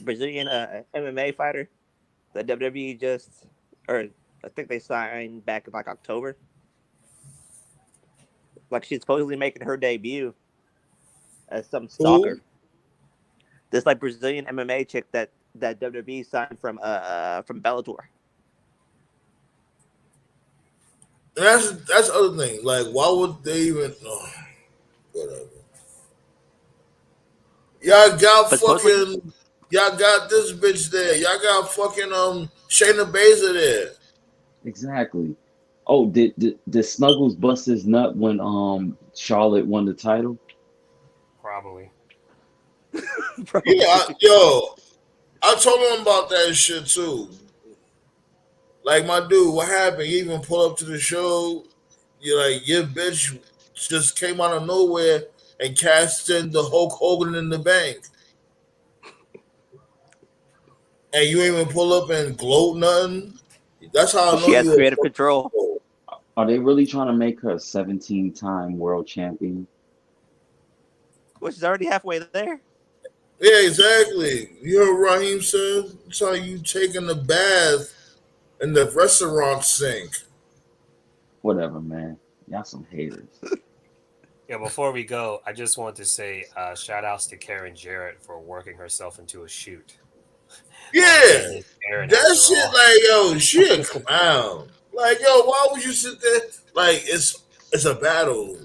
Brazilian MMA fighter that WWE just, or I think they signed back in like October? Like she's supposedly making her debut as some Who? stalker. This like Brazilian MMA chick that WWE signed from Bellator. And that's the other thing. Like, why would they even? Oh, whatever. Y'all got But supposedly, fucking. Y'all got this bitch there. Y'all got fucking Shayna Baszler there. Exactly. Oh, did Snuggles bust his nut when Charlotte won the title? Probably. probably. Yeah, I told him about that shit too. Like, my dude, what happened? You even pull up to the show. You're like, your bitch just came out of nowhere and cashed in the Hulk Hogan in the bank. And you ain't even pull up and gloat nothing. That's how I know She has you a creative fucking control. pro. Are they really trying to make her a 17-time world champion? Which is already halfway there. Yeah, exactly. You heard Raheem said? That's how you taking a bath in the restaurant sink. Whatever, man. Y'all some haters. Yeah, before we go, I just want to say shout outs to Karen Jarrett for working herself into a shoot. Yeah. Karen, That after shit, all. like, yo, she a clown. Like, yo, why would you sit there? Like, it's a battle.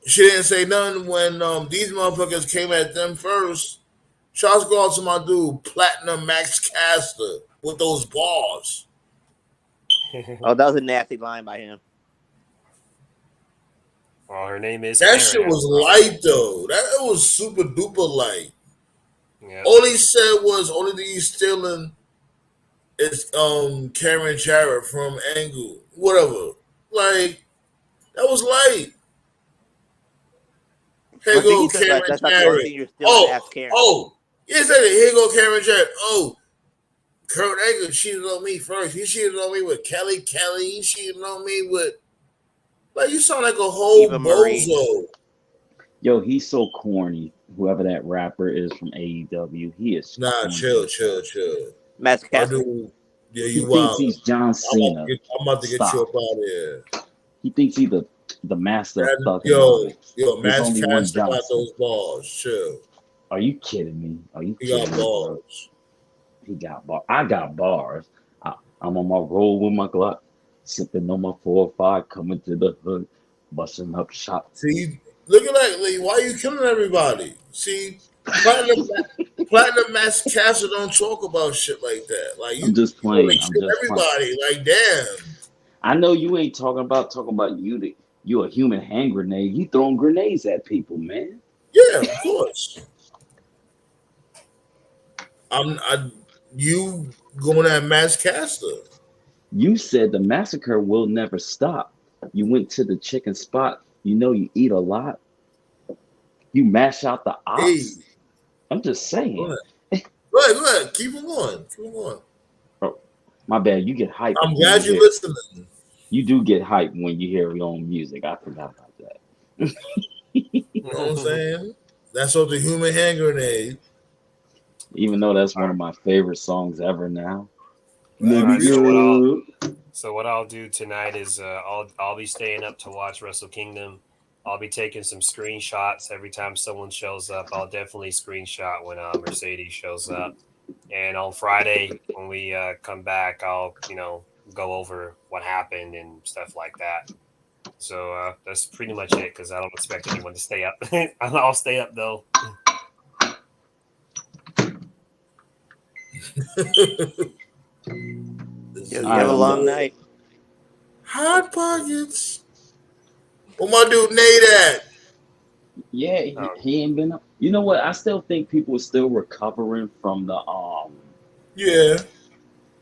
She didn't say nothing when these motherfuckers came at them first. Shots go out to my dude, Platinum Max Caster, with those bars. Oh, that was a nasty line by him. Well, her name is That Karen. shit was light though. That it was super duper light. Yep. All he said was only thing he's stealing is Karen Jarrett from Angle. Whatever. Like, that was light. Here I think he go said Karen that's not the only Jarrett. thing you're stealing. Ask Karen. He said it. Here go Karen Jarrett. Oh, Kurt Angle cheated on me first. He cheated on me with Kelly. He cheated on me with, like, you sound like a whole Eva Marie. bozo. Yo, he's so corny. Whoever that rapper is from AEW, he is Nah, corny. chill. Max I Caster. do. Yeah, He you thinks wild. he's John Cena. I'm about to get you up out of here. He thinks he's the master of Yo, thugonomics. There's Max only one Caster got Johnson. those balls. Chill. Are you kidding me? Are you He kidding got me, bro? balls. He got bars. I got bars. I'm on my roll with my Glock, sipping on my 4 or 5, coming to the hood, busting up shop. See, look at that. Like, why are you killing everybody? See, Platinum Max Caster don't talk about shit like that. Like, I'm just you want playing. to I'm kill just playing. everybody. Like, damn. I know you ain't talking about you. You a human hand grenade. You throwing grenades at people, man. Yeah, of course. You going at Max Caster? You said the massacre will never stop. You went to the chicken spot. You know you eat a lot. You mash out the ox. Hey, I'm just saying. go ahead. Keep it going. Bro, My bad. You get hyped. I'm when glad you you're hear. listening. You do get hyped when you hear your own music. I forgot about that. You know what I'm saying? That's what the human hand grenade. Even though that's one of my favorite songs ever now. I All Let it right, appreciate go. so what I'll do tonight is I'll be staying up to watch Wrestle Kingdom. I'll be taking some screenshots every time someone shows up. I'll definitely screenshot when Mercedes shows up. And on Friday when we come back, I'll go over what happened and stuff like that. So that's pretty much it because I don't expect anyone to stay up. I'll stay up though. it. You I have a am long night. Hot pockets. What my dude Nate at? Yeah, he ain't been. You know what? I still think people are still recovering from Yeah.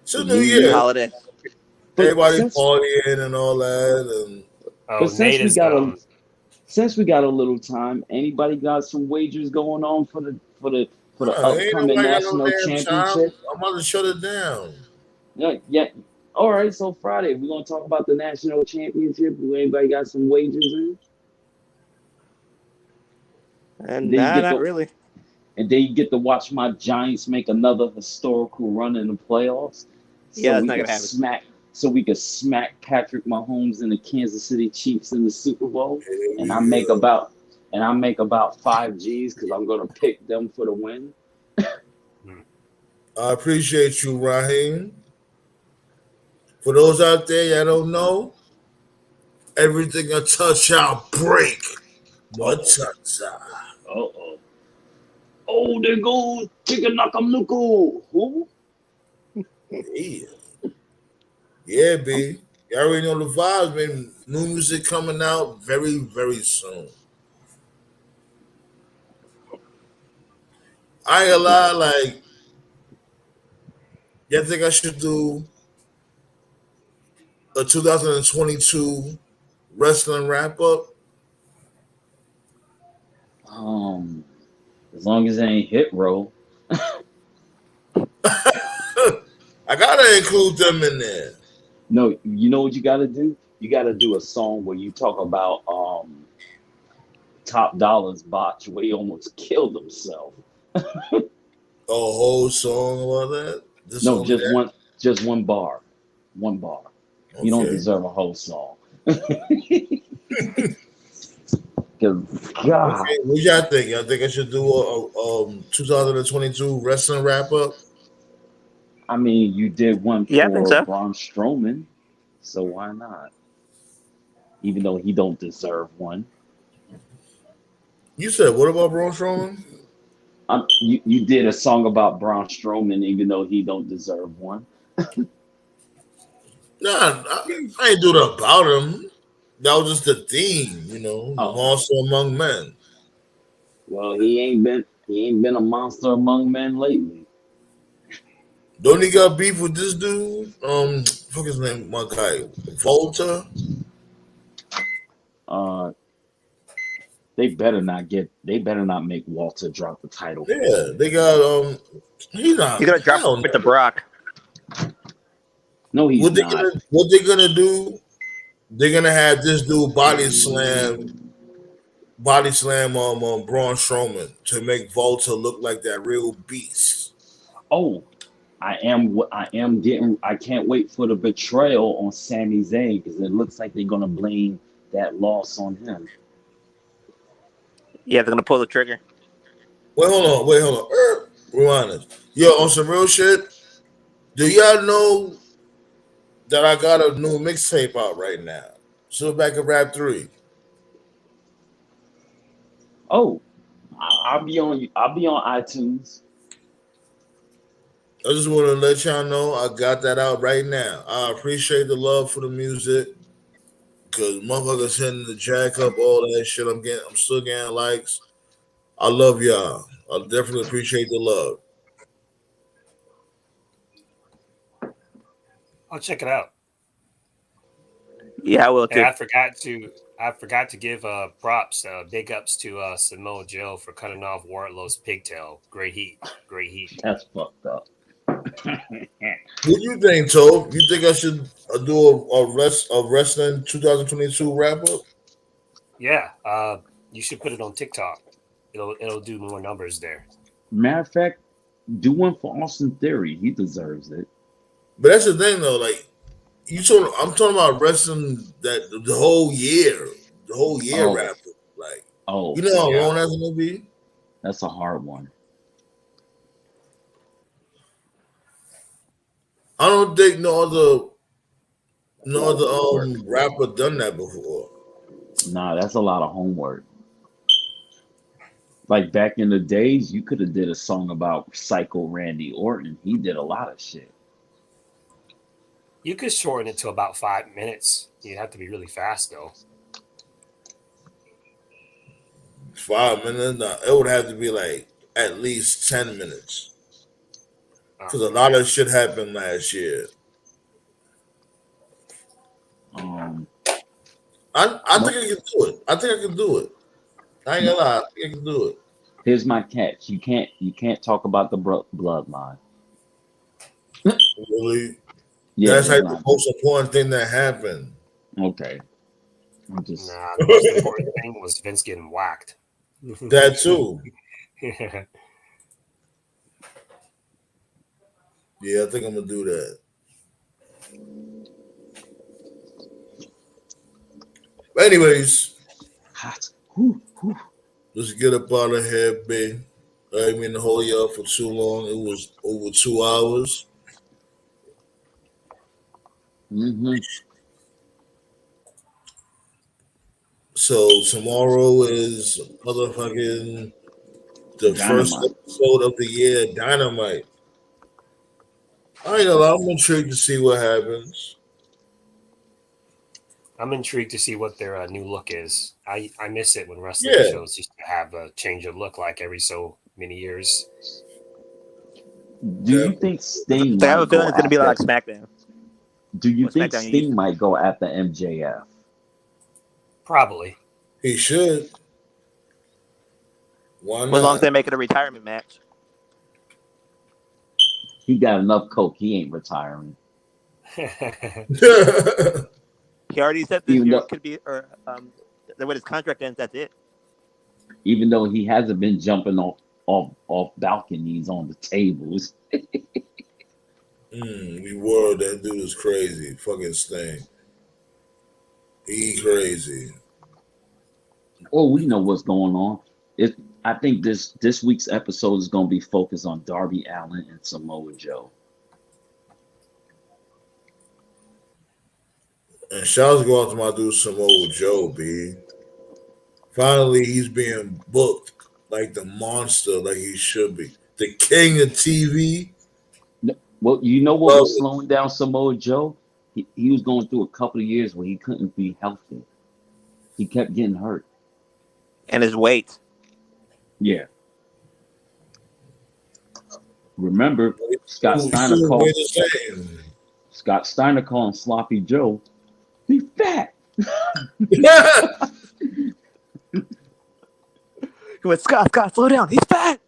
It's the a new New The year. Year. holiday. But Everybody's since partying and all that. And Oh, but Nate since we is got a since we got a little time, anybody got some wagers going on for the ain't upcoming nobody got no national damn time. championship? I'm about to shut it down. Yeah, yeah. All right, so Friday we're gonna talk about the national championship. Do anybody got some wagers in? And Then you nah, get not to really. and then you get to watch my Giants make another historical run in the playoffs. So Yeah, that's we not could gonna happen. smack Patrick Mahomes and the Kansas City Chiefs in the Super Bowl. Here And I we make go. about 5 G's because I'm gonna pick them for the win. I appreciate you, Raheem. For those out there that don't know, everything I touch, I'll break. Uh-oh. Matata. Uh-oh. Oh, there goes Chicken Nakamuku. Who? Yeah. Yeah, B. You already know the vibes, man. New music coming out very, very soon. I ain't gonna lie, like, you think I should do a 2022 wrestling wrap up? Um, as long as it ain't hit roll. I gotta include them in there. No, you know what you gotta do? You gotta do a song where you talk about Top Dollar's botch where he almost killed himself. A whole song about that? Just No, only that? just one bar. One bar. You don't Okay. deserve a whole song. Cause God, Okay. What y'all think? Y'all think I should do a 2022 wrestling wrap up? I mean, you did one Yeah, I think for so. Braun Strowman, so why not? Even though he don't deserve one. You said what about Braun Strowman? You did a song about Braun Strowman, even though he don't deserve one. Nah, I ain't do that about him. That was just the theme, the Oh, monster among men. well, he ain't been a monster among men lately. Don't he got beef with this dude? Fuck his name, my guy, Volta. Uh, they better not make Walter drop the title from Yeah, him. they got He's He's not. gonna drop Hell with the no. Brock. No, he's not. What they gonna do? They're gonna have this dude body slam Braun Strowman to make Volta look like that real beast. Oh, I am getting. I can't wait for the betrayal on Sami Zayn because it looks like they're gonna blame that loss on him. Yeah, they're gonna pull the trigger. Wait, hold on. Rewind this. Yo, on some real shit. Do y'all know that I got a new mixtape out right now? So back at Rap 3. Oh, I'll be on iTunes. I just want to let y'all know I got that out right now. I appreciate the love for the music. Cause motherfuckers hitting the jack up, all that shit. I'm still getting likes. I love y'all. I definitely appreciate the love. I'll check it out. Yeah, I will And too. I forgot to give props, big ups to Samoa Joe for cutting off Wardlow's pigtail. Great heat. That's fucked up. What do you think, Tove? You think I should do a wrestling 2022 wrap up? Yeah, you should put it on TikTok. It'll do more numbers there. Matter of fact, do one for Austin Theory. He deserves it. But that's the thing, though. Like I'm talking about wrestling that the whole year Oh, wrap up. Like oh, you know how Yeah, long that's gonna be. that's a hard one. I don't think no other Homework. rapper done that before. Nah, that's a lot of homework. Like back in the days, you could have did a song about Psycho Randy Orton. He did a lot of shit. you could shorten it to about 5 minutes. You'd have to be really fast though. 5 minutes. No, it would have to be like at least 10 minutes Uh, because a lot of shit happened last year. Um, I no, think I can do it. I think I can do it. I ain't no. gonna lie. I think I can do it. Here's my catch. You can't talk about the bloodline. Really, Yeah, that's it's like the not most important thing that happened. okay. I'm just nah, the most important thing was Vince getting whacked. That too. Yeah, I think I'm gonna do that. But anyways, hot. Whew, whew. let's get up out of here, big. I didn't mean to hold you up for too long. It was over 2 hours. Mhm. So tomorrow is motherfucking the first Dynamite. episode of the year, Dynamite. I ain't gonna lie, I'm intrigued to see what happens. I'm intrigued to see what their new look is. I miss it when wrestling Yeah, shows used to have a change of look like every so many years. Do you definitely. think Sting So I have a might feeling go it's gonna be like after? SmackDown. Do you What think SmackDown used Sting to be. might go after MJF? Probably. He should. Why Well, as long as not? they make it a retirement match. He got enough coke. He ain't retiring. He already said this Even year though could be, or when his contract ends, that's it. even though he hasn't been jumping off balconies on the tables. We were that dude is crazy. Fucking Sting. He crazy. Oh, we know what's going on. It I think this week's episode is gonna be focused on Darby Allin and Samoa Joe. And shouts go out to my dude Samoa Joe, B. Finally, he's being booked like the monster, like he should be. The king of TV. Well, you know what Love was it. slowing down Samoa Joe? He was going through a couple of years where he couldn't be healthy. He kept getting hurt. And his weight. Yeah. Remember, He still weigh the same. Scott Steiner calling Sloppy Joe. He's fat. He went, Scott, slow down. He's fat.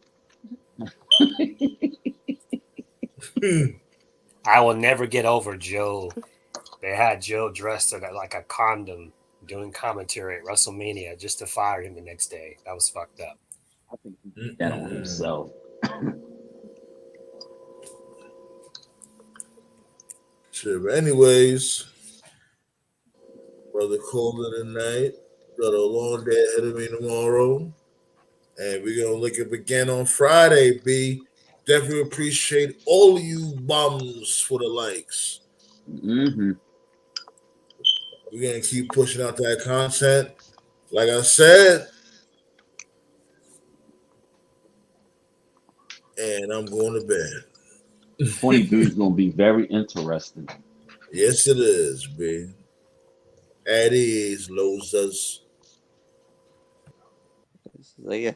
I will never get over Joe. They had Joe dressed like a condom doing commentary at WrestleMania just to fire him the next day. That was fucked up. I think he did that on himself. Sure, but anyways, brother, call it a night. Got a long day ahead of me tomorrow. And we're gonna look up again on Friday, B. Definitely appreciate all of you bums for the likes. Mm-hmm. We're gonna keep pushing out that content. Like I said, and I'm going to bed. 22 is going to be very interesting. Yes, it is, B. At ease, losers. So, yeah.